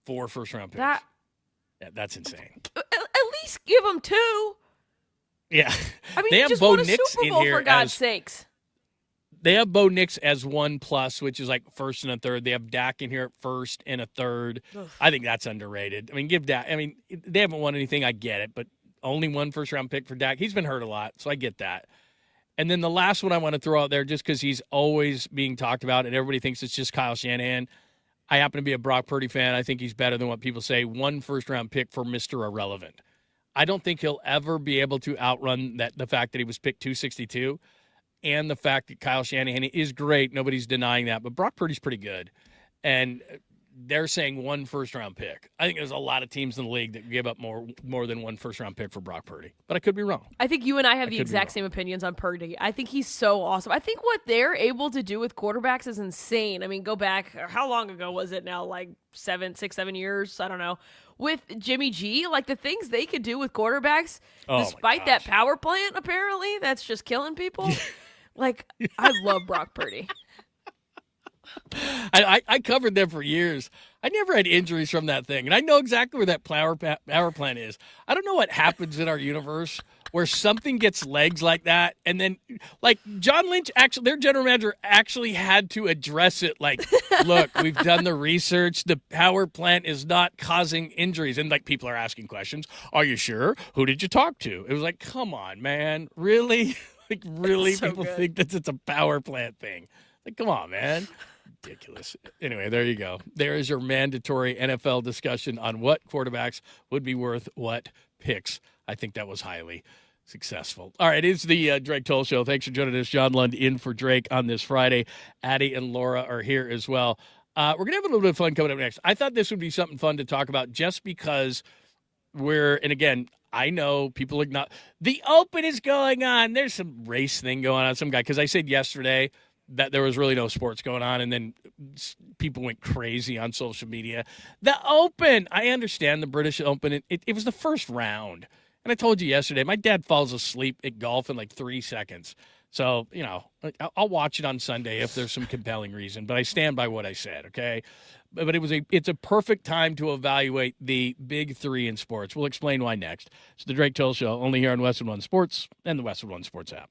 4 first-round picks. Yeah, that's insane. At least give him 2. Yeah. I mean, they he have just Bo won a Nix Super in Bowl, here for God's sakes. They have Bo Nix as 1+, which is like first and a third. They have Dak in here at first and a third. Oof. I think that's underrated. I mean, give Dak. I mean, they haven't won anything. I get it, but only 1 first-round pick for Dak. He's been hurt a lot, so I get that. And then the last one I want to throw out there, just because he's always being talked about and everybody thinks it's just Kyle Shanahan. I happen to be a Brock Purdy fan. I think he's better than what people say. 1 first-round pick for Mr. Irrelevant. I don't think he'll ever be able to outrun the fact that he was picked 262 and the fact that Kyle Shanahan is great. Nobody's denying that. But Brock Purdy's pretty good. And they're saying 1 first-round pick. I think there's a lot of teams in the league that give up more than 1 first-round pick for Brock Purdy. But I could be wrong. I think you and I have the exact same opinions on Purdy. I think he's so awesome. I think what they're able to do with quarterbacks is insane. I mean, go back, how long ago was it now? Like 7 years? I don't know. With Jimmy G, like the things they could do with quarterbacks, despite that power plant, apparently, that's just killing people. Like, I love Brock Purdy. I covered them for years. I never had injuries from that thing, and I know exactly where that power plant is. I don't know what happens in our universe where something gets legs like that, and then like John Lynch, actually, their general manager actually had to address it. Like, look, we've done the research. The power plant is not causing injuries, and like people are asking questions. Are you sure? Who did you talk to? It was like, come on, man, really? Like, really? So People good. think that it's a power plant thing. Like, come on, man. Ridiculous. Anyway, there you go. There is your mandatory NFL discussion on what quarterbacks would be worth what picks. I think that was highly successful. All right, it's the Drake Toll Show. Thanks for joining us. John Lund in for Drake on this Friday. Addie and Laura are here as well. We're going to have a little bit of fun coming up next. I thought this would be something fun to talk about just because and again, I know people ignore the Open is going on. There's some race thing going on. Some guy, because I said yesterday that there was really no sports going on, and then people went crazy on social media. The Open, I understand the British Open. It was the first round. And I told you yesterday, my dad falls asleep at golf in like 3 seconds. So, I'll watch it on Sunday if there's some compelling reason. But I stand by what I said, okay? But it's a perfect time to evaluate the big three in sports. We'll explain why next. It's the Drake Toll Show, only here on Westwood One Sports and the Westwood One Sports app.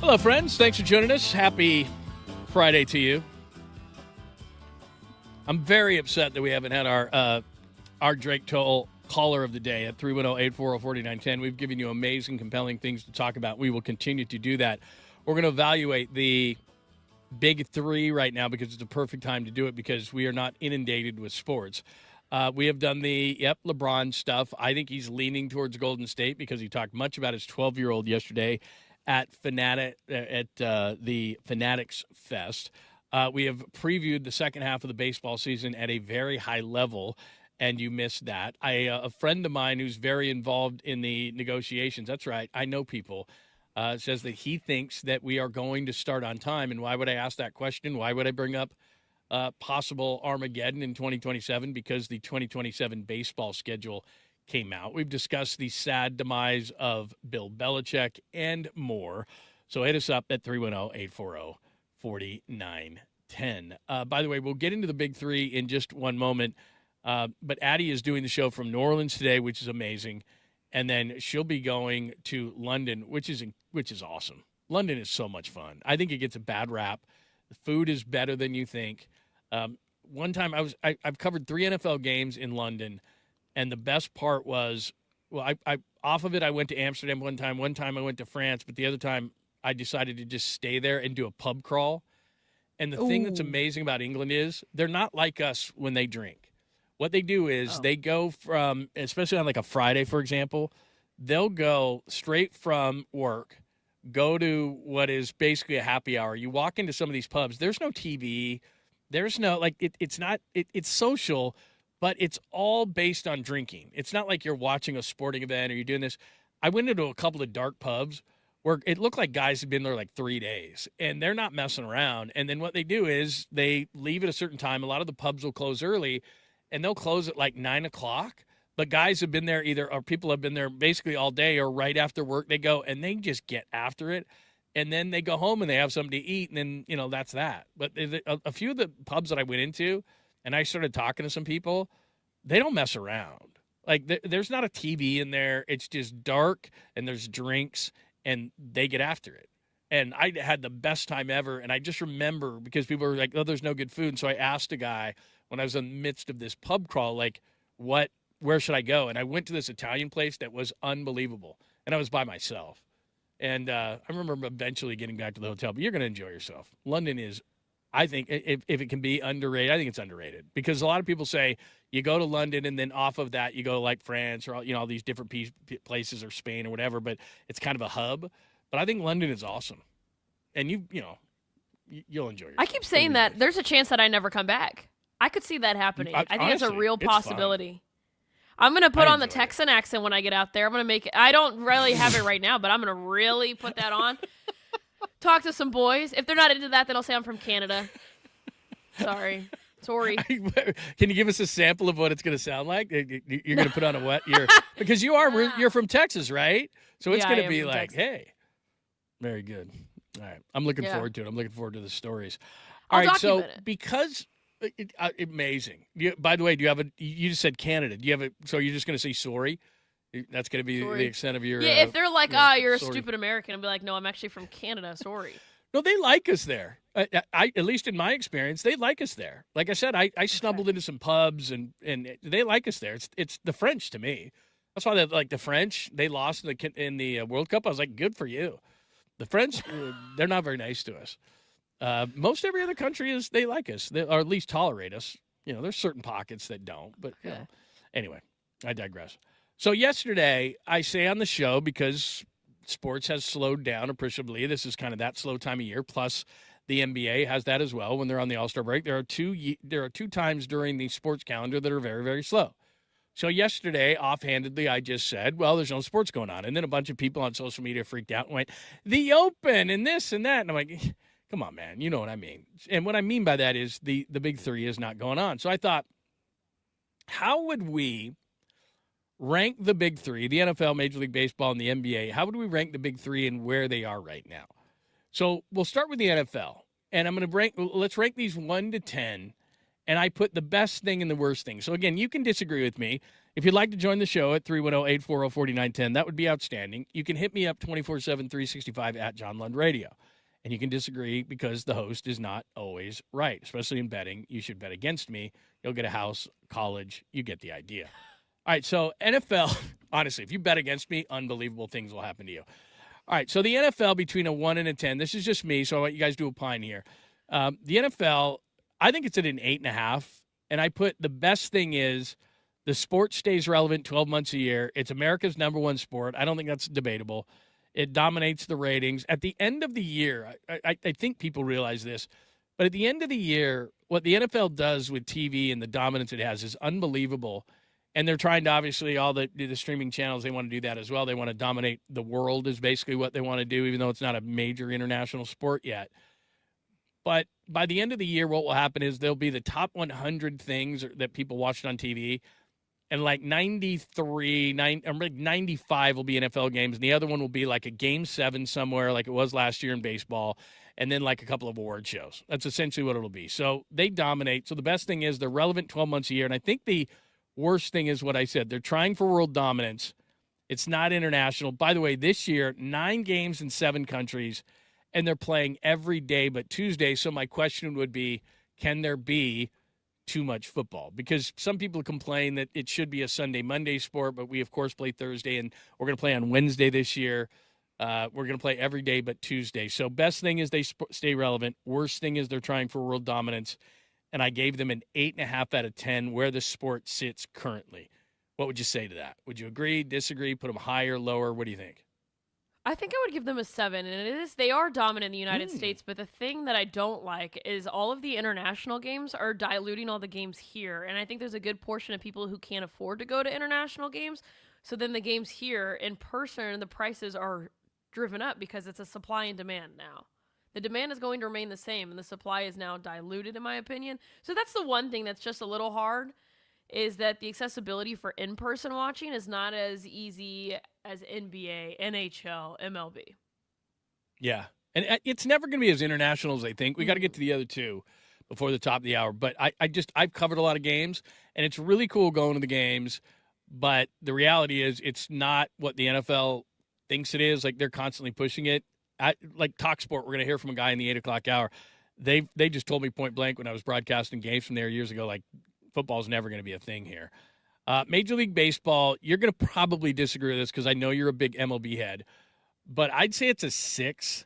Hello, friends. Thanks for joining us. Happy Friday to you. I'm very upset that we haven't had our Drake Toll caller of the day at 310-840-4910. We've given you amazing, compelling things to talk about. We will continue to do that. We're going to evaluate the big three right now because it's a perfect time to do it because we are not inundated with sports. We have done the LeBron stuff. I think he's leaning towards Golden State because he talked much about his 12-year-old yesterday at the Fanatics Fest. We have previewed the second half of the baseball season at a very high level, and you missed that. A friend of mine who's very involved in the negotiations, that's right, I know people, says that he thinks that we are going to start on time. And why would I ask that question? Why would I bring up possible Armageddon in 2027? Because the 2027 baseball schedule came out. We've discussed the sad demise of Bill Belichick and more. So hit us up at 310-840-4910. By the way, we'll get into the big three in just one moment. But Addie is doing the show from New Orleans today, which is amazing. And then she'll be going to London, which is awesome. London is so much fun. I think it gets a bad rap. The food is better than you think. One time I've covered 3 NFL games in London, and the best part was, I off of it I went to Amsterdam one time. One time I went to France, but the other time I decided to just stay there and do a pub crawl. And the thing that's amazing about England is they're not like us when they drink. What they do is they go from, especially on like a Friday, for example, they'll go straight from work, go to what is basically a happy hour. You walk into some of these pubs, there's no TV. There's no, like, it's social, but it's all based on drinking. It's not like you're watching a sporting event or you're doing this. I went into a couple of dark pubs where it looked like guys had been there like 3 days, and they're not messing around. And then what they do is they leave at a certain time. A lot of the pubs will close early, and they'll close at like 9 o'clock. But guys have been there or people have been there basically all day or right after work. They go, and they just get after it. And then they go home and they have something to eat, and then, that's that. But a few of the pubs that I went into, and I started talking to some people, they don't mess around. Like, there's not a TV in there. It's just dark, and there's drinks, and they get after it. And I had the best time ever, and I just remember because people were like, oh, there's no good food. And so I asked a guy when I was in the midst of this pub crawl, like, where should I go? And I went to this Italian place that was unbelievable, and I was by myself. And I remember eventually getting back to the hotel, but you're going to enjoy yourself. London is, I think, if it can be underrated, I think it's underrated because a lot of people say you go to London and then off of that you go like France or, all these different places or Spain or whatever, but it's kind of a hub. But I think London is awesome. And you'll enjoy yourself. I keep saying that. There's a chance that I never come back. I could see that happening. I think it's a real possibility. I'm going to put on the Texan accent when I get out there. I'm going to make it. I don't really have it right now, but I'm going to really put that on. Talk to some boys. If they're not into that, then I'll say I'm from Canada. Sorry. Can you give us a sample of what it's going to sound like? You're going to put on a what? Because you're from Texas, right? So it's going to be like, Texas. Hey, very good. All right. I'm looking forward to it. I'm looking forward to the stories. All right. So because... amazing. By the way, you just said Canada. Do you have so you're just going to say sorry? That's going to be the extent of your... Yeah, if they're like, you're a stupid American, I'll be like, no, I'm actually from Canada. Sorry. No, they like us there. At least in my experience, they like us there. Like I said, I stumbled into some pubs, and they like us there. It's the French to me. That's why they like the French. They lost in the World Cup. I was like, good for you. The French, they're not very nice to us. Most every other country they like us, or at least tolerate us. There's certain pockets that don't, but anyway, I digress. So yesterday, I say on the show, because sports has slowed down appreciably. This is kind of that slow time of year. Plus, the NBA has that as well. When they're on the All-Star break, there are two times during the sports calendar that are very, very slow. So yesterday, offhandedly, I just said, well, there's no sports going on. And then a bunch of people on social media freaked out and went, the Open and this and that. And I'm like, come on, man. You know what I mean. And what I mean by that is the big three is not going on. So I thought, how would we rank the big three, the NFL, Major League Baseball, and the NBA? How would we rank the big three and where they are right now? So we'll start with the NFL. And I'm going to let's rank these 1 to 10. And I put the best thing and the worst thing. So, again, you can disagree with me. If you'd like to join the show at 310-840-4910, that would be outstanding. You can hit me up 24/7, 365 at John Lund Radio. And you can disagree because the host is not always right, especially in betting. You should bet against me. You'll get a house, college. You get the idea. All right, so NFL, honestly, if you bet against me, unbelievable things will happen to you. All right, so the NFL between a 1 and a 10. This is just me, so I want you guys to opine here. The NFL, I think it's at an 8.5, and I put the best thing is the sport stays relevant 12 months a year. It's America's number one sport. I don't think that's debatable. It dominates the ratings. At the end of the year, I think people realize this, but at the end of the year, what the NFL does with TV and the dominance it has is unbelievable. And they're trying to, obviously, all the streaming channels, they want to do that as well. They want to dominate the world is basically what they want to do, even though it's not a major international sport yet. But by the end of the year, what will happen is there'll be the top 100 things that people watched on TV, and like 95 will be NFL games, and the other one will be like a Game 7 somewhere like it was last year in baseball, and then like a couple of award shows. That's essentially what it'll be. So they dominate. So the best thing is they're relevant 12 months a year, and I think the worst thing is what I said. They're trying for world dominance. It's not international. By the way, this year, 9 games in 7 countries, and they're playing every day but Tuesday. So my question would be, can there be too much football? Because some people complain that it should be a Sunday, Monday sport, but we, of course, play Thursday, and we're going to play on Wednesday this year. We're going to play every day but Tuesday. So best thing is they stay relevant. Worst thing is they're trying for world dominance. And I gave them an 8.5 out of 10 where the sport sits currently. What would you say to that? Would you agree, disagree, put them higher, lower? What do you think? I think I would give them a 7, and they are dominant in the United States, but the thing that I don't like is all of the international games are diluting all the games here, and I think there's a good portion of people who can't afford to go to international games, so then the games here in person, the prices are driven up because it's a supply and demand now. The demand is going to remain the same, and the supply is now diluted, in my opinion. So that's the one thing that's just a little hard, is that the accessibility for in-person watching is not as easy as NBA, NHL, MLB. Yeah, and it's never going to be as international as they think. We got to get to the other two before the top of the hour. But I've covered a lot of games, and it's really cool going to the games. But the reality is it's not what the NFL thinks it is. Like, they're constantly pushing it. Like Talk Sport, we're going to hear from a guy in the 8 o'clock hour. They just told me point blank when I was broadcasting games from there years ago, like, football's never going to be a thing here. Major League Baseball, you're going to probably disagree with this because I know you're a big MLB head, but I'd say it's a 6.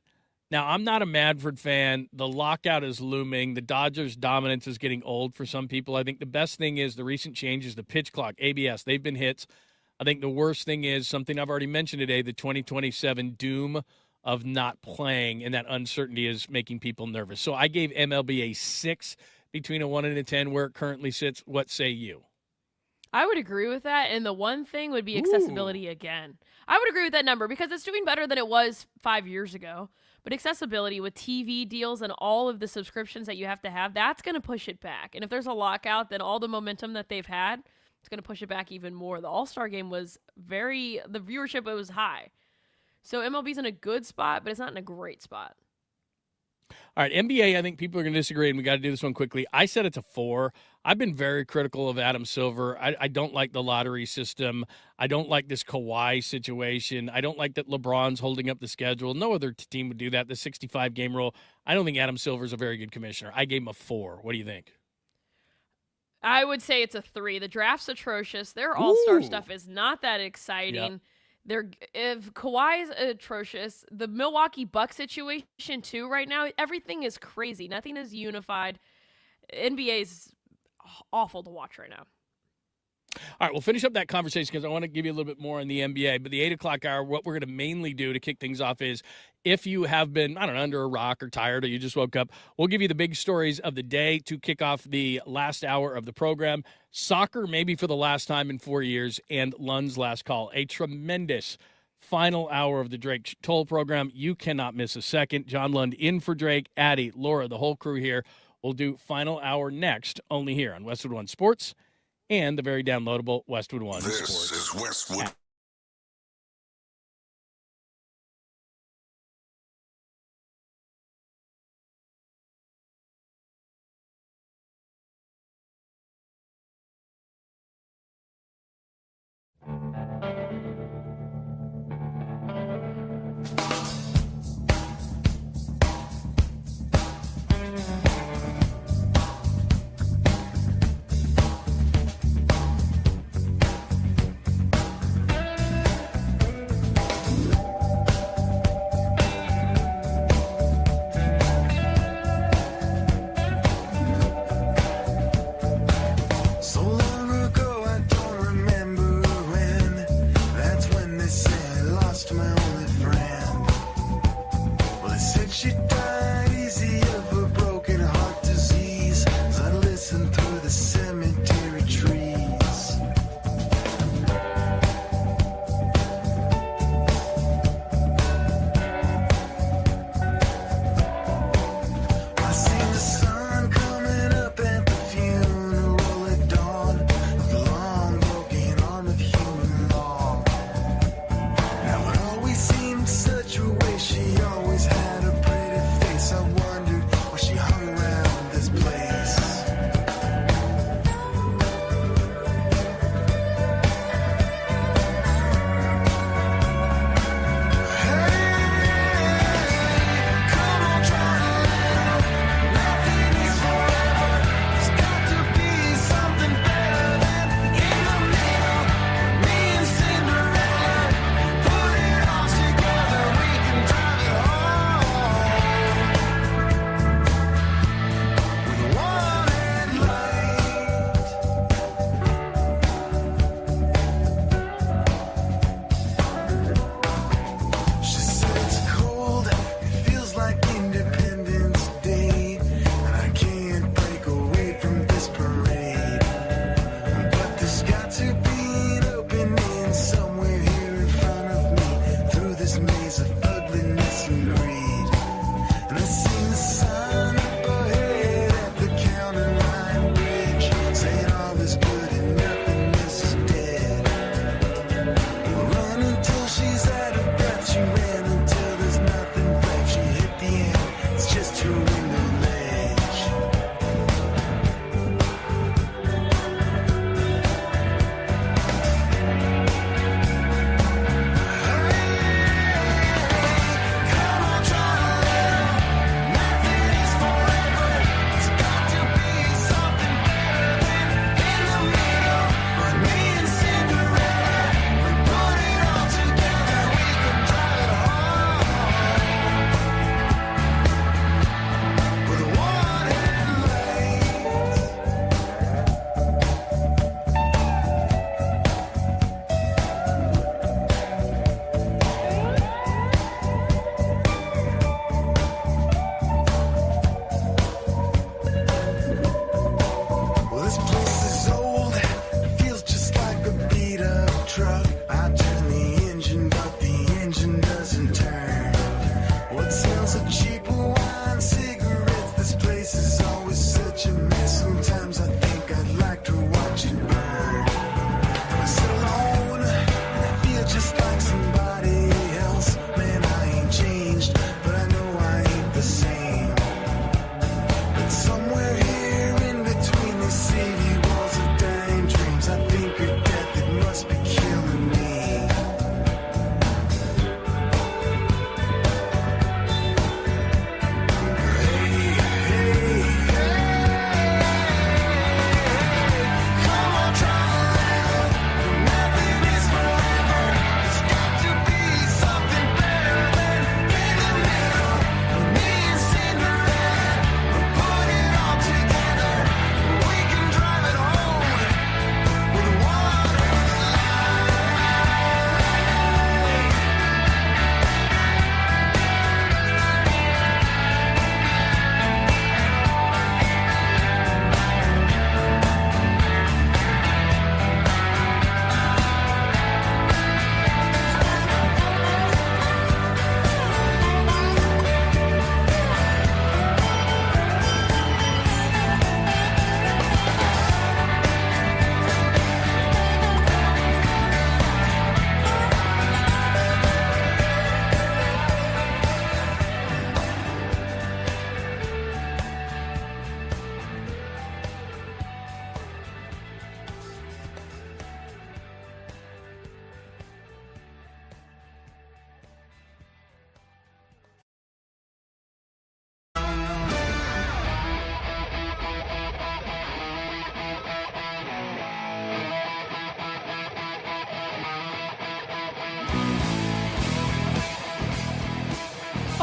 Now, I'm not a Madford fan. The lockout is looming. The Dodgers' dominance is getting old for some people. I think the best thing is the recent changes, the pitch clock, ABS, they've been hits. I think the worst thing is something I've already mentioned today, the 2027 doom of not playing, and that uncertainty is making people nervous. So I gave MLB a 6 between a 1 and a 10 where it currently sits. What say you? I would agree with that, and the one thing would be accessibility again. I would agree with that number because it's doing better than it was 5 years ago. But accessibility with TV deals and all of the subscriptions that you have to have, that's going to push it back. And if there's a lockout, then all the momentum that they've had, it's going to push it back even more. The All-Star game was the viewership was high. So MLB's in a good spot, but it's not in a great spot. All right, NBA, I think people are going to disagree, and we got to do this one quickly. I said it's a 4. I've been very critical of Adam Silver. I don't like the lottery system. I don't like this Kawhi situation. I don't like that LeBron's holding up the schedule. No other team would do that, the 65-game rule. I don't think Adam Silver's a very good commissioner. I gave him a 4. What do you think? I would say it's a 3. The draft's atrocious. Their all-star stuff is not that exciting. Yep. If Kawhi's atrocious, the Milwaukee Bucks situation too right now, everything is crazy. Nothing is unified. NBA is awful to watch right now. All right, we'll finish up that conversation because I want to give you a little bit more on the NBA. But the 8 o'clock hour, what we're going to mainly do to kick things off is if you have been, under a rock or tired or you just woke up, we'll give you the big stories of the day to kick off the last hour of the program. Soccer, maybe for the last time in 4 years, and Lund's last call. A tremendous final hour of the Drake Toll program. You cannot miss a second. John Lund in for Drake, Addie, Laura, the whole crew here. We'll do final hour next, only here on Westwood One Sports and the very downloadable Westwood One Sports. This is Westwood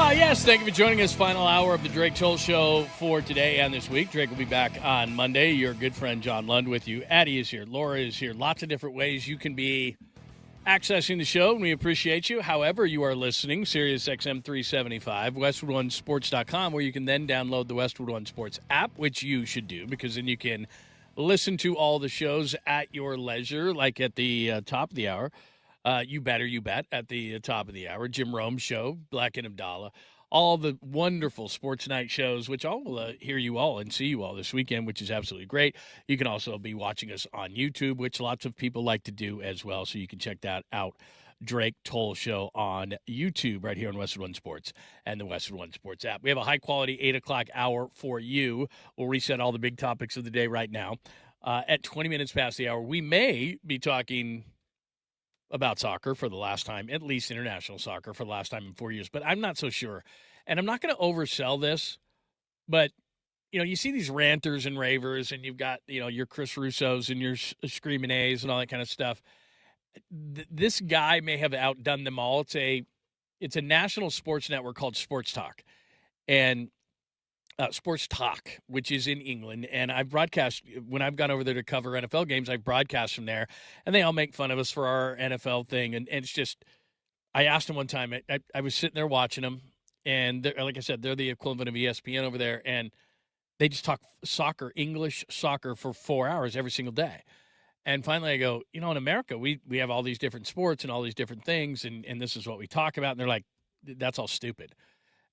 Yes, thank you for joining us. Final hour of the Drake Toll Show for today and this week. Drake will be back on Monday. Your good friend John Lund with you. Addie is here. Laura is here. Lots of different ways you can be accessing the show, and we appreciate you. However you are listening, Sirius XM 375, WestwoodOneSports.com, where you can then download the Westwood One Sports app, which you should do, because then you can listen to all the shows at your leisure, like at the top of the hour. You bet, at the top of the hour. Jim Rome Show, Black and Abdallah. All the wonderful sports night shows, which I'll hear you all and see you all this weekend, which is absolutely great. You can also be watching us on YouTube, which lots of people like to do as well, so you can check that out. Drake Toll Show on YouTube right here on Westwood One Sports and the Westwood One Sports app. We have a high-quality 8 o'clock hour for you. We'll reset all the big topics of the day right now. At 20 minutes past the hour, we may be talking about soccer for the last time, at least international soccer for the last time in 4 years, but I'm not so sure. And I'm not going to oversell this, but, you see these ranters and ravers, and you've got, your Chris Russos and your Screaming A's and all that kind of stuff. This guy may have outdone them all. It's a national sports network called Sports Talk, and Sports Talk, which is in England, and I've broadcast when I've gone over there to cover NFL games. I've broadcast from there, and they all make fun of us for our NFL thing. And it's just, I asked them one time. I was sitting there watching them, and like I said, they're the equivalent of ESPN over there, and they just talk soccer, English soccer, for 4 hours every single day. And finally, I go, in America, we have all these different sports and all these different things, and this is what we talk about. And they're like, that's all stupid.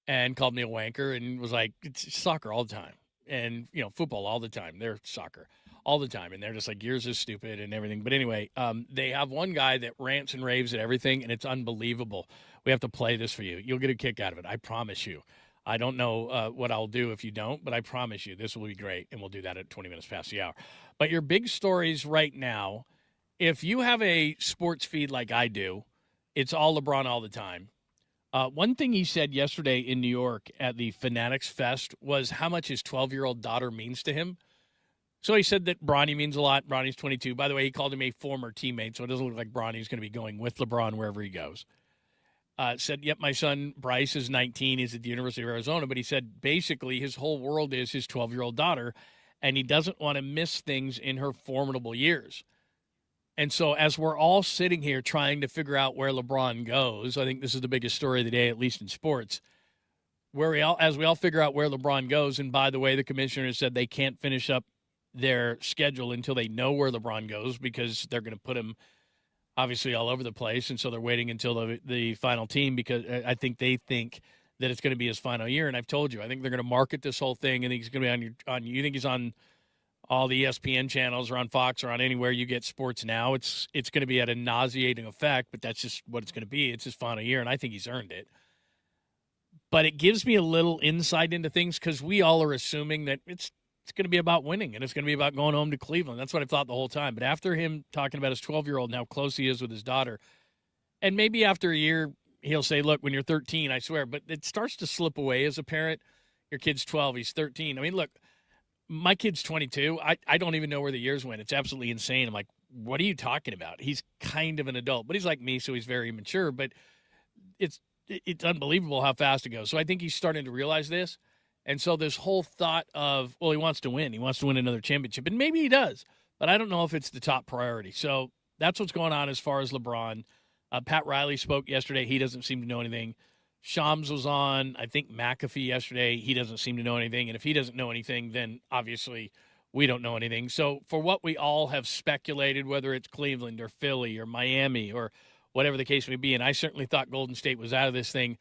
And called me a wanker and was like, it's soccer all the time. And, football all the time. They're soccer all the time. And they're just like, yours is stupid and everything. But anyway, they have one guy that rants and raves at everything, and it's unbelievable. We have to play this for you. You'll get a kick out of it. I promise you. I don't know what I'll do if you don't, but I promise you this will be great. And we'll do that at 20 minutes past the hour. But your big stories right now, if you have a sports feed like I do, it's all LeBron all the time. One thing he said yesterday in New York at the Fanatics Fest was how much his 12-year-old daughter means to him. So he said that Bronny means a lot. Bronny's 22. By the way, he called him a former teammate, so it doesn't look like Bronny's going to be going with LeBron wherever he goes. Said, yep, my son Bryce is 19. He's at the University of Arizona. But he said basically his whole world is his 12-year-old daughter, and he doesn't want to miss things in her formidable years. And so as we're all sitting here trying to figure out where LeBron goes, I think this is the biggest story of the day, at least in sports, as we all figure out where LeBron goes, and by the way, the commissioner said they can't finish up their schedule until they know where LeBron goes because they're going to put him obviously all over the place, and so they're waiting until the final team because I think they think that it's going to be his final year. And I've told you, I think they're going to market this whole thing, and he's going to be on you think he's on all the ESPN channels or on Fox or on anywhere you get sports now. It's going to be at a nauseating effect, but that's just what it's going to be. It's his final year, and I think he's earned it. But it gives me a little insight into things because we all are assuming that it's going to be about winning, and it's going to be about going home to Cleveland. That's what I thought the whole time. But after him talking about his 12-year-old and how close he is with his daughter, and maybe after a year he'll say, look, when you're 13, I swear, but it starts to slip away as a parent. Your kid's 12, he's 13. I mean, look, my kid's 22. I don't even know where the years went. It's absolutely insane. I'm like, what are you talking about? He's kind of an adult, but he's like me, so he's very mature. But it's unbelievable how fast it goes. So I think he's starting to realize this. And so this whole thought of, well, he wants to win. He wants to win another championship. And maybe he does, but I don't know if it's the top priority. So that's what's going on as far as LeBron. Pat Riley spoke yesterday. He doesn't seem to know anything. Shams was on, I think, McAfee yesterday. He doesn't seem to know anything. And if he doesn't know anything, then obviously we don't know anything. So for what we all have speculated, whether it's Cleveland or Philly or Miami or whatever the case may be, and I certainly thought Golden State was out of this thing,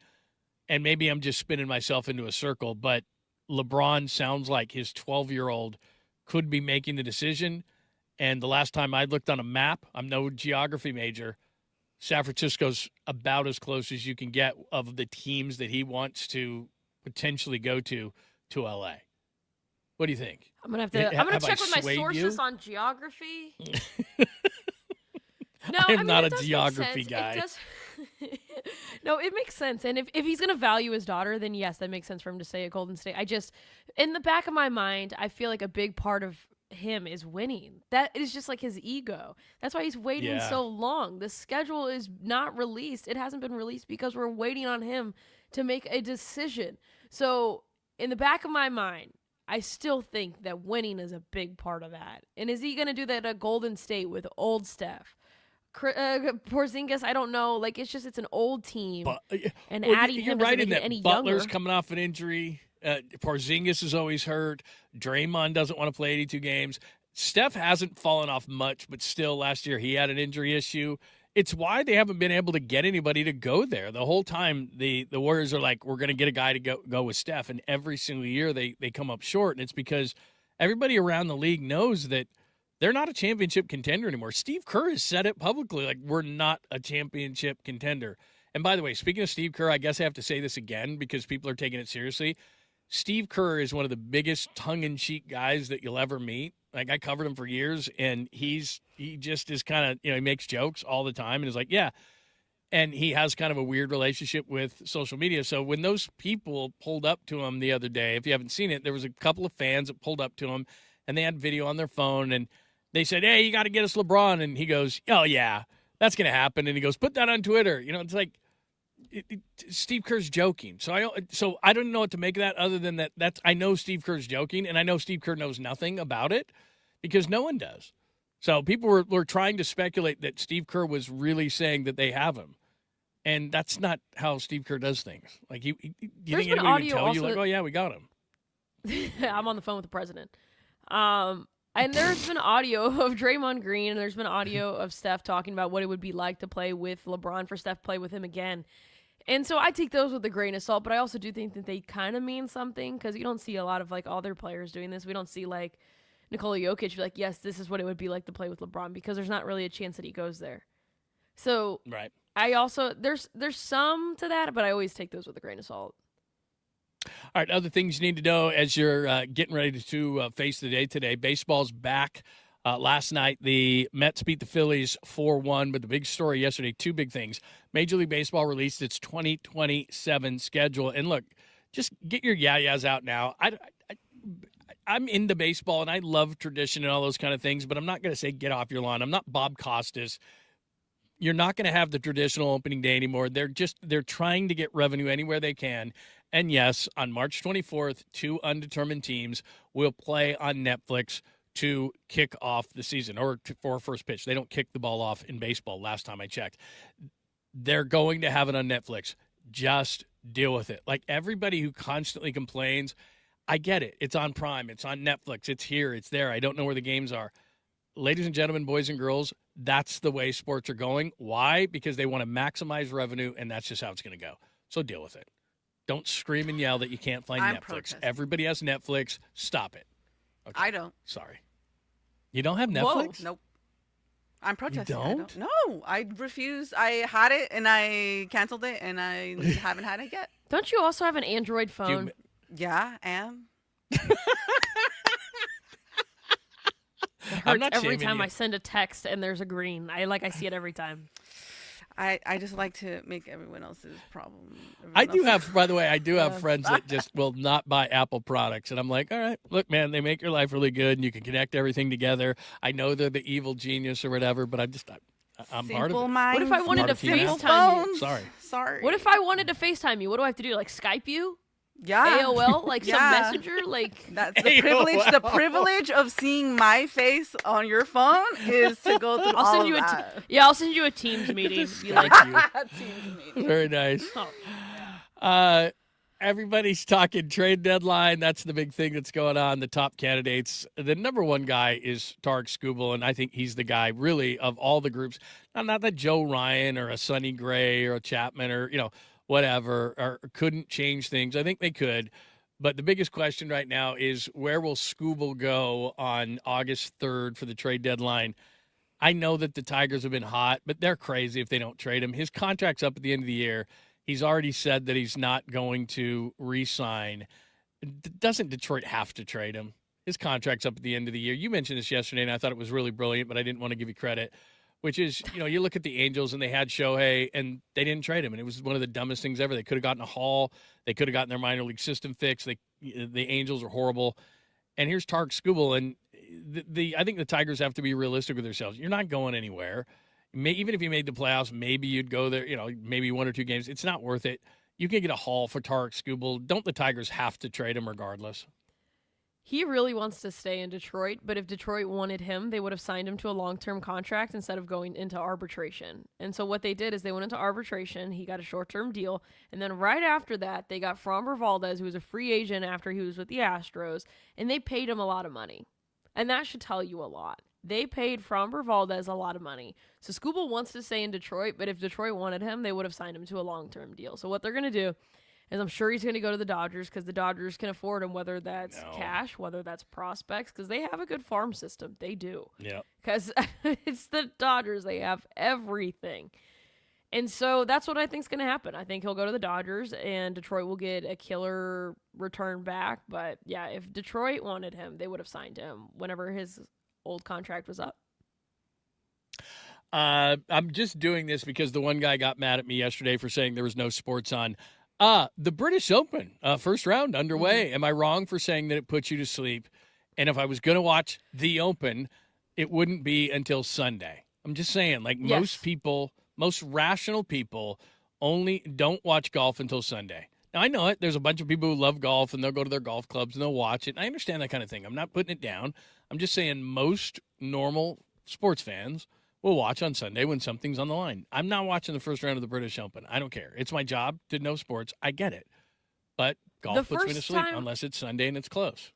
and maybe I'm just spinning myself into a circle, but LeBron sounds like his 12-year-old could be making the decision. And the last time I looked on a map, I'm no geography major, San Francisco's about as close as you can get of the teams that he wants to potentially go to LA. What do you think? I'm gonna check with my sources on geography. No, I'm not a geography guy. No, it makes sense. And if he's going to value his daughter, then yes, that makes sense for him to stay at Golden State. In the back of my mind, I feel like a big part of him is winning. That is just like his ego. That's why he's waiting so long. The schedule is not released. It hasn't been released because we're waiting on him to make a decision. So in the back of my mind, I still think that winning is a big part of that. And is he going to do that at Golden State with old Steph? Porzingis, I don't know. Like, it's an old team. But, and adding him doesn't make it any Butler's younger. coming off an injury. Porzingis is always hurt. Draymond doesn't want to play 82 games. Steph hasn't fallen off much, but still last year he had an injury issue. It's why they haven't been able to get anybody to go there. The whole time the Warriors are like, we're going to get a guy to go with Steph, and every single year they come up short, and it's because everybody around the league knows that they're not a championship contender anymore. Steve Kerr has said it publicly, like, we're not a championship contender. And by the way, speaking of Steve Kerr, I guess I have to say this again because people are taking it seriously. Steve Kerr is one of the biggest tongue-in-cheek guys that you'll ever meet. Like, I covered him for years, and he just is kind of, he makes jokes all the time and is like, yeah. And he has kind of a weird relationship with social media. So when those people pulled up to him the other day, if you haven't seen it, there was a couple of fans that pulled up to him, and they had video on their phone, and they said, hey, you got to get us LeBron. And he goes, oh, yeah, that's going to happen. And he goes, put that on Twitter. It's like, Steve Kerr's joking. So I don't know what to make of that other than that. I know Steve Kerr's joking, and I know Steve Kerr knows nothing about it because no one does. So people were trying to speculate that Steve Kerr was really saying that they have him. And that's not how Steve Kerr does things. Like, you think anybody would tell you, like, oh, yeah, we got him. I'm on the phone with the president. And there's been audio of Draymond Green, and there's been audio of Steph talking about what it would be like to play with LeBron, for Steph to play with him again. And so I take those with a grain of salt, but I also do think that they kind of mean something because you don't see a lot of, like, other players doing this. We don't see, like, Nikola Jokic be like, yes, this is what it would be like to play with LeBron because there's not really a chance that he goes there. So right. I also, there's some to that, but I always take those with a grain of salt. All right, other things you need to know as you're getting ready to face the day today. Baseball's back. Last night, the Mets beat the Phillies 4-1, but the big story yesterday, two big things. Major League Baseball released its 2027 schedule. And look, just get your yayas out now. I'm into baseball, and I love tradition and all those kind of things, but I'm not going to say get off your lawn. I'm not Bob Costas. You're not going to have the traditional opening day anymore. They're trying to get revenue anywhere they can. And yes, on March 24th, two undetermined teams will play on Netflix to kick off the season or for first pitch. They don't kick the ball off in baseball last time I checked. They're going to have it on Netflix. Just deal with it. Like everybody who constantly complains, I get it. It's on Prime. It's on Netflix. It's here. It's there. I don't know where the games are. Ladies and gentlemen, boys and girls, that's the way sports are going. Why? Because they want to maximize revenue, and that's just how it's going to go. So deal with it. Don't scream and yell that you can't find Netflix. Protesting. Everybody has Netflix. Stop it. Okay. I don't. Sorry. You don't have Netflix? Whoa. Nope. I'm protesting. You don't? No, I refuse. I had it, and I canceled it, and I haven't had it yet. Don't you also have an Android phone? Yeah, I am. It hurts every time I send a text and there's a green. I see it every time. I just like to make everyone else's problem. I do have friends that just will not buy Apple products. And I'm like, all right, look, man, they make your life really good and you can connect everything together. I know they're the evil genius or whatever, but I'm part of it. What if I wanted to FaceTime you? Sorry. What if I wanted to FaceTime you? What do I have to do? Like Skype you? Yeah. AOL? Like some messenger? Like that's the privilege. The privilege of seeing my face on your phone is to go through I'll send you a Teams meeting. Be like, Teams meeting. Very nice. Everybody's talking trade deadline. That's the big thing that's going on. The top candidates. The number one guy is Tarek Skubal, and I think he's the guy really of all the groups. Not that Joe Ryan or a Sonny Gray or a Chapman or whatever, or couldn't change things. I think they could. But the biggest question right now is where will Skubal go on August 3rd for the trade deadline? I know that the Tigers have been hot, but they're crazy if they don't trade him. His contract's up at the end of the year. He's already said that he's not going to re-sign. Doesn't Detroit have to trade him? His contract's up at the end of the year. You mentioned this yesterday, and I thought it was really brilliant, but I didn't want to give you credit. Which is, you look at the Angels and they had Shohei and they didn't trade him. And it was one of the dumbest things ever. They could have gotten a haul. They could have gotten their minor league system fixed. The Angels are horrible. And here's Tarek Skubal. And I think the Tigers have to be realistic with themselves. You're not going anywhere. Even if you made the playoffs, maybe you'd go there, maybe 1 or 2 games. It's not worth it. You can get a haul for Tarek Skubal. Don't the Tigers have to trade him regardless? He really wants to stay in Detroit, but if Detroit wanted him, they would have signed him to a long-term contract instead of going into arbitration. And so what they did is they went into arbitration. He got a short-term deal. And then right after that, they got Framber Valdez, who was a free agent after he was with the Astros, and they paid him a lot of money. And that should tell you a lot. They paid Framber Valdez a lot of money. So Skubal wants to stay in Detroit, but if Detroit wanted him, they would have signed him to a long-term deal. So what they're going to do is I'm sure he's going to go to the Dodgers because the Dodgers can afford him, whether that's cash, whether that's prospects, because they have a good farm system. They do. Yeah. Because it's the Dodgers. They have everything. And so that's what I think is going to happen. I think he'll go to the Dodgers, and Detroit will get a killer return back. But, yeah, if Detroit wanted him, they would have signed him whenever his old contract was up. I'm just doing this because the one guy got mad at me yesterday for saying there was no sports on. The British Open, first round underway. Mm-hmm. Am I wrong for saying that it puts you to sleep? And if I was going to watch the Open, it wouldn't be until Sunday. I'm just saying, Yes. most people, most rational people only don't watch golf until Sunday. Now, I know it. There's a bunch of people who love golf, and they'll go to their golf clubs, and they'll watch it. I understand that kind of thing. I'm not putting it down. I'm just saying most normal sports fans will watch on Sunday when something's on the line. I'm not watching the first round of the British Open. I don't care. It's my job to know sports. I get it. But golf puts me to sleep unless it's Sunday and it's close.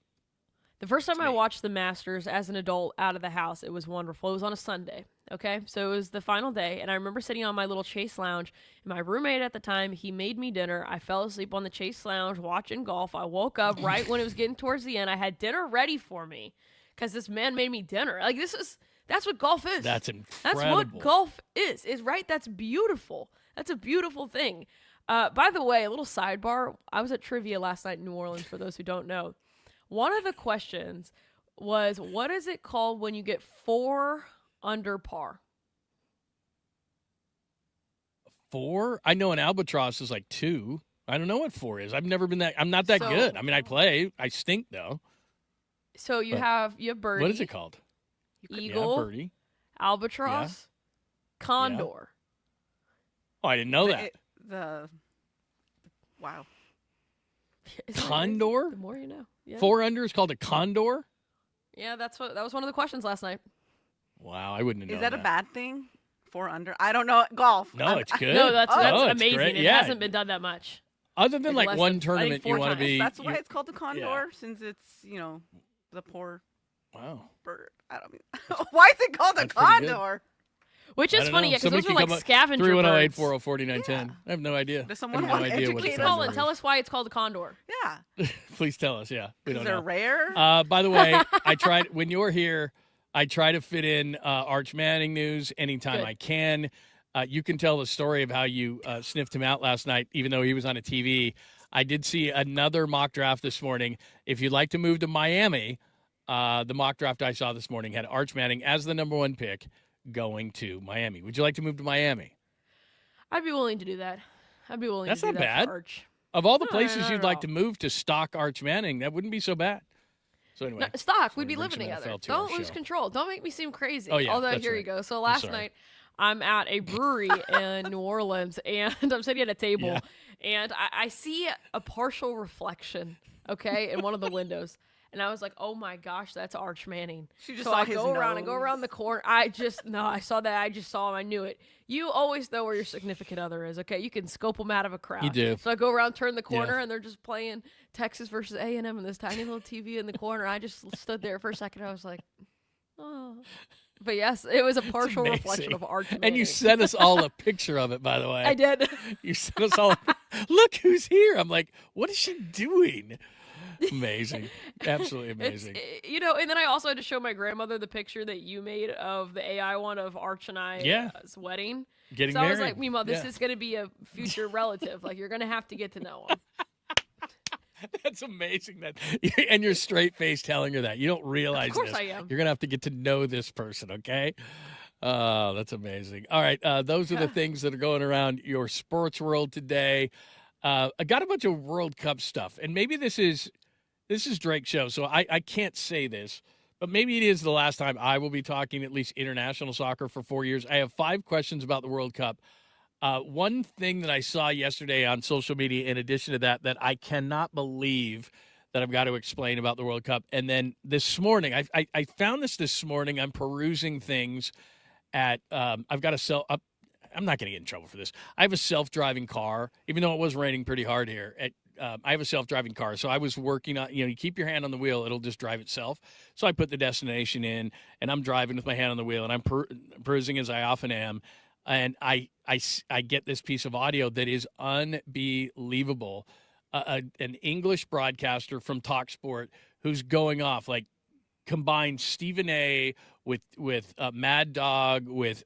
The first time I watched the Masters as an adult out of the house, it was wonderful. It was on a Sunday, okay? So it was the final day, and I remember sitting on my little Chase lounge, and my roommate at the time, he made me dinner. I fell asleep on the Chase lounge watching golf. I woke up right when it was getting towards the end. I had dinner ready for me because this man made me dinner. That's what golf is. That's incredible. That's what golf is right? That's beautiful. That's a beautiful thing. By the way, a little sidebar. I was at trivia last night in New Orleans, for those who don't know. One of the questions was, what is it called when you get 4 under par? 4? I know an albatross is like 2. I don't know what 4 is. I've never been that. I'm not that good. I mean, I play. I stink, though. So you have birdie. What is it called? Eagle, birdie, albatross, condor. Oh, I didn't know that. Wow. Condor? The more you know. Yeah. 4 under is called a condor? Yeah, that was one of the questions last night. Wow, I wouldn't have known Is that a bad thing? 4 under? I don't know. Golf. No, it's good. No, that's it's amazing. great. It hasn't been done that much. Other than one tournament you want to be. That's why it's called the condor, since it's, the poor bird. I don't mean. Why is it called a condor? Which is funny, because those are like scavenger 310 birds. 840 I have no idea. Does someone want to educate Please call and tell us why it's called a condor. Yeah. Please tell us. Yeah, we don't know. They're rare. By the way, I tried when you're here. I try to fit in Arch Manning news anytime I can. You can tell the story of how you sniffed him out last night, even though he was on a TV. I did see another mock draft this morning. If you'd like to move to Miami, the mock draft I saw this morning had Arch Manning as the number 1 pick going to Miami. Would you like to move to Miami? I'd be willing to do that. That's to do not that bad. For Arch. Of all the places you'd like to move to stock Arch Manning, that wouldn't be so bad. So anyway. Stock, we'd be living together. Don't lose control. Don't make me seem crazy. Oh, yeah, although, here you go. So last night, I'm at a brewery in New Orleans, and I'm sitting at a table, and I see a partial reflection, in one of the windows. And I was like, oh my gosh, that's Arch Manning. She just so saw I his go around nose. and go around the corner. I saw that. I just saw him. I knew it. You always know where your significant other is, okay? You can scope them out of a crowd. You do. So I go around, turn the corner, and they're just playing Texas versus A&M and this tiny little TV in the corner. I just stood there for a second. I was like, oh. But yes, it was a partial reflection of Arch Manning. And you sent us all a picture of it, by the way. I did. You sent us all, look who's here. I'm like, what is she doing? Amazing. Absolutely amazing. And then I also had to show my grandmother the picture that you made of the AI one of Arch and I's wedding. Getting married. married. I was like, Mima, this is going to be a future relative. Like, you're going to have to get to know him. That's amazing. And you're straight face telling her that. You don't realize Of course this. I am. You're going to have to get to know this person, okay? Oh, that's amazing. All right. Those are the things that are going around your sports world today. I got a bunch of World Cup stuff, and maybe this is Drake's show, so I can't say this, but maybe it is the last time I will be talking at least international soccer for 4 years. I have 5 questions about the World Cup. One thing that I saw yesterday on social media, in addition to that I cannot believe that I've got to explain about the World Cup. And then this morning, I found this morning. I'm perusing things at I've got I'm not going to get in trouble for this. I have a self-driving car, even though it was raining pretty hard here. I have a self-driving car, so I was working on, you keep your hand on the wheel, it'll just drive itself. So I put the destination in, and I'm driving with my hand on the wheel, and I'm perusing as I often am, and I get this piece of audio that is unbelievable. An English broadcaster from TalkSport who's going off, like, combined Stephen A. with Mad Dog, with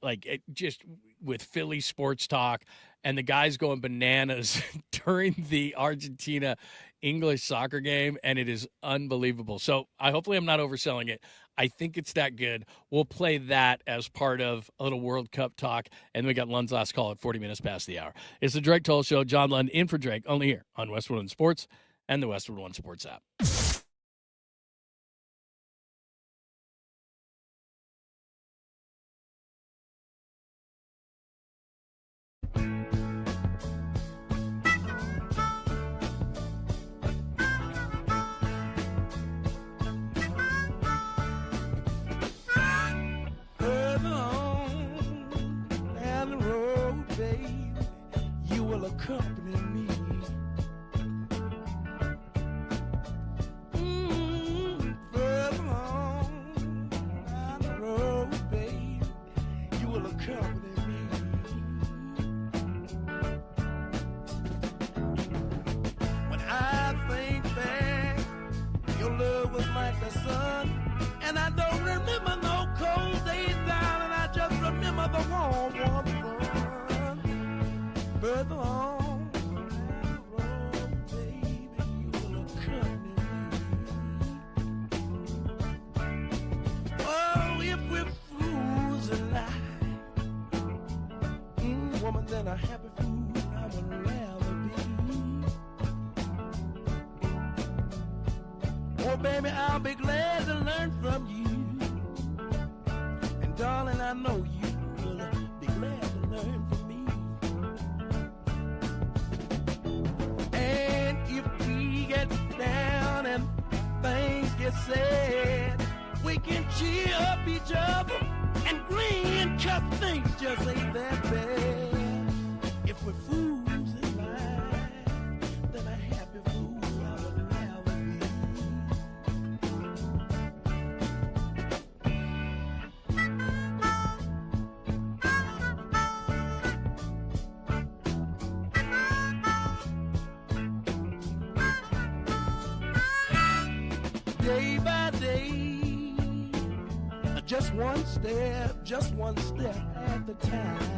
with Philly sports talk, and the guy's going bananas during the Argentina English soccer game, and it is unbelievable. So hopefully I'm not overselling it. I think it's that good. We'll play that as part of a little World Cup talk, and we got Lund's last call at 40 minutes past the hour. It's the Drake Toll Show. John Lund in for Drake, only here on Westwood One Sports and the Westwood One Sports app. Accompany me. Further on down the road, babe, you will accompany me. When I think back, your love was like the sun, and I don't remember no cold days down, and I just remember the warm, warm sun. Further on. Than a happy fool I would rather be. Oh, baby, I'll be glad to learn from you. And darling, I know you will be glad to learn from me. And if we get down and things get sad, we can cheer up each other and grin, 'cause things just ain't that bad. If we're fools in life, then a happy fool I would rather be. Day by day, just one step at the time.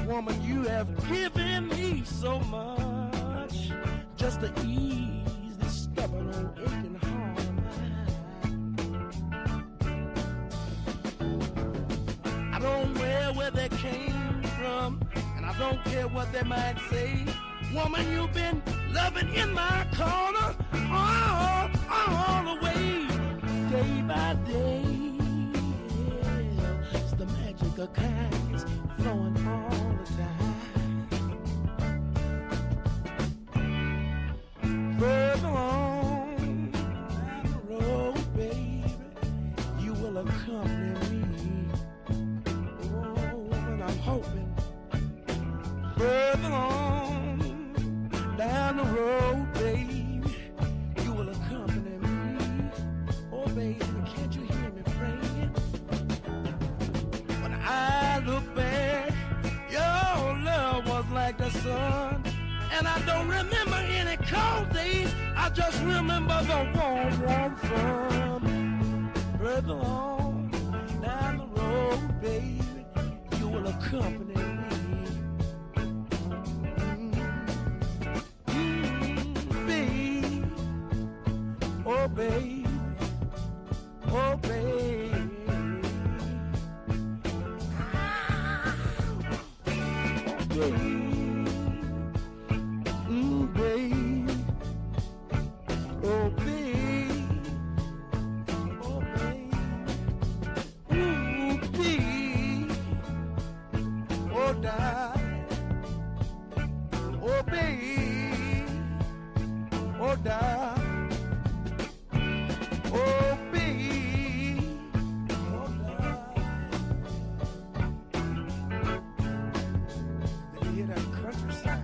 Woman, you have given me so much just to ease this stubborn old aching heart of mine. I don't care where they came from, and I don't care what they might say. Woman, you've been loving in my corner all the way, day by day. It's the magic of kindness flowing all the time. Further on down the road, baby, you will accompany me. Oh, and I'm hoping. Further on down the road, baby, you will accompany me. Oh, baby, can't you hear me praying? When I look back, your love was like the sun, and I don't remember any cold days. I just remember the warm, warm sun. Further on down the road, baby, you will accompany me. Babe, oh baby, oh baby. Babe, oh baby. Oh, die. Oh, babe. Oh, die. Oh, babe. Oh, die. Let me hear that country sound.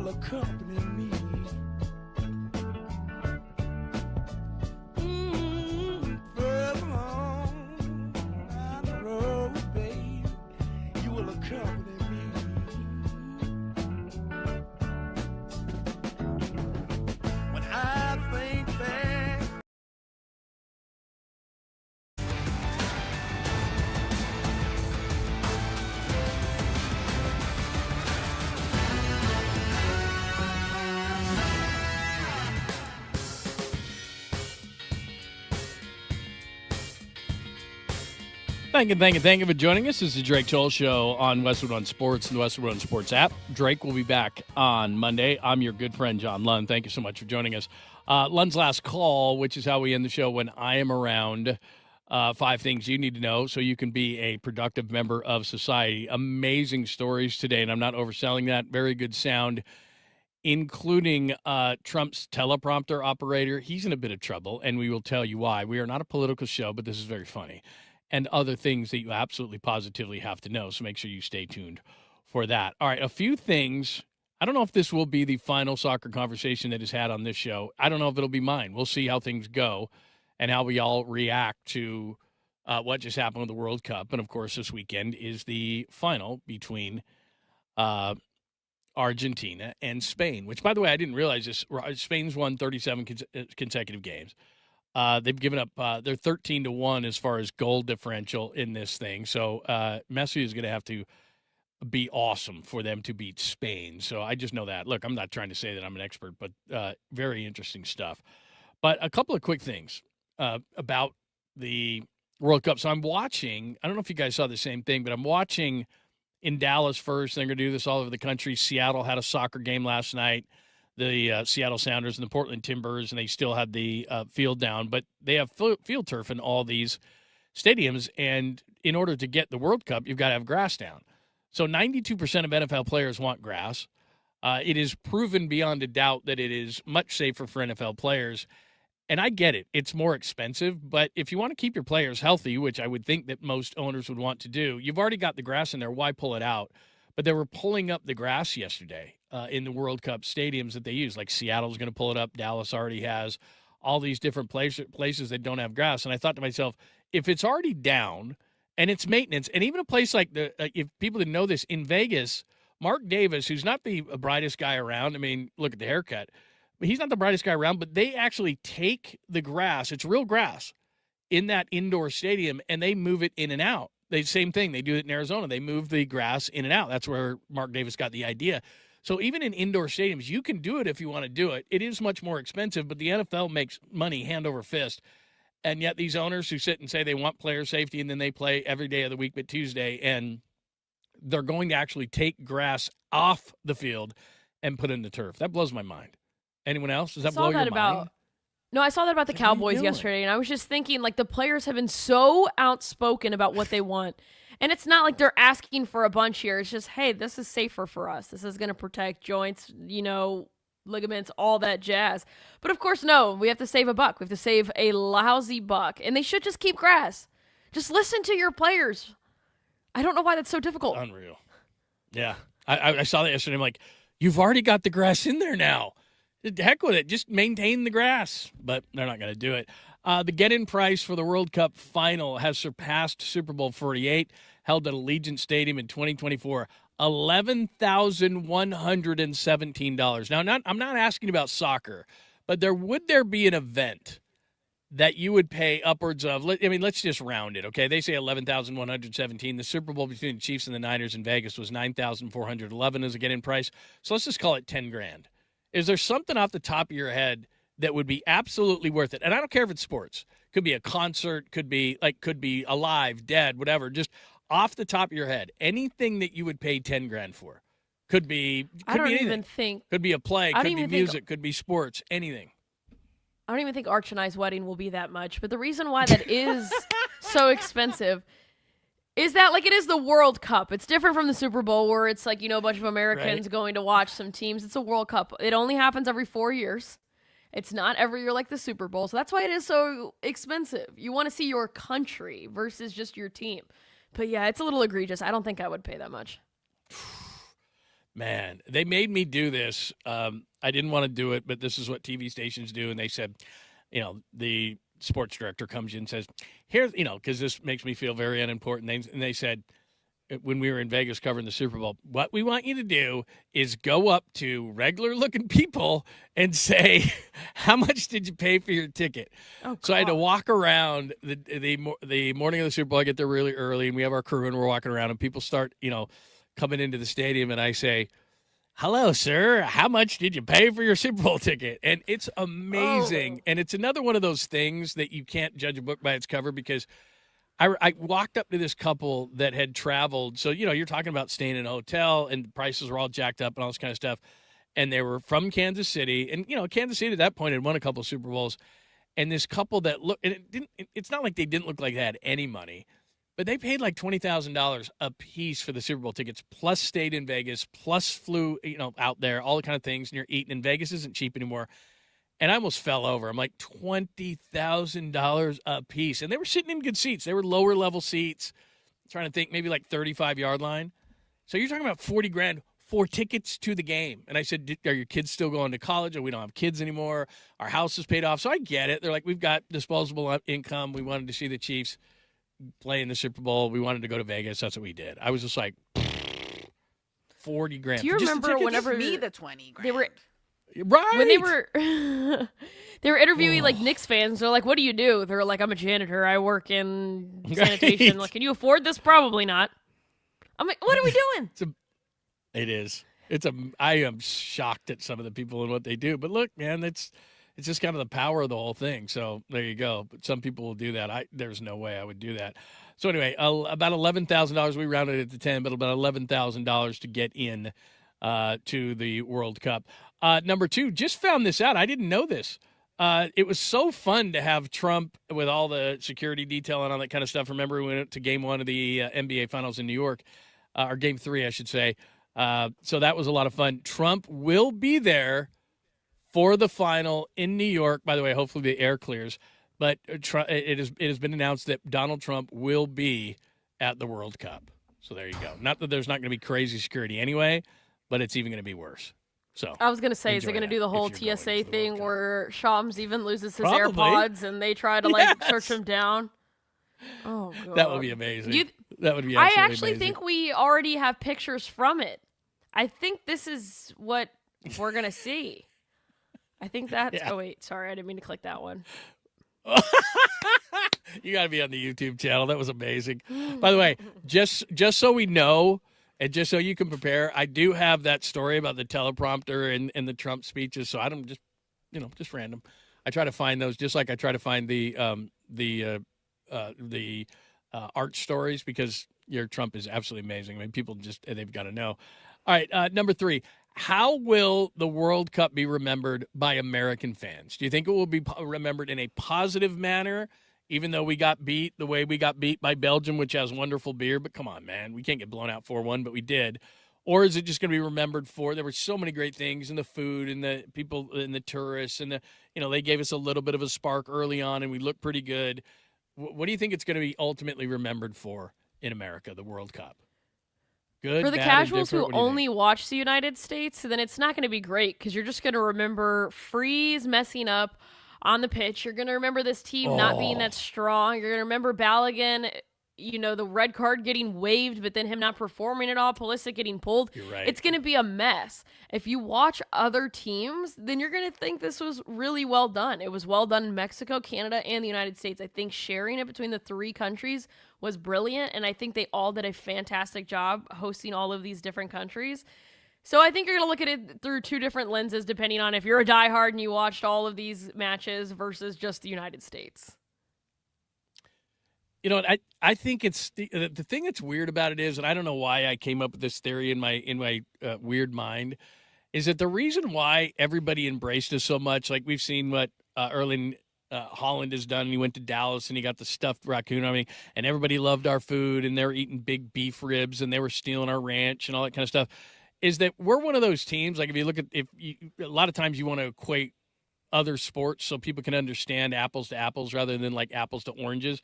Accompany me. Further on down the road, babe, you will accompany me. When I think back. Thank you for joining us. This is the Drake Toll Show on Westwood One Sports and the Westwood One Sports app. Drake will be back on Monday. I'm your good friend, John Lund. Thank you so much for joining us. Lund's last call, which is how we end the show when I am around. 5 things you need to know so you can be a productive member of society. Amazing stories today, and I'm not overselling that. Very good sound, including Trump's teleprompter operator. He's in a bit of trouble, and we will tell you why. We are not a political show, but this is very funny. And other things that you absolutely positively have to know. So make sure you stay tuned for that. All right, a few things. I don't know if this will be the final soccer conversation that is had on this show. I don't know if it'll be mine. We'll see how things go and how we all react to what just happened with the World Cup. And, of course, this weekend is the final between Argentina and Spain, which, by the way, I didn't realize this. Spain's won 37 consecutive games. They've given up, they're 13-1 as far as goal differential in this thing. So Messi is going to have to be awesome for them to beat Spain. So I just know that. Look, I'm not trying to say that I'm an expert, but very interesting stuff. But a couple of quick things about the World Cup. So I'm watching, I don't know if you guys saw the same thing, but I'm watching in Dallas first. They're going to do this all over the country. Seattle had a soccer game last night. The Seattle Sounders and the Portland Timbers, and they still had the field down. But they have field turf in all these stadiums, and in order to get the World Cup, you've got to have grass down. So 92% of NFL players want grass. It is proven beyond a doubt that it is much safer for NFL players. And I get it. It's more expensive, but if you want to keep your players healthy, which I would think that most owners would want to do, you've already got the grass in there. Why pull it out? But they were pulling up the grass yesterday in the World Cup stadiums that they use. Like Seattle's going to pull it up. Dallas already has all these different places that don't have grass. And I thought to myself, if it's already down and it's maintenance, and even a place like if people didn't know this, in Vegas, Mark Davis, who's not the brightest guy around, I mean, look at the haircut, but he's not the brightest guy around, but they actually take the grass, it's real grass, in that indoor stadium, and they move it in and out. Same thing. They do it in Arizona. They move the grass in and out. That's where Mark Davis got the idea. So even in indoor stadiums, you can do it if you want to do it. It is much more expensive, but the NFL makes money hand over fist. And yet these owners who sit and say they want player safety and then they play every day of the week but Tuesday, and they're going to actually take grass off the field and put it in the turf. That blows my mind. Anyone else? Does that blow your mind? No, I saw that about the Cowboys yesterday, and I was just thinking, like, the players have been so outspoken about what they want. And it's not like they're asking for a bunch here. It's just, hey, this is safer for us. This is going to protect joints, ligaments, all that jazz. But, of course, no, we have to save a buck. We have to save a lousy buck. And they should just keep grass. Just listen to your players. I don't know why that's so difficult. Unreal. Yeah. I saw that yesterday. I'm like, you've already got the grass in there now. Heck with it. Just maintain the grass. But they're not going to do it. The get-in price for the World Cup final has surpassed Super Bowl 48, held at Allegiant Stadium in 2024. $11,117. Now, I'm not asking about soccer, but would there be an event that you would pay upwards of? Let's just round it, okay? They say 11,117. The Super Bowl between the Chiefs and the Niners in Vegas was 9,411 as a get-in price. So let's just call it 10 grand. Is there something off the top of your head that would be absolutely worth it? And I don't care if it's sports. Could be a concert, could be alive, dead, whatever. Just off the top of your head, anything that you would pay 10 grand for. Could be anything. Could be a play, could be music, could be sports, anything. I don't even think Arch and I's wedding will be that much. But the reason why that is so expensive is that, like, it is the World Cup. It's different from the Super Bowl where it's like, a bunch of Americans going to watch some teams. It's a World Cup. It only happens every 4 years. It's not every year like the Super Bowl. So that's why it is so expensive. You want to see your country versus just your team. But yeah, it's a little egregious. I don't think I would pay that much. Man, they made me do this. I didn't want to do it, but this is what TV stations do. And they said, the sports director comes in and says, here, because this makes me feel very unimportant. And they said, when we were in Vegas covering the Super Bowl, what we want you to do is go up to regular-looking people and say, how much did you pay for your ticket? Oh, so I had to walk around the morning of the Super Bowl. I get there really early, and we have our crew, and we're walking around, and people start, coming into the stadium, and I say, hello, sir, how much did you pay for your Super Bowl ticket? And it's amazing. And it's another one of those things that you can't judge a book by its cover, because I walked up to this couple that had traveled. So, you're talking about staying in a hotel and the prices were all jacked up and all this kind of stuff. And they were from Kansas City. And, Kansas City at that point had won a couple of Super Bowls. And this couple that looked, and it's not like they didn't look like they had any money, but they paid like $20,000 a piece for the Super Bowl tickets, plus stayed in Vegas, plus flew, out there, all the kind of things. And you're eating, and Vegas isn't cheap anymore. And I almost fell over. I'm like, $20,000 a piece. And they were sitting in good seats. They were lower level seats. I'm trying to think, maybe like 35-yard line. So you're talking about 40 grand for tickets to the game. And I said, are your kids still going to college? Or we don't have kids anymore. Our house is paid off. So I get it. They're like, we've got disposable income. We wanted to see the Chiefs play in the Super Bowl. We wanted to go to Vegas. That's what we did. I was just like, 40 grand. Do you remember whenever me the 20 grand? They were... Right. When they were interviewing like Knicks fans, they're like, "What do you do?" They're like, "I'm a janitor. I work in sanitation." Like, can you afford this? Probably not. I'm like, "What are we doing?" I am shocked at some of the people and what they do. But look, man, it's just kind of the power of the whole thing. So there you go. But some people will do that. There's no way I would do that. So anyway, about $11,000. We rounded it to 10, but about $11,000 to get in to the World Cup. Number two, just found this out. I didn't know this. It was so fun to have Trump with all the security detail and all that kind of stuff. Remember, we went to game one of the NBA Finals in New York, or game three, I should say. So that was a lot of fun. Trump will be there for the final in New York. By the way, hopefully the air clears. But it has been announced that Donald Trump will be at the World Cup. So there you go. Not that there's not going to be crazy security anyway, but it's even going to be worse. So I was going to say, is it going to do the whole TSA thing where Shams even loses his AirPods and they try to search him down? Oh, God. That would be amazing. That would be absolutely I actually amazing. think we already have pictures from it. I think this is what we're going to see. I think that's... Yeah. Oh, wait. Sorry. I didn't mean to click that one. You got to be on the YouTube channel. That was amazing. By the way, just so we know... And just so you can prepare, I do have that story about the teleprompter and the Trump speeches. So I don't just random. I try to find those, just like I try to find the art stories, because your Trump is absolutely amazing. I mean, people they've got to know. All right, number three. How will the World Cup be remembered by American fans? Do you think it will be remembered in a positive manner? Even though we got beat the way we got beat by Belgium, which has wonderful beer. But come on, man. We can't get blown out 4-1, but we did. Or is it just going to be remembered for there were so many great things in the food and the people and the tourists and they gave us a little bit of a spark early on and we looked pretty good. What do you think it's going to be ultimately remembered for in America, the World Cup? Good, for the casuals who only watch the United States, then it's not going to be great because you're just going to remember Freeze messing up on the pitch. You're going to remember this team not being that strong. You're going to remember Balogun, the red card getting waived, but then him not performing at all, Pulisic getting pulled. You're right. It's going to be a mess. If you watch other teams, then you're going to think this was really well done. It was well done in Mexico, Canada, and the United States. I think sharing it between the 3 countries was brilliant, and I think they all did a fantastic job hosting all of these different countries. So I think you're going to look at it through 2 different lenses, depending on if you're a diehard and you watched all of these matches versus just the United States. I think it's the thing that's weird about it is, and I don't know why I came up with this theory in my weird mind, is that the reason why everybody embraced us so much, like we've seen what Erling Haaland has done, and he went to Dallas and he got the stuffed raccoon, and everybody loved our food, and they were eating big beef ribs, and they were stealing our ranch and all that kind of stuff, is that we're one of those teams, like if you look at, a lot of times you want to equate other sports so people can understand apples to apples rather than like apples to oranges,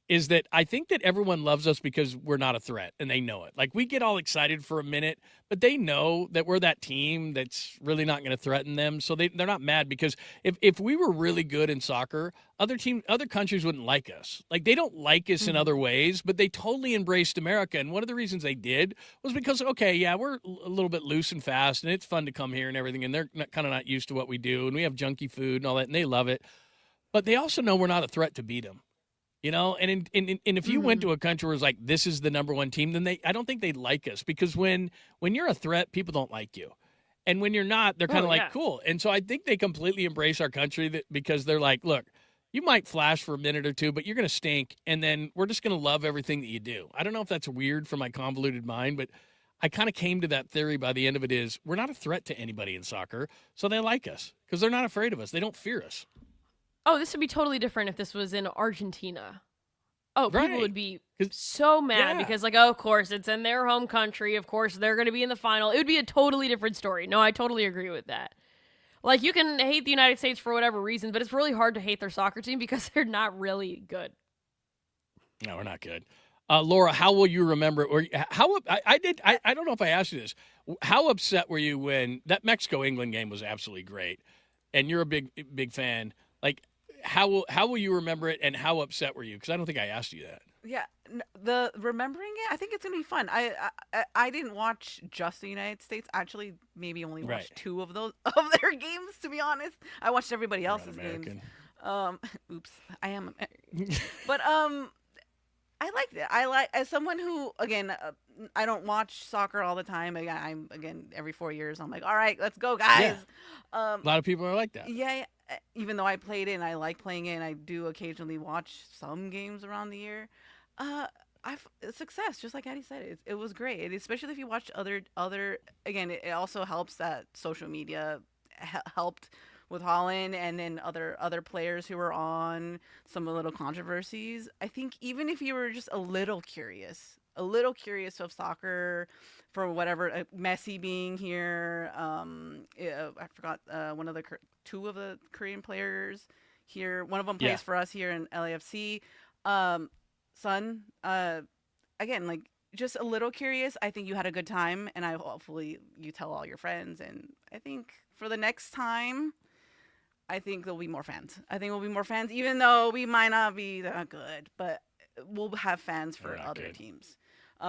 is that I think that everyone loves us because we're not a threat, and they know it. Like, we get all excited for a minute, but they know that we're that team that's really not going to threaten them, so they're not mad, because if we were really good in soccer, other countries wouldn't like us. Like, they don't like us in other ways, but they totally embraced America, and one of the reasons they did was because, okay, yeah, we're a little bit loose and fast, and it's fun to come here and everything, and they're kind of not used to what we do, and we have junky food and all that, and they love it, but they also know we're not a threat to beat them. And if you went to a country where it's like, this is the number one team, then I don't think they'd like us, because when you're a threat, people don't like you. And when you're not, they're kind of like, cool. And so I think they completely embrace our country because they're like, look, you might flash for a minute or two, but you're going to stink. And then we're just going to love everything that you do. I don't know if that's weird for my convoluted mind, but I kind of came to that theory by the end of it is we're not a threat to anybody in soccer. So they like us because they're not afraid of us. They don't fear us. Oh, this would be totally different if this was in Argentina. Oh, right. People would be so mad because, like, of course, it's in their home country. Of course, they're going to be in the final. It would be a totally different story. No, I totally agree with that. Like, you can hate the United States for whatever reason, but it's really hard to hate their soccer team because they're not really good. No, we're not good. Laura, how will you remember? Or I don't know if I asked you this. How upset were you when that Mexico-England game was absolutely great, and you're a big fan? Like, how will you remember it, and how upset were you? Because I don't think I asked you that. Yeah, the remembering it, I think it's gonna be fun. I didn't watch just the United States. Actually, maybe only watched 2 of their games. To be honest, I watched everybody else's games. Oops, I am American. But I liked it. As someone who, again, I don't watch soccer all the time. I'm every 4 years, I'm like, all right, let's go, guys. Yeah. A lot of people are like that. Yeah. Even though I played it and I like playing it, and I do occasionally watch some games around the year, success, just like Addie said, it was great. And especially if you watch other. Again, it also helps that social media helped with Haaland, and then other players who were on some little controversies. I think even if you were just a little curious of soccer, for whatever, Messi being here, I forgot one of the 2 of the Korean players here. One of them plays for us here in LAFC. Son, again, like, just a little curious. I think you had a good time, and hopefully you tell all your friends. And I think for the next time, I think there'll be more fans. Even though we might not be that good, but we'll have fans for other teams.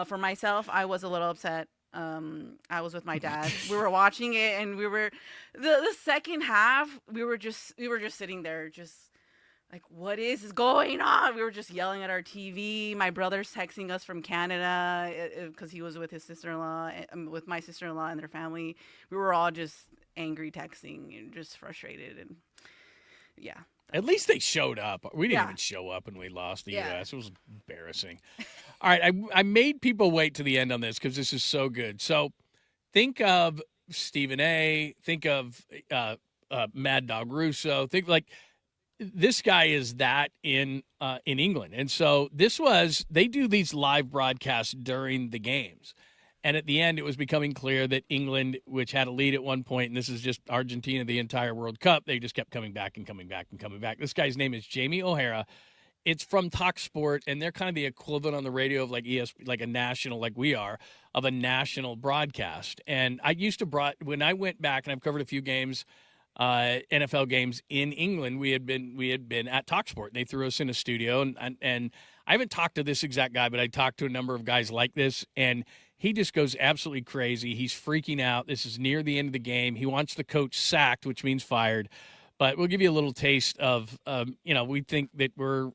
For myself, I was a little upset. I was with my dad. We were watching it, and we were the second half. We were just sitting there, just like, what is going on? We were just yelling at our TV. My brother's texting us from Canada because he was with his sister-in-law, with my sister-in-law and their family. We were all just angry texting and just frustrated, and yeah. At least they showed up. We didn't even show up, and we lost the U.S. It was embarrassing. All right, I made people wait to the end on this because this is so good. So think of Stephen A. Think of Mad Dog Russo. Think like this guy is that in England. And so they do these live broadcasts during the games. And at the end, it was becoming clear that England, which had a lead at one point, and this is just Argentina the entire World Cup, they just kept coming back and coming back and coming back. This guy's name is Jamie O'Hara. It's from TalkSport, and they're kind of the equivalent on the radio of like like a national, like we are, of a national broadcast. And I used to when I went back, and I've covered a few games, NFL games in England, we had been at TalkSport. They threw us in a studio, and I haven't talked to this exact guy, but I talked to a number of guys like this, and he just goes absolutely crazy. He's freaking out. This is near the end of the game. He wants the coach sacked, which means fired. But we'll give you a little taste of, we think that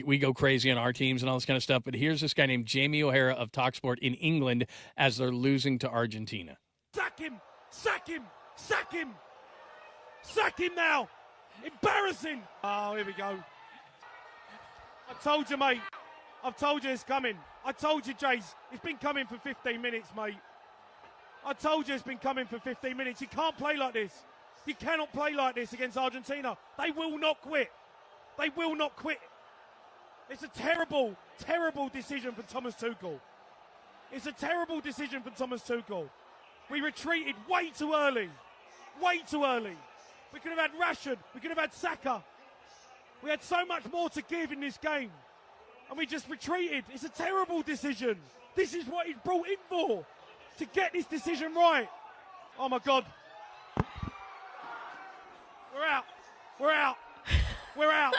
we go crazy on our teams and all this kind of stuff. But here's this guy named Jamie O'Hara of TalkSport in England as they're losing to Argentina. Sack him! Sack him! Sack him! Sack him now! Embarrassing! Oh, here we go. I told you, mate. I've told you it's coming. I told you, Jace. It's been coming for 15 minutes, mate. I told you it's been coming for 15 minutes. You can't play like this. You cannot play like this against Argentina. They will not quit. They will not quit. It's a terrible, terrible decision for Thomas Tuchel. It's a terrible decision for Thomas Tuchel. We retreated way too early. Way too early. We could have had Rashford. We could have had Saka. We had so much more to give in this game. And we just retreated. It's a terrible decision. This is what he's brought in for. To get this decision right. Oh, my God. We're out. We're out. We're out.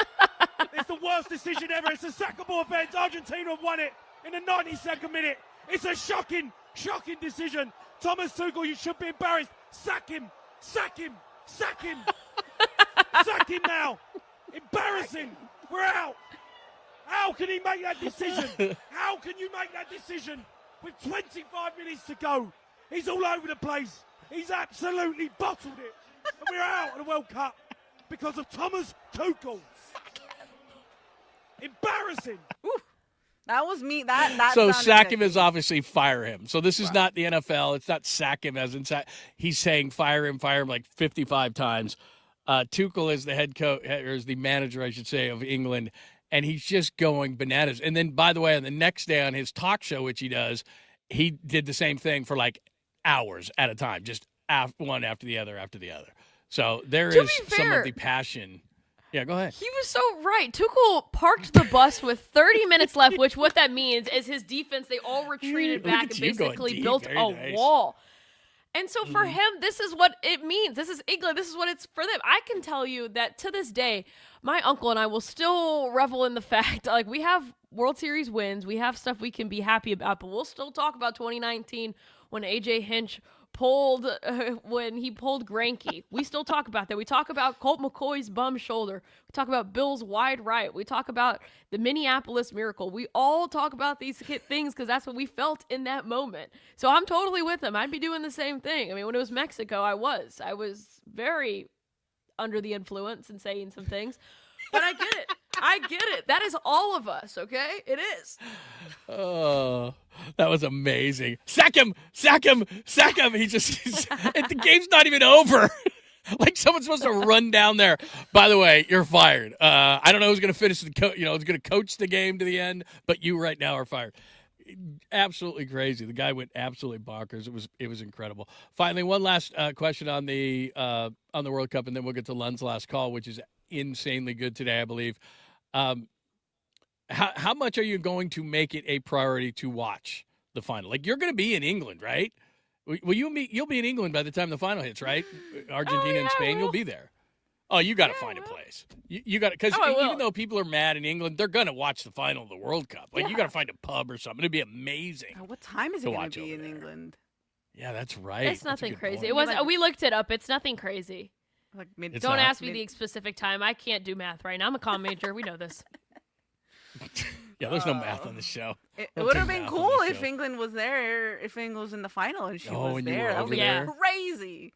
It's the worst decision ever. It's a sackable offense. Argentina have won it in the 92nd minute. It's a shocking, shocking decision. Thomas Tuchel, you should be embarrassed. Sack him. Sack him. Sack him. Sack him now. Embarrassing. We're out. How can he make that decision? How can you make that decision with 25 minutes to go? He's all over the place. He's absolutely bottled it. And we're out of the World Cup because of Thomas Tuchel. Embarrassing. Ooh, that was me. That so sack him is obviously fire him. So this is not the NFL. It's not sack him as in sack. He's saying fire him like 55 times. Tuchel is the head coach, or is the manager, I should say, of England, and he's just going bananas. And then, by the way, on the next day on his talk show, which he does, he did the same thing for like hours at a time, just one after the other after the other. So there is some of the passion. Yeah, go ahead. He was so right. Tuchel parked the bus with 30 minutes left, which what that means is his defense, they all retreated back and basically built a wall. And so for him, this is what it means. This is England. This is what it's for them. I can tell you that to this day, my uncle and I will still revel in the fact, like, we have World Series wins. We have stuff we can be happy about, but we'll still talk about 2019 when A.J. Hinch pulled Greinke. We still talk about that. We talk about Colt McCoy's bum shoulder. We talk about Bill's wide right. We talk about the Minneapolis Miracle. We all talk about these things because that's what we felt in that moment. So I'm totally with him. I'd be doing the same thing. I mean, when it was Mexico, I was very under the influence and saying some things. But I get it. I get it. That is all of us, okay? It is. Oh, that was amazing. Sack him! Sack him! Sack him! The game's not even over. Like someone's supposed to run down there. By the way, you're fired. I don't know who's going to finish who's going to coach the game to the end, but you right now are fired. Absolutely crazy. The guy went absolutely bonkers. It was incredible. Finally, one last question on the World Cup, and then we'll get to Lund's last call, which is insanely good today, I believe. How much are you going to make it a priority to watch the final? Like, you're going to be in England, right? You'll be in England by the time the final hits, right? Argentina and Spain, you'll be there. Oh, you got to find a place. You got to, because even though people are mad in England, they're going to watch the final of the World Cup. Like, you got to find a pub or something. It'd be amazing. What time is it going to be in England? Yeah, that's right. It's nothing crazy. We looked it up. It's nothing crazy. Don't ask me the specific time. I can't do math right now. I'm a comm major. We know this. Yeah, there's no math on the show. It would have been cool if England was there, if England was in the final and she was there. That would be crazy.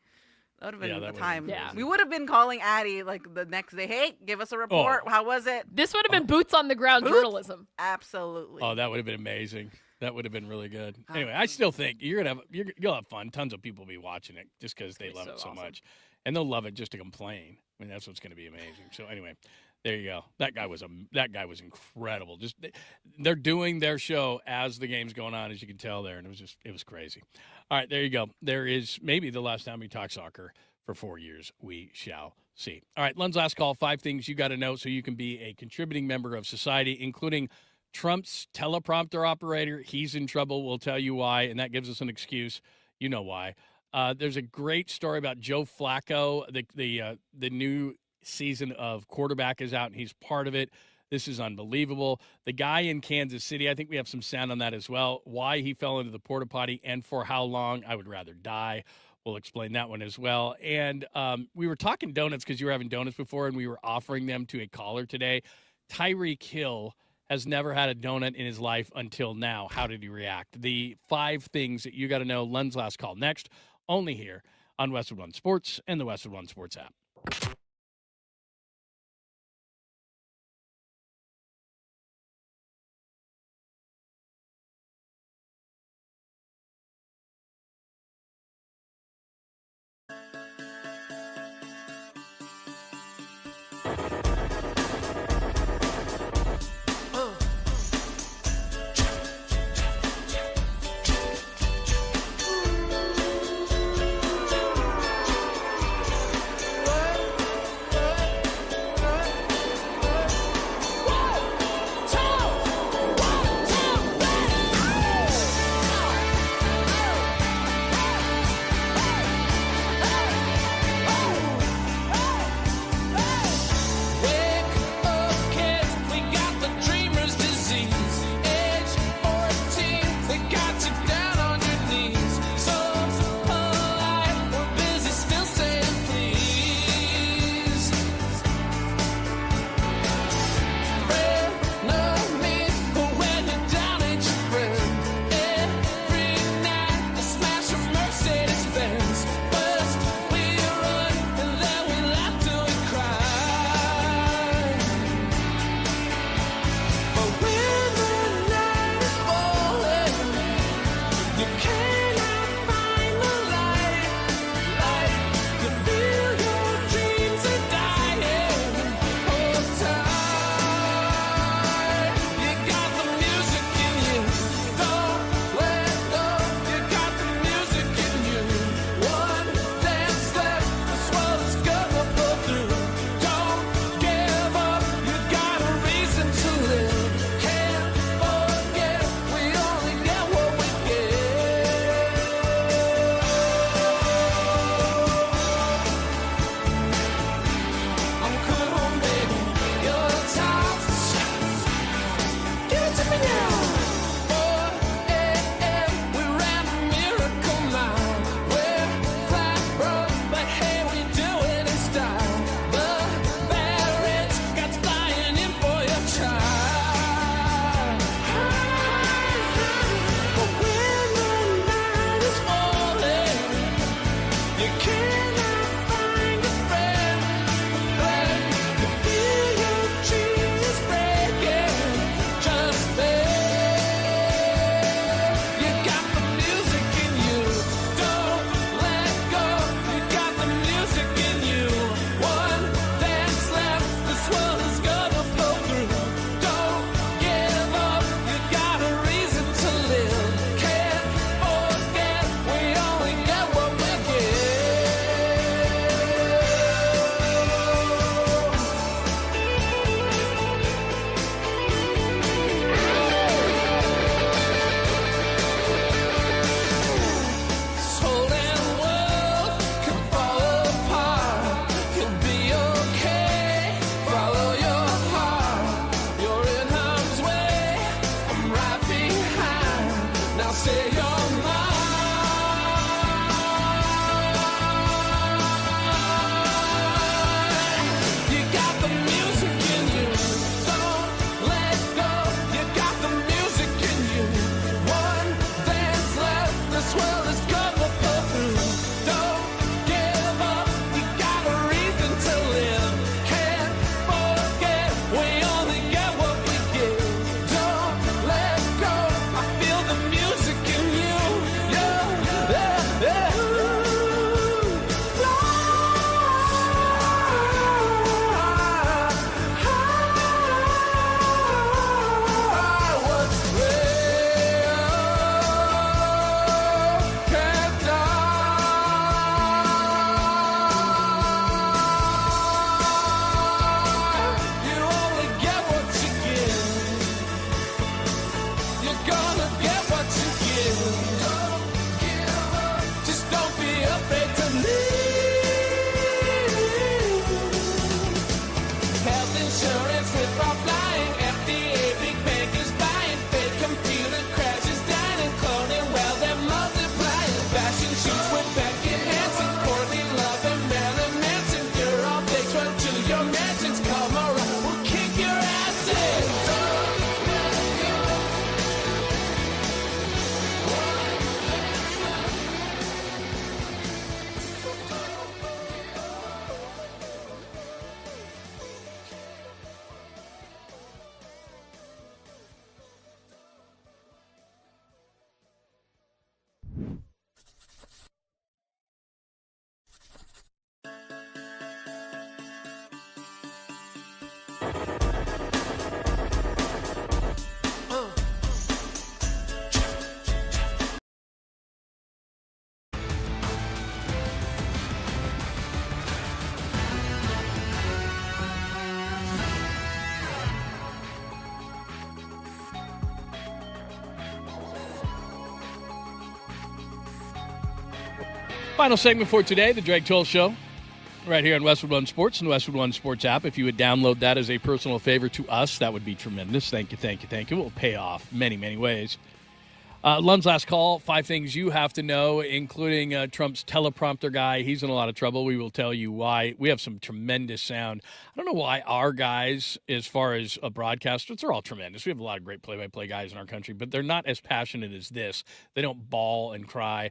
That would have been the time. Yeah. We would have been calling Addie like the next day. Hey, give us a report. How was it? This would have been boots on the ground journalism. Absolutely. Oh, that would have been amazing. That would have been really good. Anyway, I still think you'll have fun. Tons of people will be watching it just because they love it so much. And they'll love it just to complain. I mean, that's what's going to be amazing. So anyway, there you go. That guy was incredible. Just they're doing their show as the game's going on, as you can tell there, and it was crazy. All right, there you go. There is maybe the last time we talk soccer for 4 years. We shall see. All right, Lund's last call. 5 things you got to know so you can be a contributing member of society, including Trump's teleprompter operator. He's in trouble. We'll tell you why, and that gives us an excuse. You know why. There's a great story about Joe Flacco. The new season of quarterback is out, and he's part of it. This is unbelievable. The guy in Kansas City, I think we have some sound on that as well. Why he fell into the porta potty and for how long. I would rather die. We'll explain that one as well. And we were talking donuts because you were having donuts before, and we were offering them to a caller today. Tyreek Hill has never had a donut in his life until now. How did he react? The 5 things that you got to know. Len's last call next, only here on Westwood One Sports and the Westwood One Sports app. Final segment for today, the Drake Toll Show, right here on Westwood One Sports and the Westwood One Sports app. If you would download that as a personal favor to us, that would be tremendous. Thank you. It will pay off many, many ways. Lund's last call, 5 things you have to know, including Trump's teleprompter guy. He's in a lot of trouble. We will tell you why. We have some tremendous sound. I don't know why our guys, as far as broadcasters, they're all tremendous. We have a lot of great play-by-play guys in our country, but they're not as passionate as this. They don't bawl and cry.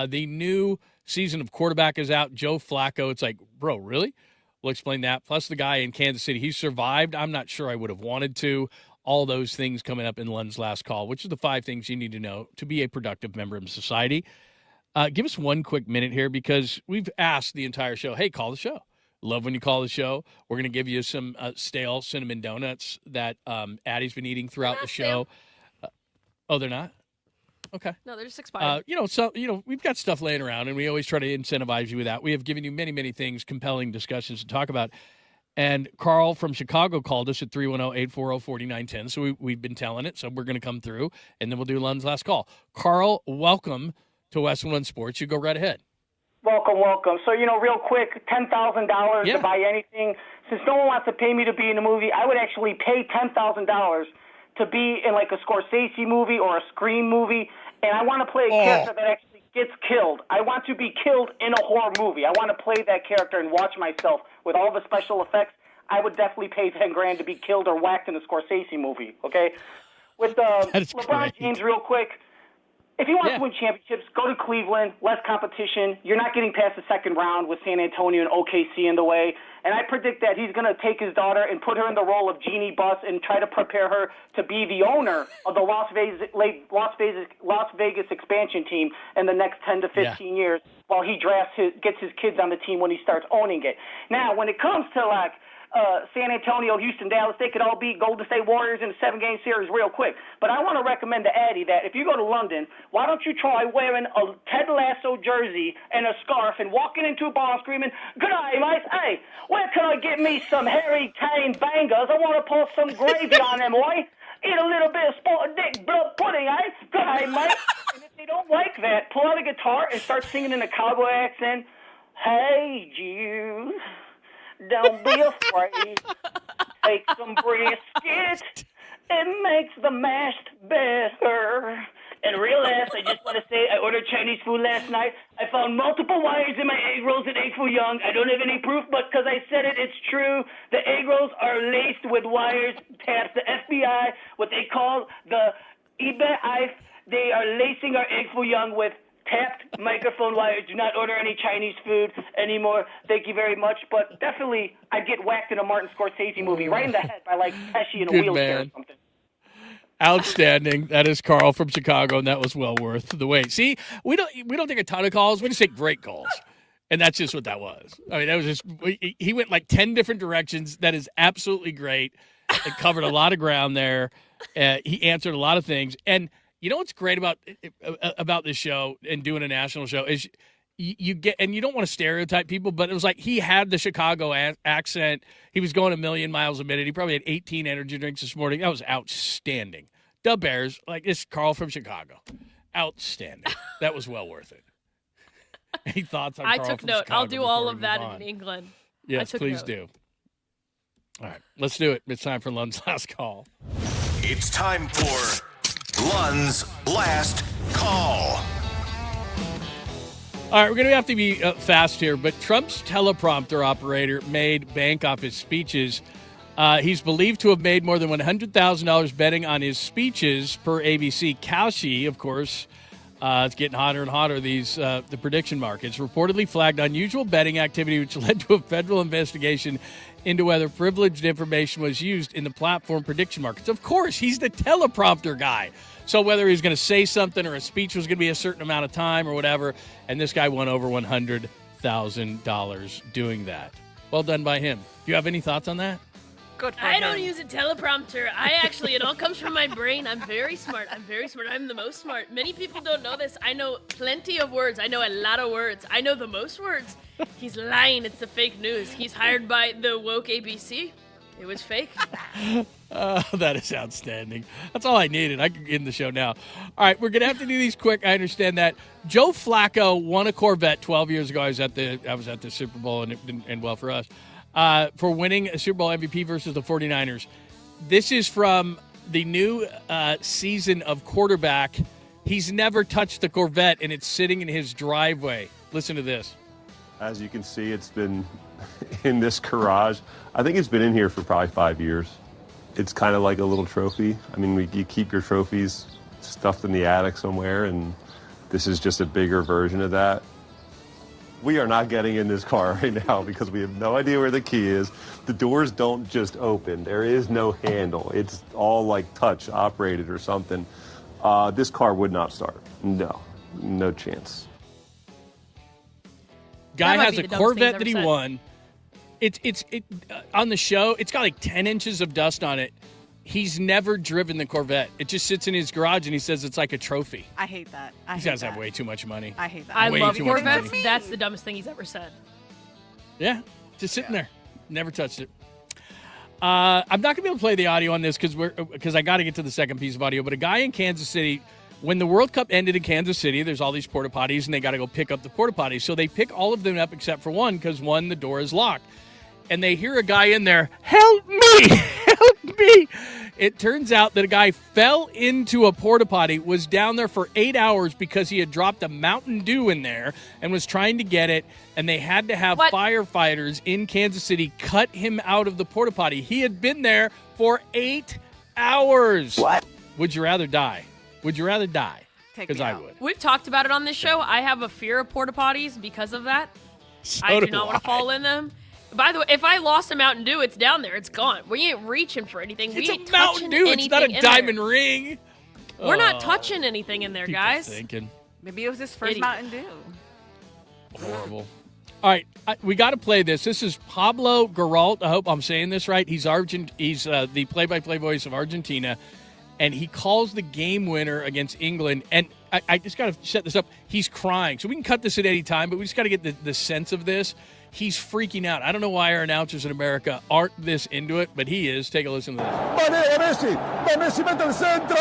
The new season of quarterback is out. Joe Flacco, it's like, bro, really? We'll explain that. Plus the guy in Kansas City, he survived. I'm not sure I would have wanted to. All those things coming up in Lund's last call, which are the 5 things you need to know to be a productive member of society. Give us one quick minute here because we've asked the entire show, hey, call the show. Love when you call the show. We're going to give you some stale cinnamon donuts that Addie's been eating throughout the show. Oh, they're not? Okay. No, they're just expired. We've got stuff laying around, and we always try to incentivize you with that. We have given you many, many things, compelling discussions to talk about. And Carl from Chicago called us at 310-840-4910. So we've been telling it. So we're going to come through, and then we'll do Lund's last call. Carl, welcome to Westwood One Sports. You go right ahead. Welcome. So, real quick, $10,000 to buy anything. Since no one wants to pay me to be in a movie, I would actually pay $10,000 to be in like a Scorsese movie or a Scream movie. And I want to play a character that actually gets killed. I want to be killed in a horror movie. I want to play that character and watch myself with all the special effects. I would definitely pay $10,000 to be killed or whacked in a Scorsese movie. Okay, with LeBron James, real quick. If you want to win championships, go to Cleveland. Less competition. You're not getting past the second round with San Antonio and OKC in the way. And I predict that he's going to take his daughter and put her in the role of Jeannie Buss and try to prepare her to be the owner of the Las Vegas expansion team in the next 10 to 15 years while he gets his kids on the team when he starts owning it. Now, when it comes to San Antonio, Houston, Dallas, they could all beat Golden State Warriors in a 7-game series real quick. But I want to recommend to Addie that if you go to London, why don't you try wearing a Ted Lasso jersey and a scarf and walking into a bar screaming, "Good day, mate. Hey, where can I get me some Harry Kane bangers? I want to pour some gravy on them, boy. Eat a little bit of sport dick blood pudding, eh? Good day, mate." And if they don't like that, pull out a guitar and start singing in a cowboy accent. "Hey, Jude. Don't be afraid. Take some brisket. It makes the mashed better." And real ass, I just want to say I ordered Chinese food last night. I found multiple wires in my egg rolls at Egg Foo Young. I don't have any proof, but because I said it, it's true. The egg rolls are laced with wires. Taps the FBI, what they call the eBay. They are lacing our Egg Foo Young with tapped microphone wires. Do not order any Chinese food anymore. Thank you very much. But definitely, I'd get whacked in a Martin Scorsese movie right in the head by like Pesci in a wheelchair or something. Outstanding. That is Carl from Chicago, and that was well worth the wait. See, we don't take a ton of calls. We just take great calls. And that's just what that was. I mean, that was just he went like 10 different directions. That is absolutely great. It covered a lot of ground there. He answered a lot of things. And you know what's great about this show and doing a national show is you get, and you don't want to stereotype people, but it was like he had the Chicago accent. He was going a million miles a minute. He probably had 18 energy drinks this morning. That was outstanding. Dub Bears, like this Carl from Chicago. Outstanding. That was well worth it. Any thoughts on Carl I took from note. Chicago I'll do all of that on? in England. Yes, please do. All right, let's do it. It's time for Lund's last call. It's time for Lund's last call. All right, we're going to have to be fast here, but Trump's teleprompter operator made bank off his speeches. He's believed to have made more than $100,000 betting on his speeches per ABC. Kalshi, of course, it's getting hotter and hotter, the prediction markets, reportedly flagged unusual betting activity, which led to a federal investigation into whether privileged information was used in the platform prediction markets. Of course, he's the teleprompter guy. So whether he's going to say something or a speech was going to be a certain amount of time or whatever, and this guy won over $100,000 doing that. Well done by him. Do you have any thoughts on that? Good for I him. don't use a teleprompter. It all comes from my brain. I'm very smart. I'm the most smart. Many people don't know this. I know plenty of words. I know a lot of words. I know the most words. He's lying. It's the fake news. He's hired by the woke ABC. It was fake. That is outstanding. That's all I needed. I can end the show now. All right, we're going to have to do these quick. I understand that. Joe Flacco won a Corvette 12 years ago. I was at the Super Bowl, and it didn't end well for us, for winning a Super Bowl MVP versus the 49ers. This is from the new season of quarterback. He's never touched the Corvette, and it's sitting in his driveway. Listen to this. As you can see, it's been in this garage. I think it's been in here for probably 5 years. It's kind of like a little trophy. I mean, you keep your trophies stuffed in the attic somewhere, and this is just a bigger version of that. We are not getting in this car right now because we have no idea where the key is. The doors don't just open. There is no handle. It's all like touch operated or something. This car would not start. No chance. Guy has a Corvette that he won. It's on the show. It's got like 10 inches of dust on it. He's never driven the Corvette. It just sits in his garage, and he says it's like a trophy. I hate that. These guys have way too much money. I hate that. I love Corvettes. That's the dumbest thing he's ever said. Yeah, just sitting there. Never touched it. I'm not going to be able to play the audio on this because I got to get to the second piece of audio. But a guy in Kansas City, when the World Cup ended in Kansas City, there's all these porta potties, and they got to go pick up the porta potties. So they pick all of them up except for one because one, the door is locked. And they hear a guy in there, help me, help me. It turns out that a guy fell into a porta potty, was down there for 8 hours because he had dropped a Mountain Dew in there and was trying to get it. And they had to have firefighters in Kansas City cut him out of the porta potty. He had been there for 8 hours. What? Would you rather die? Would you rather die? Because I would. We've talked about it on this show. I have a fear of porta potties because of that. I do not want to fall in them. By the way, if I lost a Mountain Dew, it's down there. It's gone. We ain't reaching for anything. We ain't a Mountain Dew. It's not a diamond ring. We're not touching anything in there, guys. Thinking. Maybe it was his first Mountain Dew. Horrible. All right, we got to play this. This is Pablo Geralt. I hope I'm saying this right. He's He's the play-by-play voice of Argentina, and he calls the game winner against England. And I just got to set this up. He's crying, so we can cut this at any time, but we just got to get the sense of this. He's freaking out. I don't know why our announcers in America aren't this into it, but he is. Take a listen to this. Va Messi. Va Messi mete el centro.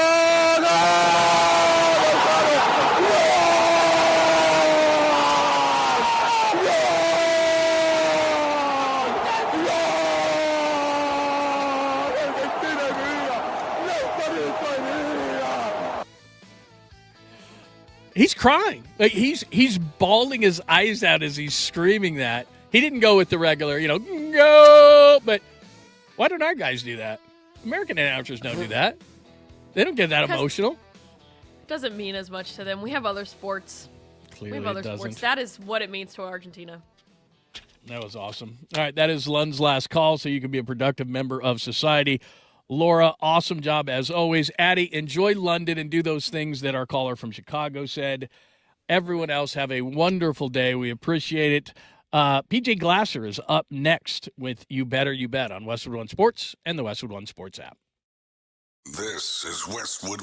He's crying. Like he's bawling his eyes out as he's screaming that. He didn't go with the regular, go. But why don't our guys do that? American announcers don't do that. They don't get that emotional. It doesn't mean as much to them. We have other sports. Clearly we have other it doesn't. sports. That is what it means to Argentina. That was awesome. All right, that is Lund's last call, so you can be a productive member of society. Laura, awesome job as always. Addie, enjoy London and do those things that our caller from Chicago said. Everyone else, have a wonderful day. We appreciate it. PJ Glasser is up next with You Better You Bet on Westwood One Sports and the Westwood One Sports app. This is Westwood